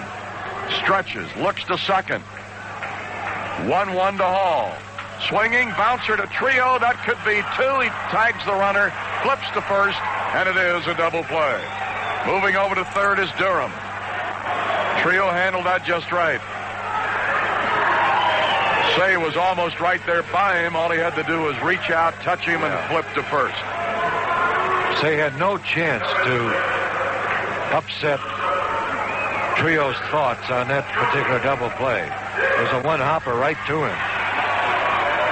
Stretches, looks to second. 1-1 to Hall. Swinging, bouncer to Trio. That could be two. He tags the runner, flips to first, and it is a double play. Moving over to third is Durham. Trio handled that just right. Say was almost right there by him. All he had to do was reach out, touch him, and flip to first. Say had no chance to upset Trio's thoughts on that particular double play. It was a one-hopper right to him.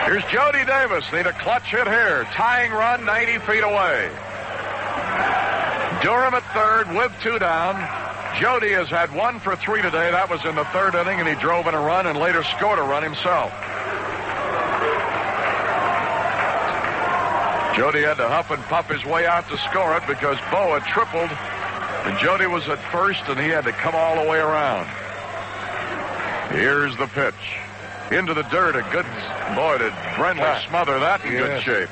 Here's Jody Davis. Need a clutch hit here. Tying run 90 feet away. Durham at third with two down. Jody has had 1 for 3 today. That was in the third inning, and he drove in a run and later scored a run himself. Jody had to huff and puff his way out to score it because Bo had tripled, and Jody was at first, and he had to come all the way around. Here's the pitch. Into the dirt. A good, boy, did Brenly smother that in good shape.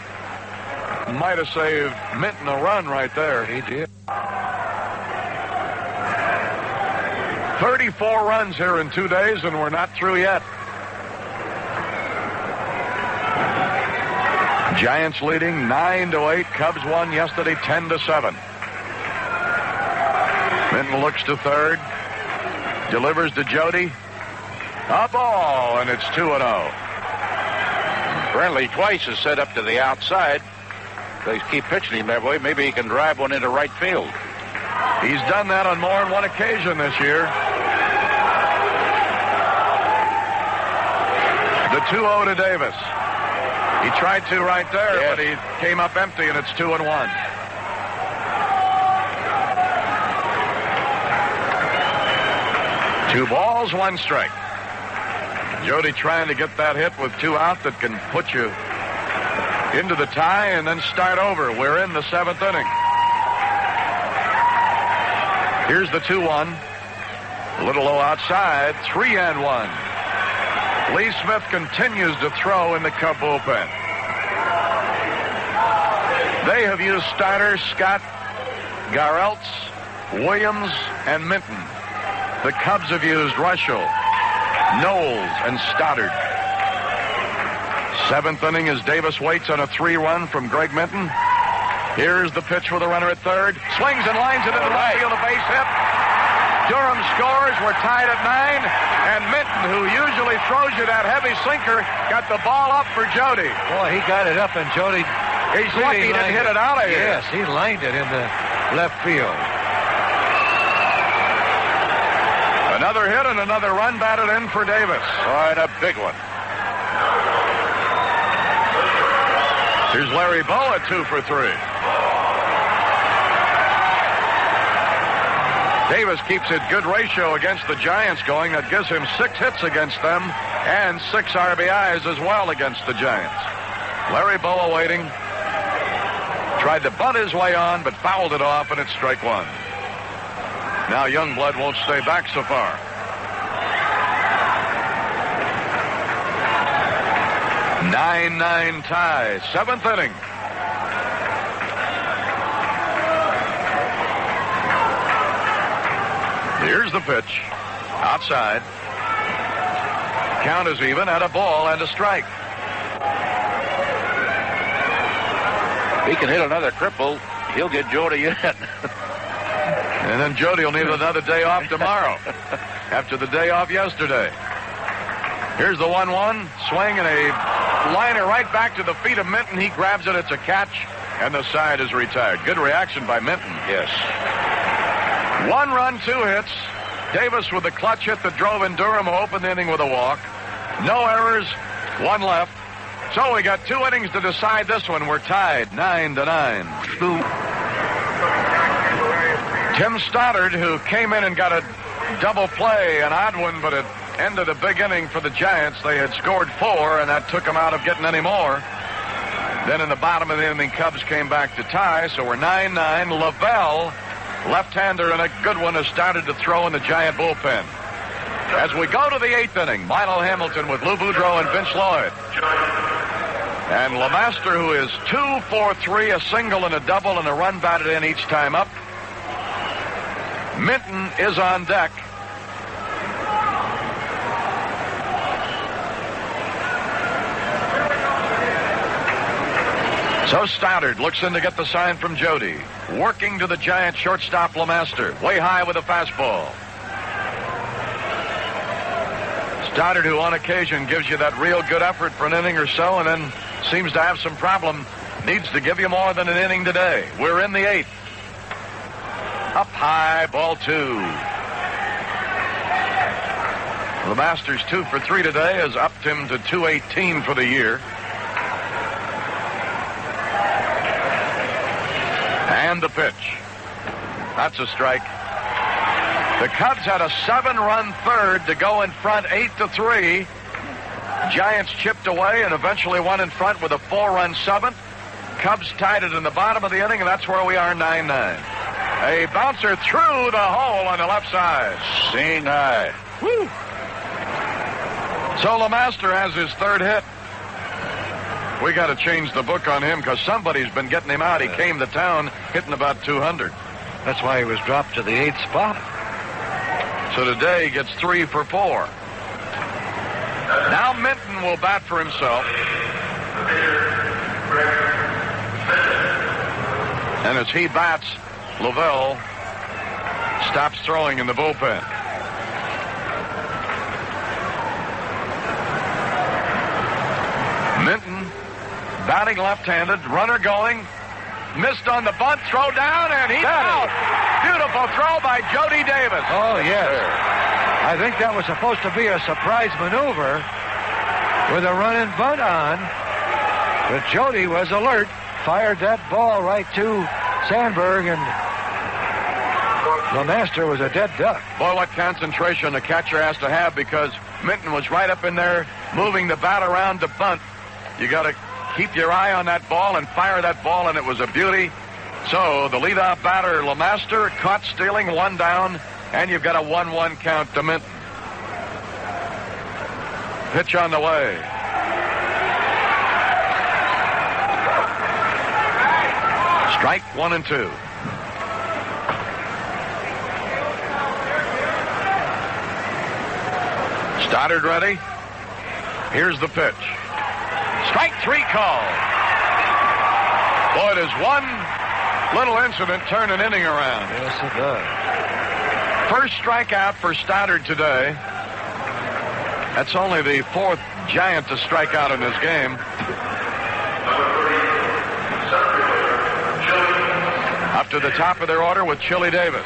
Might have saved Minton a run right there. He did. 34 runs here in 2 days, and we're not through yet. Giants leading 9-8. Cubs won yesterday 10-7. Minton looks to third. Delivers to Jody. A ball, and it's 2-0. Brenly twice is set up to the outside. They keep pitching him that way. Maybe he can drive one into right field. He's done that on more than one occasion this year. The 2-0 to Davis. He tried to right there, but he came up empty, and it's 2-1. Two balls, one strike. Jody trying to get that hit with two out that can put you into the tie and then start over. We're in the seventh inning. Here's the 2-1. A little low outside. 3-1. Lee Smith continues to throw in the Cub bullpen. They have used starters Scott, Garrelts, Williams, and Minton. The Cubs have used Rushell, Knowles, and Stoddard. Seventh inning as Davis waits on a 3-run from Greg Minton. Here's the pitch for the runner at third. Swings and lines it into right field, a base hit. Durham scores. We're tied at 9. And Minton, who usually throws you that heavy sinker, got the ball up for Jody. Boy, he got it up, and Jody... He's lucky he didn't hit it out of here. Yes, he lined it in the left field. Another hit and another run batted in for Davis. Oh, and a big one. Here's Larry Bow at 2 for 3. Davis keeps a good ratio against the Giants going. That gives him 6 hits against them and 6 RBIs as well against the Giants. Larry Bow waiting. Tried to bunt his way on, but fouled it off, and it's strike one. Now Youngblood won't stay back so far. 9-9 tie. Seventh inning. Here's the pitch. Outside. Count is even at a ball and a strike. He can hit another triple. He'll get Jody yet. And then Jody will need another day off tomorrow after the day off yesterday. Here's the 1-1. Swing and a liner right back to the feet of Minton. He grabs it. It's a catch, and the side is retired. Good reaction by Minton. Yes. 1 run, 2 hits. Davis with the clutch hit that drove in Durham, who opened the inning with a walk. No errors, 1 left. So we got 2 innings to decide this one. We're tied 9-9. Tim Stoddard, who came in and got a double play, an odd one, but it ended a big inning for the Giants. They had scored 4, and that took them out of getting any more. Then in the bottom of the inning, Cubs came back to tie, so we're 9-9. Lavelle, left-hander and a good one, has started to throw in the Giant bullpen. As we go to the 8th inning, Milo Hamilton with Lou Boudreau and Vince Lloyd. And LeMaster, who is 2 for 3, a single and a double and a run batted in each time up. Minton is on deck. So Stoddard looks in to get the sign from Jody. Working to the Giant shortstop LeMaster. Way high with a fastball. Stoddard, who on occasion gives you that real good effort for an inning or so and then seems to have some problem, needs to give you more than an inning today. We're in the 8th. Up high, ball 2. LeMaster's 2 for 3 today has upped him to 218 for the year. And the pitch. That's a strike. The Cubs had a 7-run third to go in front 8-3. Giants chipped away and eventually won in front with a 4-run 7th. Cubs tied it in the bottom of the inning, and that's where we are, 9-9. A bouncer through the hole on the left side. Seeing high. Woo! So LeMaster has his 3rd hit. We got to change the book on him because somebody's been getting him out. He came to town hitting about 200. That's why he was dropped to the 8th spot. So today he gets 3 for 4. Now Minton will bat for himself. And as he bats, Lavelle stops throwing in the bullpen. Minton batting left-handed, runner going, missed on the bunt, throw down, and he's out. Beautiful throw by Jody Davis. Oh, yes. I think that was supposed to be a surprise maneuver with a run and bunt on, but Jody was alert, fired that ball right to Sandberg, and LeMaster was a dead duck. Boy, what concentration the catcher has to have because Minton was right up in there moving the bat around to bunt. You got to keep your eye on that ball and fire that ball, and it was a beauty. So the leadoff batter, LeMaster, caught stealing, 1 down, and you've got a 1-1 count to Minton. Pitch on the way. Strike 1 and 2. Stoddard ready. Here's the pitch. Strike 3 call. Boy, does one little incident turn an inning around. Yes, it does. First strikeout for Stoddard today. That's only the 4th Giant to strike out in this game. Up to the top of their order with Chili Davis.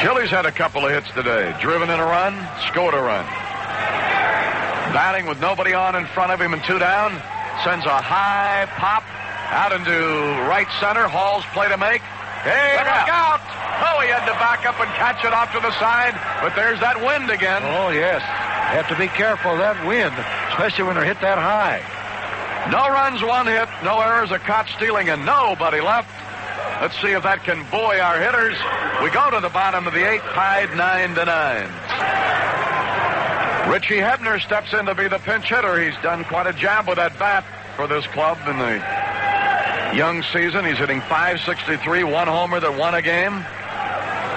Chili's had a couple of hits today. Driven in a run, scored a run. Batting with nobody on in front of him and 2 down. Sends a high pop out into right center. Hall's play to make. Hey, look out! Oh, he had to back up and catch it off to the side, but there's that wind again. Oh, yes. Have to be careful of that wind, especially when they're hit that high. No runs, 1 hit, no errors, a caught stealing, and nobody left. Let's see if that can buoy our hitters. We go to the bottom of the 8th, tied 9-9. Richie Hebner steps in to be the pinch hitter. He's done quite a job with that bat for this club in the young season. He's hitting .563, 1 homer that won a game.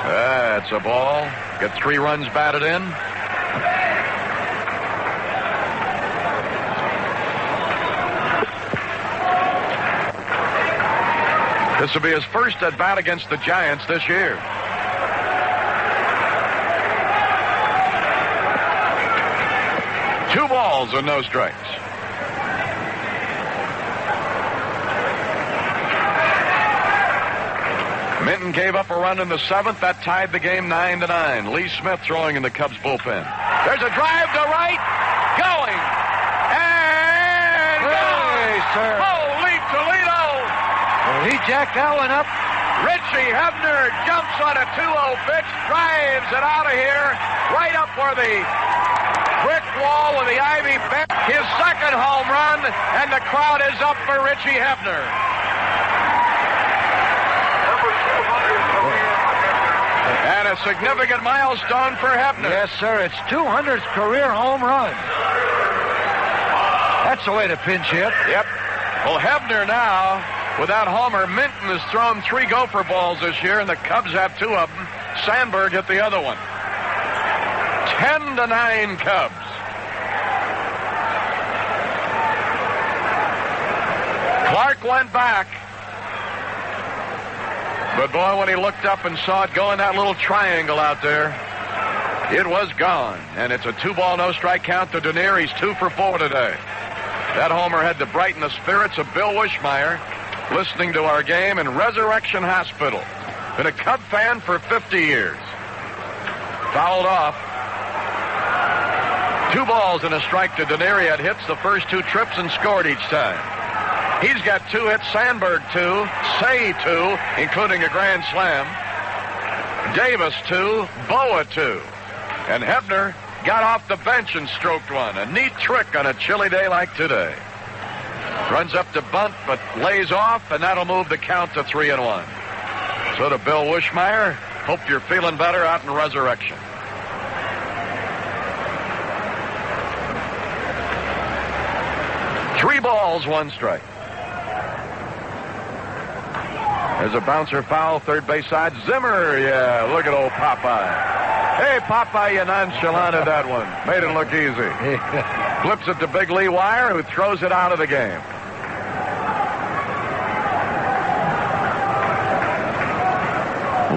That's a ball. Get 3 runs batted in. This will be his first at bat against the Giants this year. Two balls and no strikes. Minton gave up a run in the 7th. That tied the game 9-9. Lee Smith throwing in the Cubs bullpen. There's a drive to right. Going. And Hey, sir. Holy Toledo. Well, he jacked that one up. Richie Hebner jumps Looks on a 2-0 pitch, drives it out of here, right up where the brick wall with the ivy fence. His second home run, and the crowd is up for Richie Hebner. And a significant milestone for Hebner. Yes, sir. It's 200th career home run. That's the way to pinch hit. Yep. Well, Hebner now, with that homer, Minton has thrown 3 gopher balls this year, and the Cubs have 2 of them. Sandberg hit the other one. 10-9 Cubs. Clark went back. But boy, when he looked up and saw it go in that little triangle out there, it was gone. And it's a 2-ball, no-strike count to Denier. He's 2 for 4 today. That homer had to brighten the spirits of Bill Wishmeyer, listening to our game in Resurrection Hospital. Been a Cub fan for 50 years. Fouled off. 2 balls and a strike to Denier. He had hits the first 2 trips and scored each time. He's got 2 hits, Sandberg 2, Say 2, including a grand slam. Davis 2, Boa 2. And Hebner got off the bench and stroked one. A neat trick on a chilly day like today. Runs up to bunt, but lays off, and that'll move the count to 3-1. So to Bill Wishmeyer, hope you're feeling better out in Resurrection. Three balls, 1 strike. There's a bouncer foul, third base side. Zimmer, yeah, look at old Popeye. Hey, Popeye, you nonchalanted that one. Made it look easy. Flips it to Big Lee Wire, who throws it out of the game.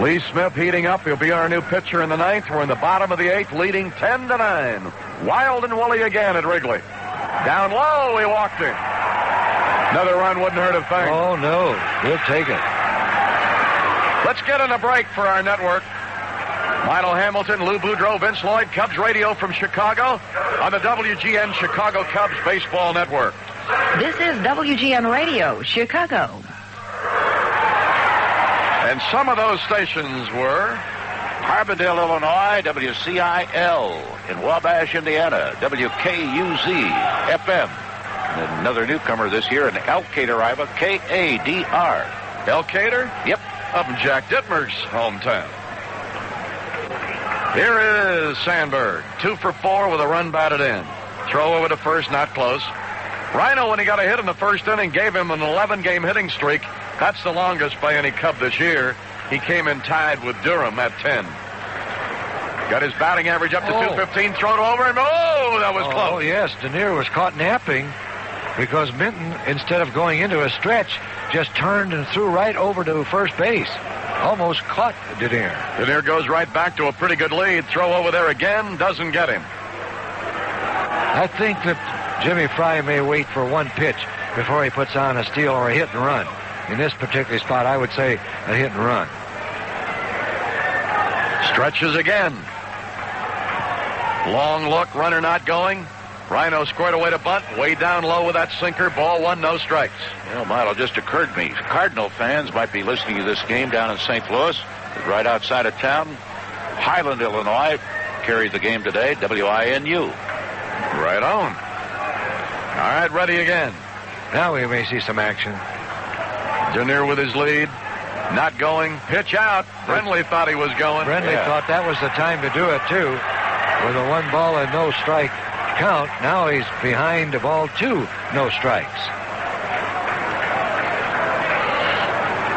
Lee Smith heating up. He'll be our new pitcher in the 9th. We're in the bottom of the 8th, leading 10-9. Wild and Woolley again at Wrigley. Down low, he walked him. Another run wouldn't hurt a thing. Oh, no. We'll take it. Let's get in a break for our network. Milo Hamilton, Lou Boudreau, Vince Lloyd, Cubs Radio from Chicago on the WGN Chicago Cubs Baseball Network. This is WGN Radio, Chicago. And some of those stations were Harbondale, Illinois, WCIL. In Wabash, Indiana, WKUZ FM. And another newcomer this year in Elkader, Iowa, KADR. Elkader? Yep. Up in Jack Dittmer's hometown. Here is Sandberg, 2 for 4 with a run batted in. Throw over to first, not close. Rhino, when he got a hit in the first inning, gave him an 11-game hitting streak. That's the longest by any Cub this year. He came in tied with Durham at 10. Got his batting average up to 215, thrown over, and that was close. Oh, yes, Denier was caught napping because Minton, instead of going into a stretch, just turned and threw right over to first base. Almost caught Denier. Denier goes right back to a pretty good lead. Throw over there again, doesn't get him. I think that Jimmy Fry may wait for 1 pitch before he puts on a steal or a hit and run. In this particular spot, I would say a hit and run. Stretches again. Long look, runner not going. Rhino squared away to bunt, way down low with that sinker. Ball 1, no strikes. Well, Milo, just occurred to me. Cardinal fans might be listening to this game down in St. Louis. It's right outside of town. Highland, Illinois, carried the game today. WINU. Right on. All right, ready again. Now we may see some action. Denier with his lead. Not going. Pitch out. Brenly thought he was going. Brenly thought that was the time to do it, too. With a 1 ball and no strike count. Now he's behind the ball 2, no strikes.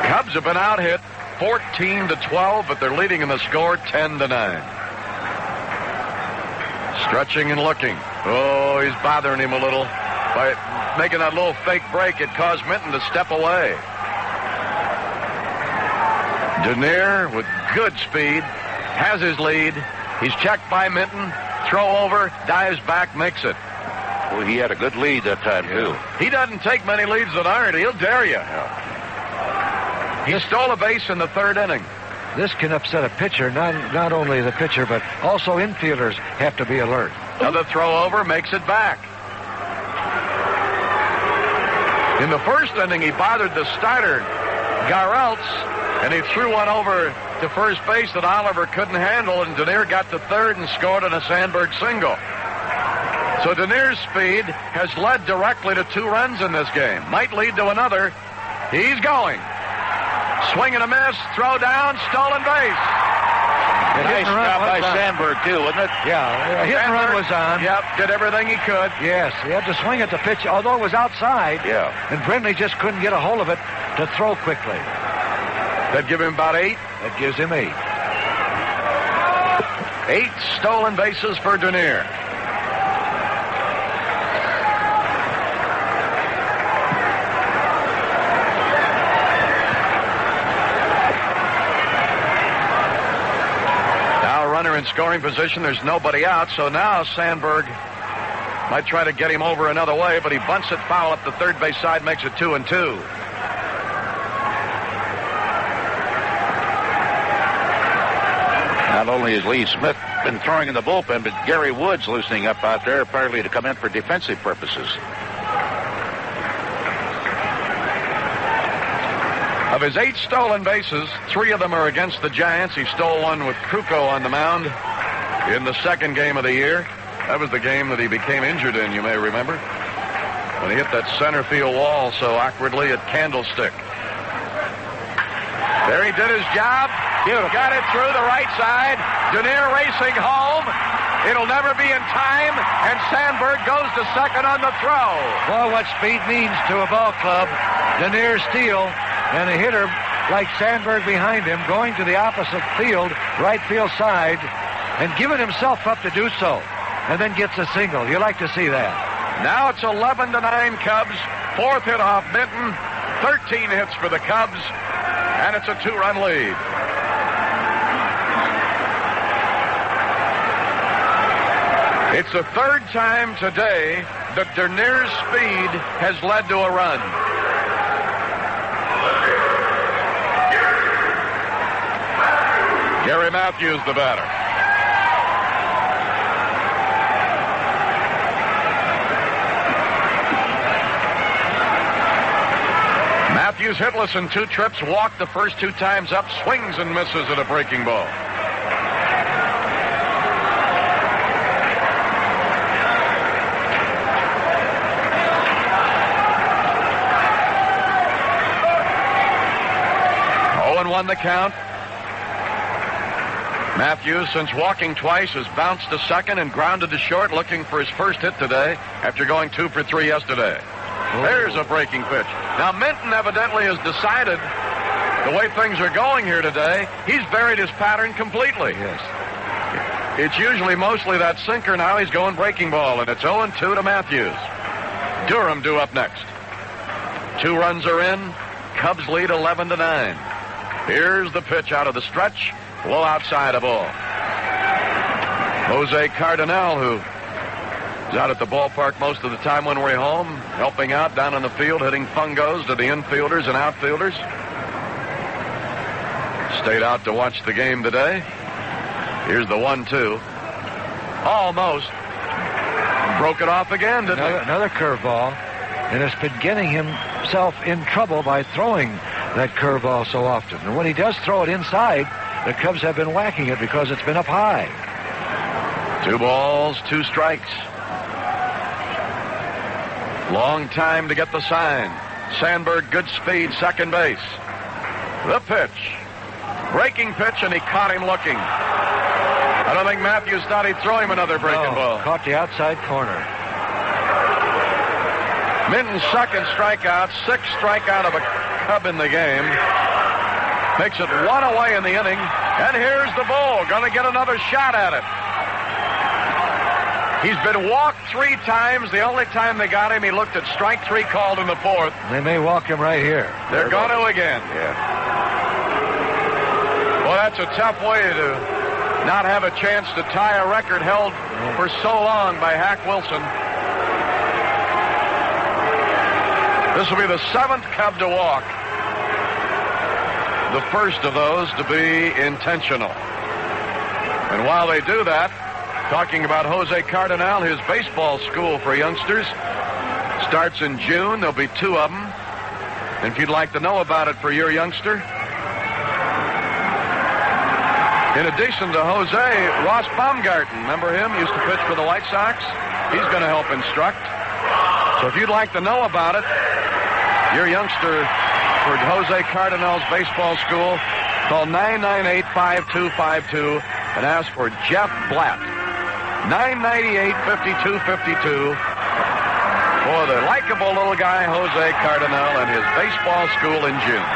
Cubs have been out hit 14-12, but they're leading in the score 10-9. Stretching and looking. Oh, he's bothering him a little. By making that little fake break, it caused Minton to step away. Denier with good speed has his lead. He's checked by Minton. Throw over, dives back, makes it. Well, he had a good lead that time, too. He doesn't take many leads that aren't. He'll dare you. He stole a base in the 3rd inning. This can upset a pitcher, not only the pitcher, but also infielders have to be alert. Another throw over, makes it back. In the 1st inning, he bothered the starter, Garrelts, and he threw one over to first base that Oliver couldn't handle, and Denier got to third and scored on a Sandberg single. So Denier's speed has led directly to 2 runs in this game. Might lead to another. He's going. Swing and a miss. Throw down. Stolen base. Nice job by Sandberg, too, wasn't it? Yeah, hit and run was on. Yep, did everything he could. Yes, he had to swing at the pitch, although it was outside. Yeah. And Brindley just couldn't get a hold of it to throw quickly. That'd give him about 8. That gives him 8. 8 stolen bases for Denier. Runner in scoring position. There's nobody out, so now Sandberg might try to get him over another way, but he bunts it foul up the third base side, makes it 2-2. Not only has Lee Smith been throwing in the bullpen, but Gary Woods loosening up out there, apparently to come in for defensive purposes. Of his 8 stolen bases, 3 of them are against the Giants. He stole one with Krukow on the mound in the second game of the year. That was the game that he became injured in, you may remember, when he hit that center field wall so awkwardly at Candlestick. There he did his job. Beautiful. Got it through the right side. Denier racing home. It'll never be in time, and Sandberg goes to second on the throw. Boy, what speed means to a ball club. Denier steal. And a hitter like Sandberg behind him going to the opposite field, right field side, and giving himself up to do so. And then gets a single. You like to see that. Now it's 11-9 Cubs. 4th hit off Minton. 13 hits for the Cubs. And it's a 2-run lead. It's the 3rd time today that Denier's speed has led to a run. Gary Matthews, the batter. Matthews hitless in 2 trips, walked the first 2 times up, swings and misses at a breaking ball. Won the count. Matthews, since walking twice, has bounced to second and grounded to short, looking for his first hit today after going 2 for 3 yesterday. There's a breaking pitch. Now, Minton evidently has decided the way things are going here today, he's buried his pattern completely. Yes. It's usually mostly that sinker. Now he's going breaking ball, and it's 0-2 to Matthews. Durham due up next. 2 runs are in. Cubs lead 11-9. Here's the pitch out of the stretch. Low outside a ball. Jose Cardinal, who is out at the ballpark most of the time when we're home, helping out down in the field, hitting fungos to the infielders and outfielders. Stayed out to watch the game today. Here's the 1-2. Almost. Broke it off again, didn't he? Another curveball. And has been getting himself in trouble by throwing that curveball so often. And when he does throw it inside, the Cubs have been whacking it because it's been up high. 2 balls, 2 strikes. Long time to get the sign. Sandberg, good speed, second base. The pitch. Breaking pitch, and he caught him looking. I don't think Matthews thought he'd throw him another breaking ball. Caught the outside corner. Minton's second strikeout, 6th strikeout of a Cub in the game. Makes it 1 away in the inning. And here's the Bull, going to get another shot at it. He's been walked 3 times. The only time they got him, he looked at strike 3 called in the 4th. They may walk him right here. They're going to again. Yeah. Well, that's a tough way to not have a chance to tie a record held for so long by Hack Wilson. This will be the 7th Cub to walk. The first of those to be intentional. And while they do that, talking about Jose Cardinal, his baseball school for youngsters starts in June. There'll be 2 of them. And if you'd like to know about it for your youngster, In addition to Jose, Ross Baumgarten, remember him? Used to pitch for the White Sox. He's going to help instruct. So if you'd like to know about it, your youngster for Jose Cardinal's baseball school, call 998-5252 and ask for Jeff Blatt. 998-5252 for the likable little guy Jose Cardinal and his baseball school in June.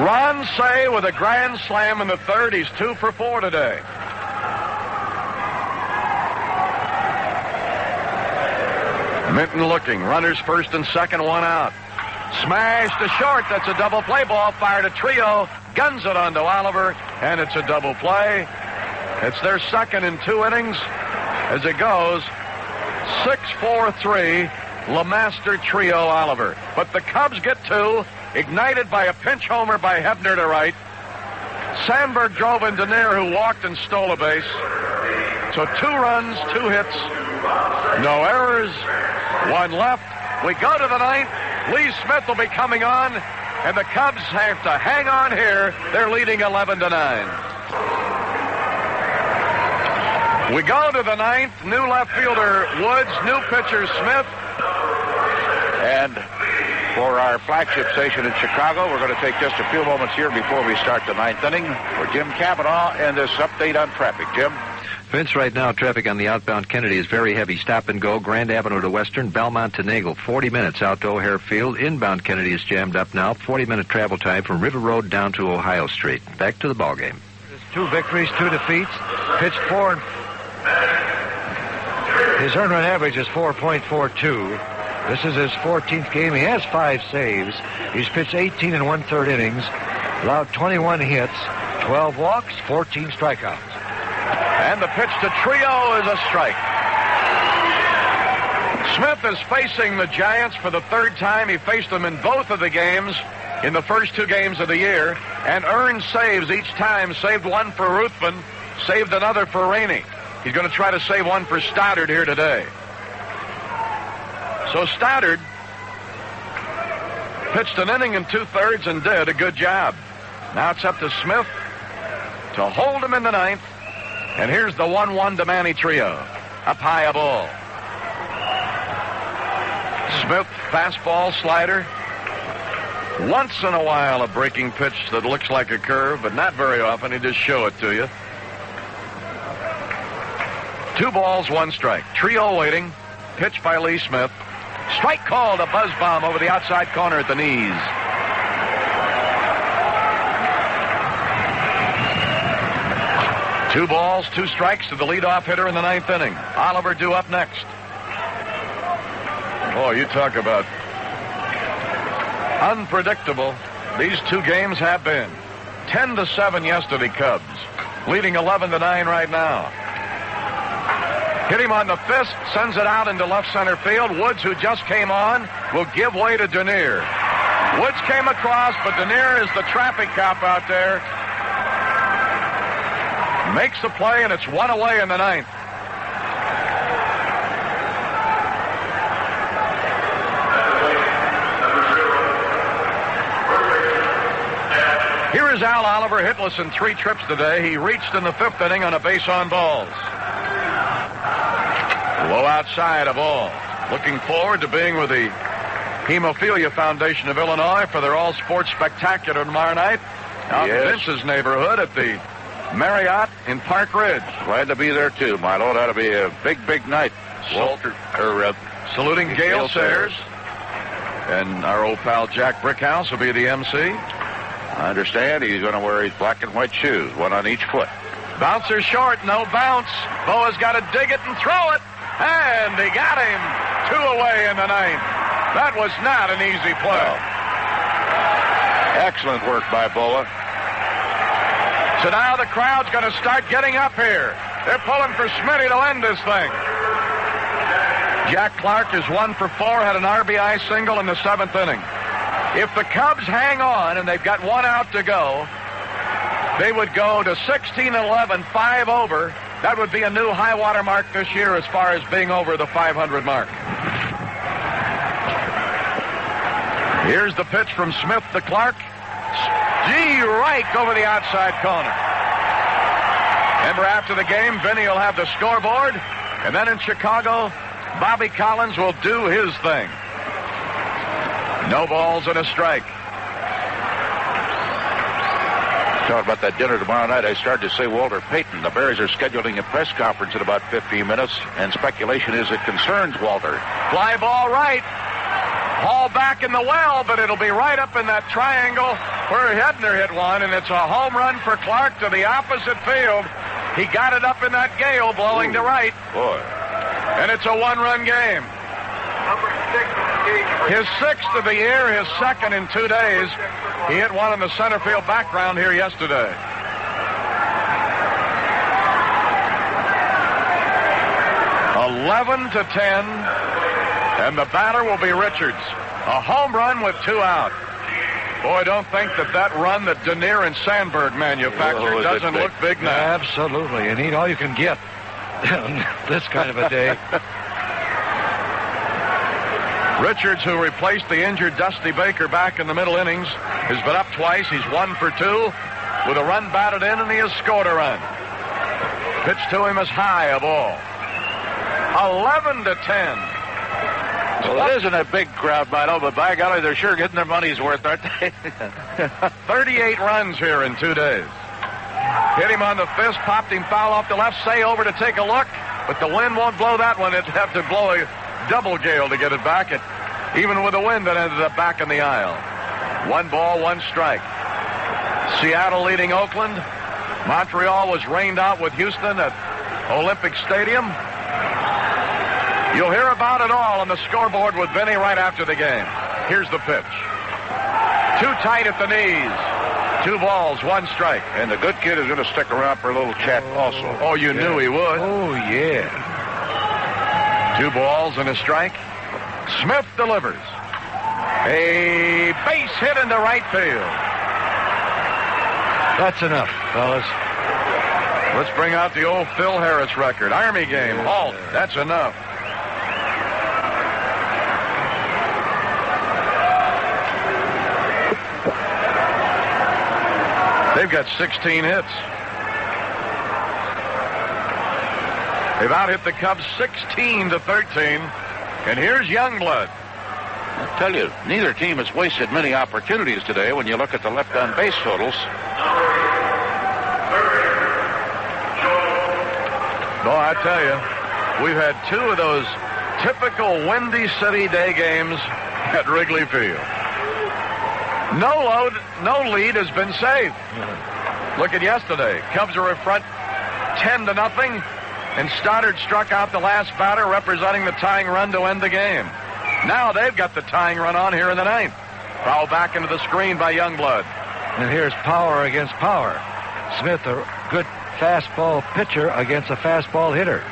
Ron Say with a grand slam in the third. He's 2 for 4 today. Minton looking. Runners first and second, one out. Smash to short. That's a double play ball. Fired a trio. Guns it onto Oliver, and it's a double play. It's their second in 2 innings as it goes 6-4-3. LeMaster trio Oliver. But the Cubs get 2. Ignited by a pinch homer by Hebner to right. Sandberg drove in Denier, who walked and stole a base. So 2 runs, 2 hits, no errors, 1 left. We go to the 9th. Lee Smith will be coming on, and the Cubs have to hang on here. They're leading 11-9. We go to the 9th. New left fielder Woods, new pitcher Smith. And for our flagship station in Chicago, we're going to take just a few moments here before we start the 9th inning for Jim Cavanaugh and this update on traffic. Jim? Vince, right now, traffic on the outbound Kennedy is very heavy. Stop and go, Grand Avenue to Western, Belmont to Nagel, 40 minutes out to O'Hare Field. Inbound Kennedy is jammed up now, 40-minute travel time from River Road down to Ohio Street. Back to the ballgame. 2 victories, 2 defeats, pitched 4. His earned run average is 4.42. This is his 14th game. He has 5 saves. He's pitched 18 and 1/3 innings, allowed 21 hits, 12 walks, 14 strikeouts. And the pitch to Trio is a strike. Smith is facing the Giants for the 3rd time. He faced them in both of the games in the first 2 games of the year and earned saves each time. Saved 1 for Ruthven, saved another for Rainey. He's going to try to save 1 for Stoddard here today. So Stoddard pitched an inning and 2/3 and did a good job. Now it's up to Smith to hold him in the 9th. And here's the 1-1 to Manny Trio. Up high a ball. Smith, fastball, slider. Once in a while a breaking pitch that looks like a curve, but not very often. He just show it to you. 2 balls, 1 strike. Trio waiting. Pitch by Lee Smith. Strike called, a buzz bomb over the outside corner at the knees. Two balls, 2 strikes to the leadoff hitter in the 9th inning. Oliver due up next. Boy, you talk about unpredictable. These 2 games have been. 10-7 yesterday, Cubs. Leading 11-9 right now. Hit him on the fist, sends it out into left center field. Woods, who just came on, will give way to Denier. Woods came across, but Denier is the traffic cop out there. Makes the play, and it's 1 away in the 9th. Here is Al Oliver, hitless in 3 trips today. He reached in the 5th inning on a base on balls. Low outside a ball. Looking forward to being with the Hemophilia Foundation of Illinois for their all-sports spectacular tomorrow night out in Vince's neighborhood at the Marriott in Park Ridge. Glad to be there, too, Milo. That'll be a big, big night. Saluting Gale Sayers. And our old pal Jack Brickhouse will be the MC. I understand he's going to wear his black and white shoes, 1 on each foot. Bouncer short, no bounce. Boa's got to dig it and throw it. And he got him. 2 away in the 9th. That was not an easy play. No. Excellent work by Boa. So now the crowd's going to start getting up here. They're pulling for Smitty to end this thing. Jack Clark is 1 for 4, had an RBI single in the 7th inning. If the Cubs hang on and they've got 1 out to go, they would go to 16-11, 5 over. That would be a new high water mark this year as far as being over the 500 mark. Here's the pitch from Smith to Clark. strike over the outside corner. Remember, after the game, Vinny will have the scoreboard, and then in Chicago, Bobby Collins will do his thing. No balls and a strike. Talking about that dinner tomorrow night, I started to say Walter Payton. The Bears are scheduling a press conference in about 15 minutes, and speculation is it concerns Walter. Fly ball right. Hall back in the well, but it'll be right up in that triangle where Hedner hit one, and it's a home run for Clark to the opposite field. He got it up in that gale, blowing to right. Boy. And it's a one-run game. His sixth of the year, his second in 2 days. He hit one in the center field background here yesterday. (11-10), and the batter will be Richards. A home run with 2 out. Boy, don't think that run that Denier and Sandberg manufactured doesn't look big now. Absolutely, and eat all you can get this kind of a day. Richards, who replaced the injured Dusty Baker back in the middle innings, has been up twice. He's 1 for 2 with a run batted in, and he has scored a run. Pitch to him is high, a ball. 11-10. Well, it isn't a big crowd, Milo, but by golly, they're sure getting their money's worth, aren't they? 38 runs here in 2 days. Hit him on the fist, popped him foul off the left. Say over to take a look, but the wind won't blow that one. It'd have to blow a double gale to get it back. Even with the wind, that ended up back in the aisle. 1 ball, 1 strike. Seattle leading Oakland. Montreal was rained out with Houston at Olympic Stadium. You'll hear about it all on the scoreboard with Vinny right after the game. Here's the pitch. Too tight at the knees. 2 balls, 1 strike. And the good kid is going to stick around for a little chat also. Oh, you knew he would. Oh, yeah. 2 balls and a strike. Smith delivers. A base hit into right field. That's enough, fellas. Let's bring out the old Phil Harris record. Army game, halt. That's enough. They've got 16 hits. They've out-hit the Cubs 16-13. And here's Youngblood. I'll tell you, neither team has wasted many opportunities today when you look at the left on base totals. No, I tell you, we've had 2 of those typical Windy City day games at Wrigley Field. No lead has been saved. Look at yesterday. Cubs are in front 10-0, and Stoddard struck out the last batter representing the tying run to end the game. Now they've got the tying run on here in the 9th. Foul back into the screen by Youngblood. And here's power against power. Smith, a good fastball pitcher against a fastball hitter.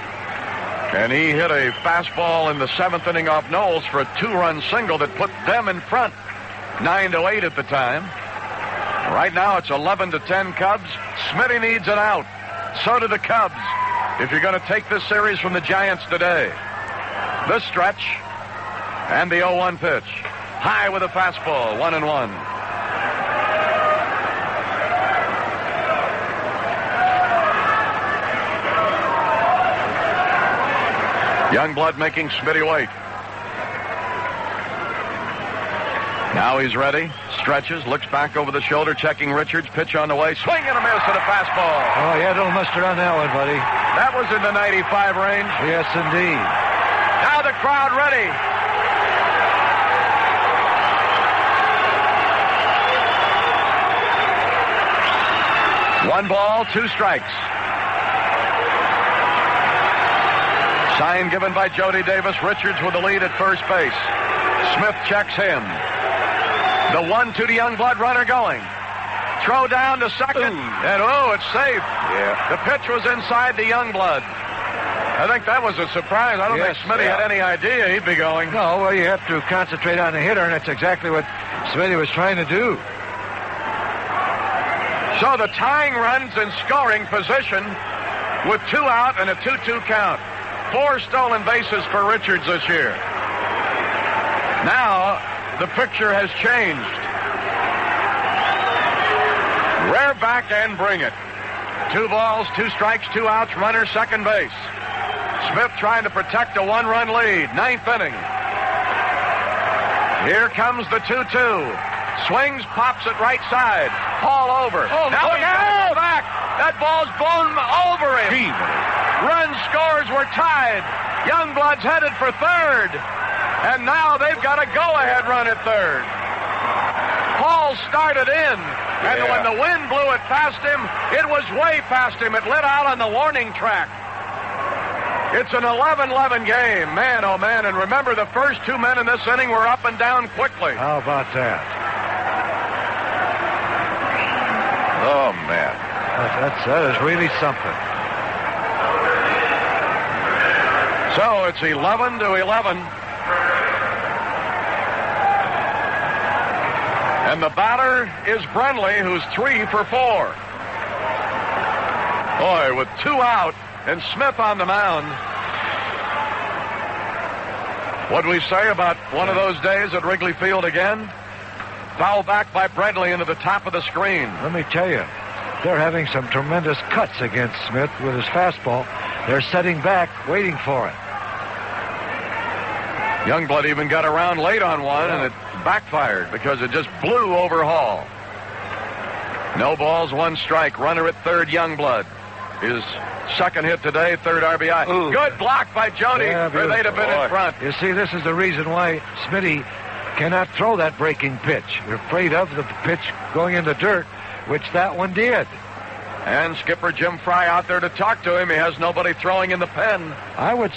And he hit a fastball in the 7th inning off Knowles for a 2-run single that put them in front 9-8 at the time. Right now it's 11-10 Cubs. Smitty needs an out. So do the Cubs, if you're going to take this series from the Giants today. This stretch and the 0-1 pitch. High with a fastball, 1-1. Youngblood making Smitty wait. Now he's ready. Stretches, looks back over the shoulder, checking Richards. Pitch on the way. Swing and a miss at a fastball. Oh, yeah, a little mustard on that one, buddy. That was in the 95 range. Yes, indeed. Now the crowd ready. One ball, 2 strikes. Sign given by Jody Davis. Richards with the lead at first base. Smith checks him. The 1-2 to Youngblood, runner going. Throw down to second. And it's safe. Yeah. The pitch was inside to Youngblood. I think that was a surprise. I don't think Smitty had any idea he'd be going. No, well, you have to concentrate on the hitter, and that's exactly what Smitty was trying to do. So the tying runs in scoring position with 2 out and a 2-2 count. 4 stolen bases for Richards this year. Now the picture has changed. Rear back and bring it. 2 balls, 2 strikes, 2 outs, runner second base. Smith trying to protect a 1-run lead. 9th inning. Here comes the 2-2. Swings, pops it right side. Hall over. Now he goes back. That ball's blown over him. Run scores, we're tied. Youngblood's headed for third. And now they've got a go-ahead run at third. Hall started in. And when the wind blew it past him, it was way past him. It lit out on the warning track. It's an 11-11 game. Man, oh man. And remember, the first 2 men in this inning were up and down quickly. How about that? Oh, man. That is really something. So it's 11-11. And the batter is Brenly, who's 3 for 4. Boy, with 2 out and Smith on the mound. What'd we say about one of those days at Wrigley Field again? Foul back by Brenly into the top of the screen. Let me tell you, they're having some tremendous cuts against Smith with his fastball. They're setting back, waiting for it. Youngblood even got around late on one, and it backfired because it just blew over Hall. No balls, 1 strike. Runner at third, Youngblood. His second hit today, 3rd RBI. Ooh. Good block by Jody, or they'd have been in front. You see, this is the reason why Smitty cannot throw that breaking pitch. They're afraid of the pitch going in the dirt, which that one did. And skipper Jim Fry out there to talk to him. He has nobody throwing in the pen. I would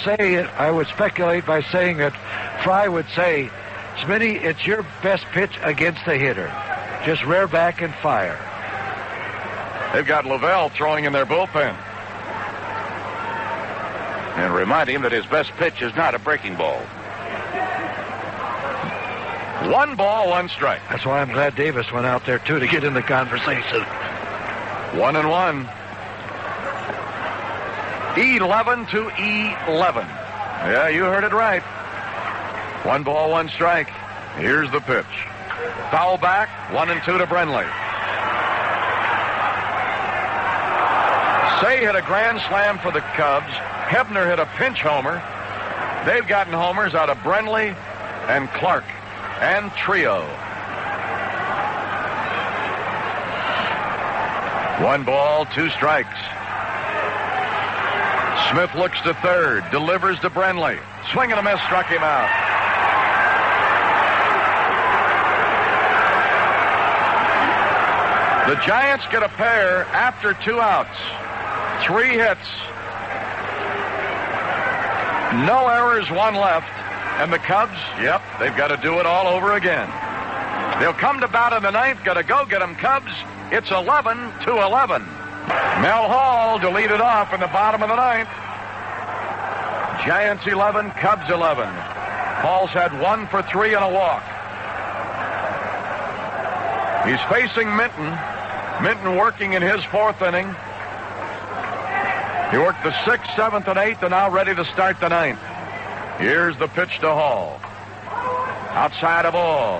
speculate by saying that Fry would say, Smitty, it's your best pitch against the hitter. Just rear back and fire. They've got Lavelle throwing in their bullpen. And remind him that his best pitch is not a breaking ball. 1 ball, 1 strike. That's why I'm glad Davis went out there, too, to get in the conversation. 1-1. 11-11. Yeah, you heard it right. 1 ball, 1 strike. Here's the pitch. Foul back, 1-2 to Brenly. Say hit a grand slam for the Cubs. Hebner hit a pinch homer. They've gotten homers out of Brenly and Clark and Trio. 1 ball, 2 strikes. Smith looks to third, delivers to Brenly. Swing and a miss, struck him out. The Giants get a pair after 2 outs. 3 hits. No errors, 1 left. And the Cubs, yep, they've got to do it all over again. They'll come to bat in the 9th. Got to go get them, Cubs. It's 11-11. Mel Hall to lead it off in the bottom of the 9th. Giants 11, Cubs 11. Hall's had 1 for 3 and a walk. He's facing Minton. Minton working in his 4th inning. He worked the 6th, 7th, and 8th, and now ready to start the 9th. Here's the pitch to Hall. Outside of ball.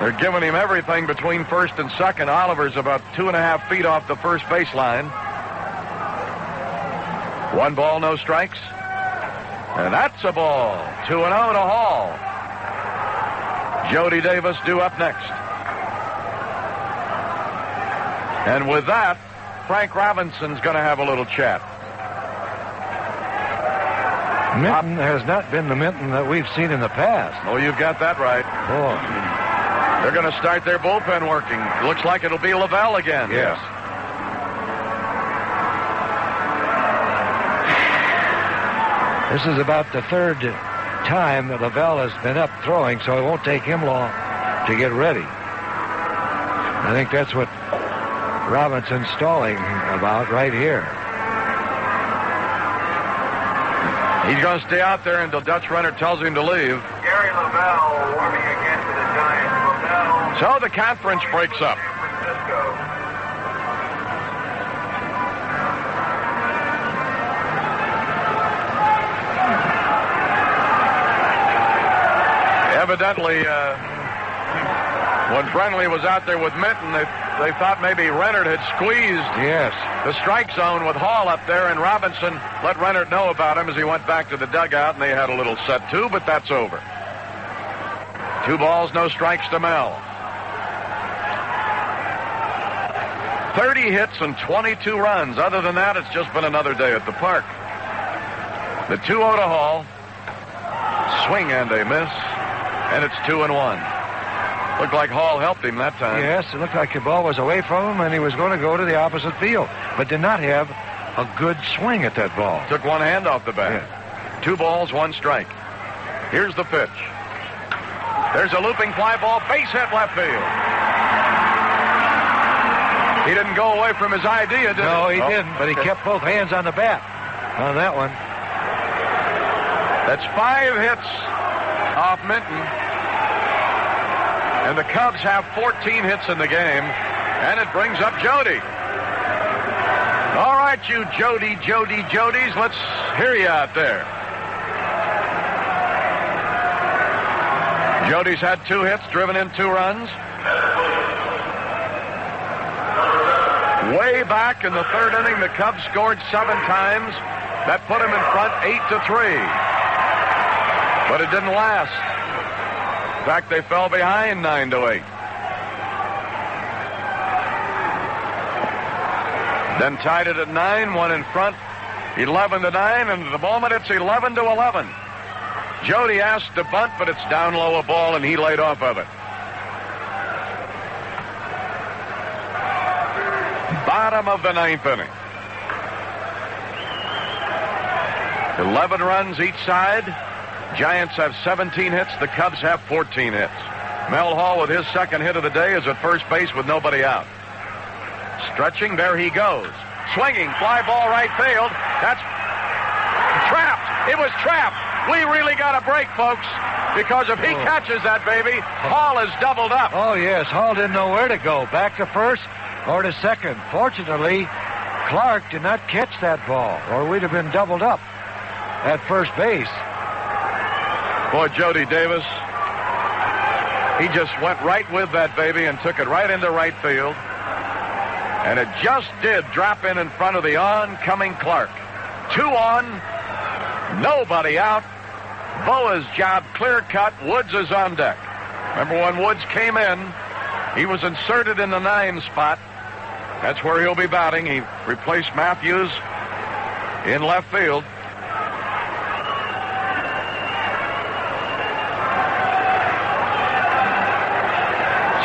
They're giving him everything between first and second. Oliver's about 2.5 feet off the first baseline. 1 ball, no strikes. And that's a ball. 2-0 to Hall. Jody Davis due up next. And with that, Frank Robinson's going to have a little chat. Minton has not been the Minton that we've seen in the past. Oh, you've got that right. Oh. They're going to start their bullpen working. Looks like it'll be Lavelle again. Yes. This is about the 3rd time that Lavelle has been up throwing, so it won't take him long to get ready. I think that's what Robinson's stalling about right here. He's going to stay out there until Dutch Runner tells him to leave. Gary Lavelle warming again for the Giants. Lavelle. So the conference breaks up. San Francisco. Evidently, When Friendly was out there with Minton, they thought maybe Rennert had squeezed the strike zone with Hall up there, and Robinson let Rennert know about him as he went back to the dugout, and they had a little set too, but that's over. 2 balls, no strikes to Mel. 30 hits and 22 runs. Other than that, it's just been another day at the park. The 2-0 to Hall. Swing and a miss, and it's 2-1. Looked like Hall helped him that time. Yes, it looked like the ball was away from him, and he was going to go to the opposite field, but did not have a good swing at that ball. Took one hand off the bat. Yeah. 2 balls, 1 strike. Here's the pitch. There's a looping fly ball, base hit left field. He didn't go away from his idea, did he? No, he didn't, but he kept both hands on the bat on that one. That's 5 hits off Minton. And the Cubs have 14 hits in the game, and it brings up Jody. All right, you Jodies, let's hear you out there. Jody's had 2 hits, driven in 2 runs. Way back in the 3rd inning, the Cubs scored 7 times. That put him in front 8-3. But it didn't last. In fact, they fell behind 9-8. Then tied it at 9, one in front, 11-9, and at the moment it's 11-11. Jody asked to bunt, but it's down low a ball, and he laid off of it. Bottom of the 9th inning. 11 runs each side. Giants have 17 hits. The Cubs have 14 hits. Mel Hall with his 2nd hit of the day is at first base with nobody out. Stretching, there he goes. Swinging, fly ball right field. That's trapped. It was trapped. We really got a break, folks, because if he catches that baby, Hall is doubled up. Oh, yes. Hall didn't know where to go, back to first or to second. Fortunately, Clark did not catch that ball, or we'd have been doubled up at first base. Boy, Jody Davis, he just went right with that baby and took it right into right field. And it just did drop in front of the oncoming Clark. 2 on, nobody out. Boa's job clear cut. Woods is on deck. Remember when Woods came in, he was inserted in the 9 spot. That's where he'll be batting. He replaced Matthews in left field.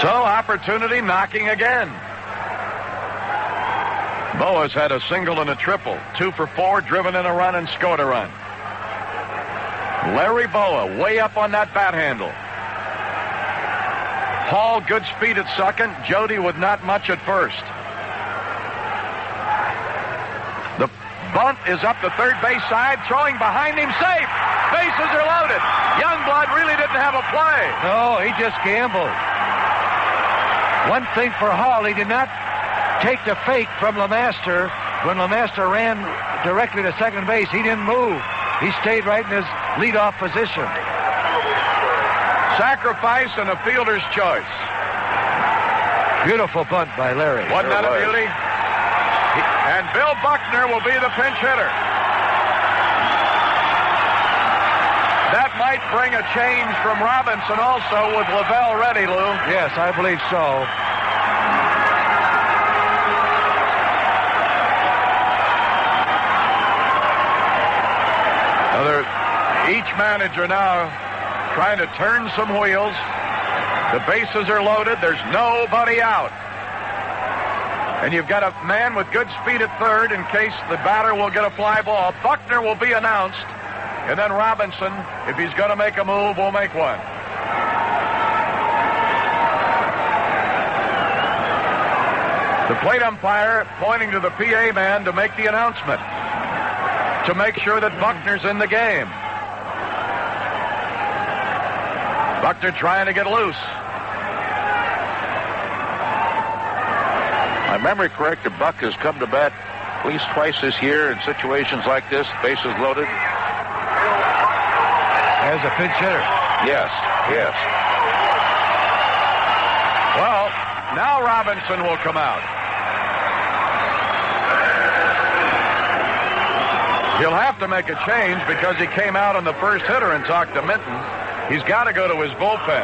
So, opportunity knocking again. Boa's had a single and a triple. 2 for 4, driven in a run and scored a run. Larry Boa way up on that bat handle. Hall, good speed at second. Jody with not much at first. The bunt is up the third base side. Throwing behind him, safe. Bases are loaded. Youngblood really didn't have a play. No, he just gambled. One thing for Hall, he did not take the fake from LeMaster. When LeMaster ran directly to second base, he didn't move. He stayed right in his leadoff position. Sacrifice and a fielder's choice. Beautiful bunt by Larry. Wasn't that a beauty? And Bill Buckner will be the pinch hitter. That might bring a change from Robinson also with Lavelle ready, Lou. Yes, I believe so. Each manager now trying to turn some wheels. The bases are loaded. There's nobody out. And you've got a man with good speed at third in case the batter will get a fly ball. Buckner will be announced. And then Robinson, if he's going to make a move, will make one. The plate umpire pointing to the PA man to make the announcement, to make sure that Buckner's in the game. Buckner trying to get loose. My memory correct, Buck has come to bat at least twice this year in situations like this, bases loaded. As a pinch hitter. Yes, yes. Now Robinson will come out. He'll have to make a change because he came out on the first hitter and talked to Minton. He's got to go to his bullpen.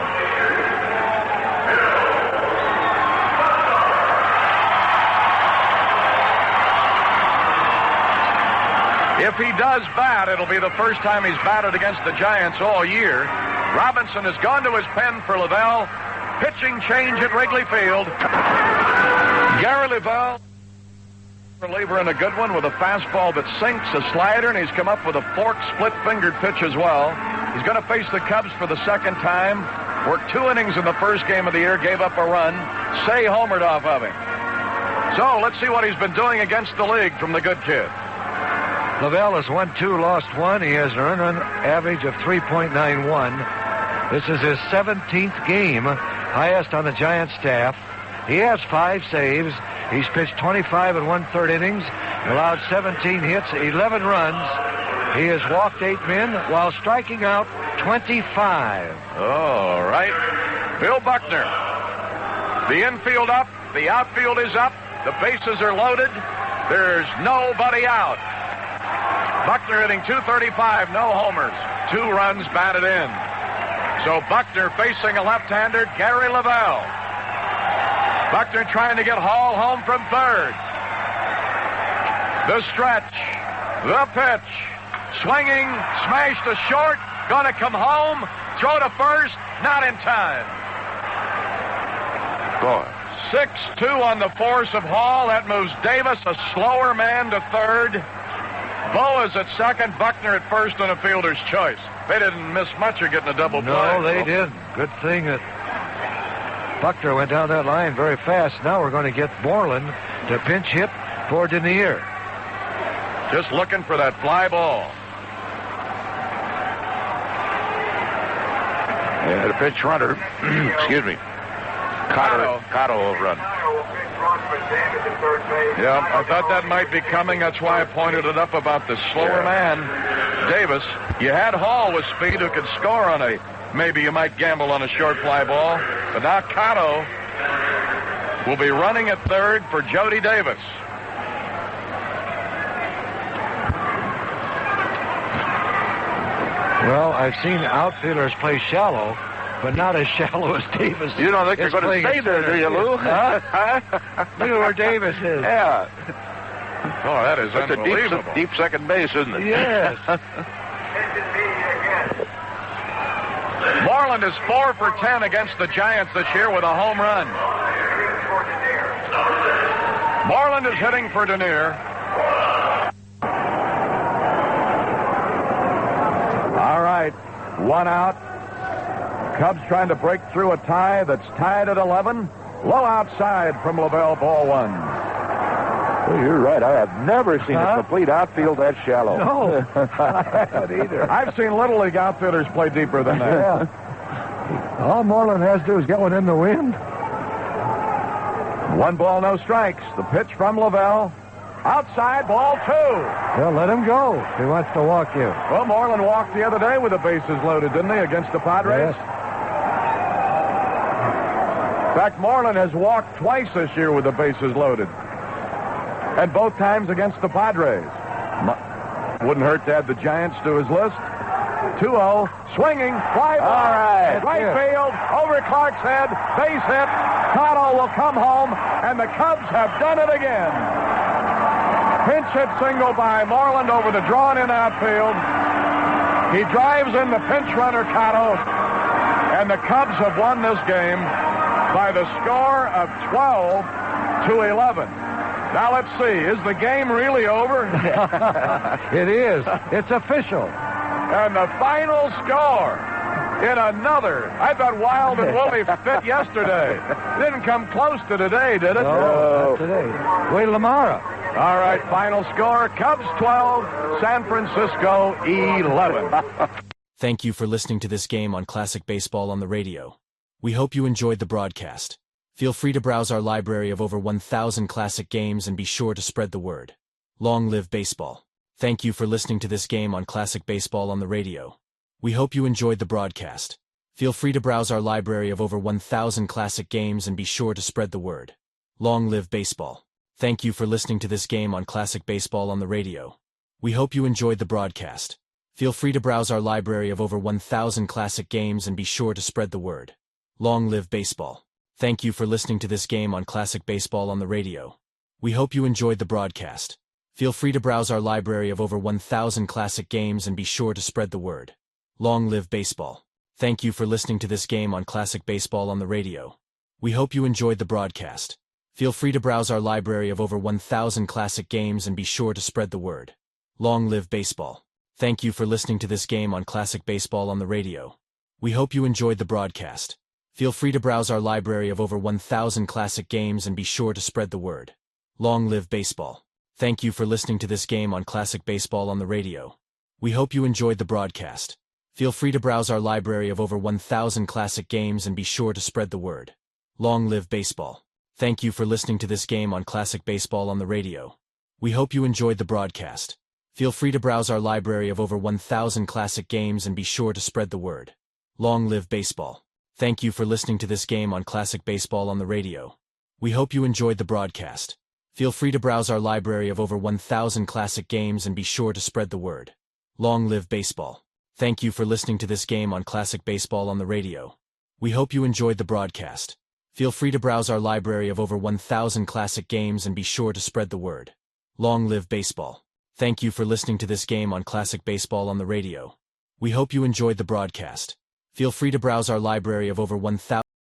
If he does bat, it'll be the first time he's batted against the Giants all year. Robinson has gone to his pen for Lavelle. Pitching change at Wrigley Field. Gary Lavelle, reliever, and a good one with a fastball that sinks, a slider, and he's come up with a forked, split-fingered pitch as well. He's going to face the Cubs for the second time. Worked 2 innings in the first game of the year, gave up a run. Say homered off of him. So let's see what he's been doing against the league from the good kid. Lavelle has won 2, lost 1. He has an earned run average of 3.91. This is his 17th game, highest on the Giants staff. He has 5 saves. He's pitched 25 1/3 innings, allowed 17 hits, 11 runs. He has walked 8 men while striking out 25. All right. Bill Buckner. The infield up. The outfield is up. The bases are loaded. There's nobody out. Buckner hitting .235, no homers. 2 runs batted in. So Buckner facing a left-hander, Gary Lavelle. Buckner trying to get Hall home from third. The stretch. The pitch. Swinging. Smash to short. Gonna come home. Throw to first. Not in time. Boy. 6-2 on the force of Hall. That moves Davis, a slower man, to third. Bo is at second, Buckner at first on a fielder's choice. They didn't miss much of getting a double play. No, they didn't. Good thing that Buckner went down that line very fast. Now we're going to get Moreland to pinch hit for Denier. Just looking for that fly ball. And the pinch runner, excuse me, Cotto will run. Yeah, I thought that might be coming. That's why I pointed it up about the slower man, Davis. You had Hall with speed who could score on a, maybe you might gamble on a short fly ball. But now Cotto will be running at third for Jody Davis. Well, I've seen outfielders play shallow, but not as shallow as Davis. You don't think they're going to stay there, do you, Lou? Huh? Look at where Davis is. Yeah. Oh, that is That's unbelievable. a deep second base, isn't it? Yes. Moreland is 4 for 10 against the Giants this year with a home run. Moreland is hitting for Denier. All right, 1 out. Cubs trying to break through a tie that's tied at 11. Low outside from Lavelle, ball 1. Well, you're right. I have never seen a complete outfield that shallow. No, I haven't either. I've seen Little League outfielders play deeper than that. Yeah. All Moreland has to do is get one in the wind. 1 ball, no strikes. The pitch from Lavelle. Outside, ball 2. Well, let him go. He wants to walk you. Well, Moreland walked the other day with the bases loaded, didn't he, against the Padres? Yes. In fact, Moreland has walked twice this year with the bases loaded. And both times against the Padres. Wouldn't hurt to add the Giants to his list. 2-0, swinging, fly ball. All right. Right field, over Clark's head, base hit. Cotto will come home, and the Cubs have done it again. Pinch hit single by Moreland over the drawn-in outfield. He drives in the pinch runner, Cotto, and the Cubs have won this game by the score of 12-11. Now let's see, is the game really over? It is. It's official. And the final score in another. I thought Wild and Woolley fit yesterday. Didn't come close to today, did it? No, not today. Wait, Lamara. All right, final score, Cubs 12, San Francisco 11. Thank you for listening to this game on Classic Baseball on the radio. We hope you enjoyed the broadcast. Feel free to browse our library of over 1,000 classic games and be sure to spread the word. Long live baseball. Thank you for listening to this game on Classic Baseball on the radio. We hope you enjoyed the broadcast. Feel free to browse our library of over 1,000 classic games and be sure to spread the word. Long live baseball. Thank you for listening to this game on Classic Baseball on the radio. We hope you enjoyed the broadcast. Feel free to browse our library of over 1,000 classic games and be sure to spread the word. Long live baseball. Thank you for listening to this game on Classic Baseball on the radio. We hope you enjoyed the broadcast. Feel free to browse our library of over 1,000 classic games and be sure to spread the word. Long live baseball. Thank you for listening to this game on Classic Baseball on the radio. We hope you enjoyed the broadcast. Feel free to browse our library of over 1,000 classic games and be sure to spread the word. Long live baseball. Thank you for listening to this game on Classic Baseball on the radio. We hope you enjoyed the broadcast. Feel free to browse our library of over 1,000 classic games and be sure to spread the word. Long live baseball. Thank you for listening to this game on Classic Baseball on the radio. We hope you enjoyed the broadcast. Feel free to browse our library of over 1,000 classic games and be sure to spread the word. Long live baseball. Thank you for listening to this game on Classic Baseball on the radio. We hope you enjoyed the broadcast. Feel free to browse our library of over 1,000 classic games and be sure to spread the word. Long live baseball. Thank you for listening to this game on Classic Baseball on the radio. We hope you enjoyed the broadcast. Feel free to browse our library of over 1,000 classic games and be sure to spread the word. Long live baseball. Thank you for listening to this game on Classic Baseball on the radio. We hope you enjoyed the broadcast. Feel free to browse our library of over 1,000 classic games and be sure to spread the word. Long live baseball. Thank you for listening to this game on Classic Baseball on the radio. We hope you enjoyed the broadcast. Feel free to browse our library of over 1,000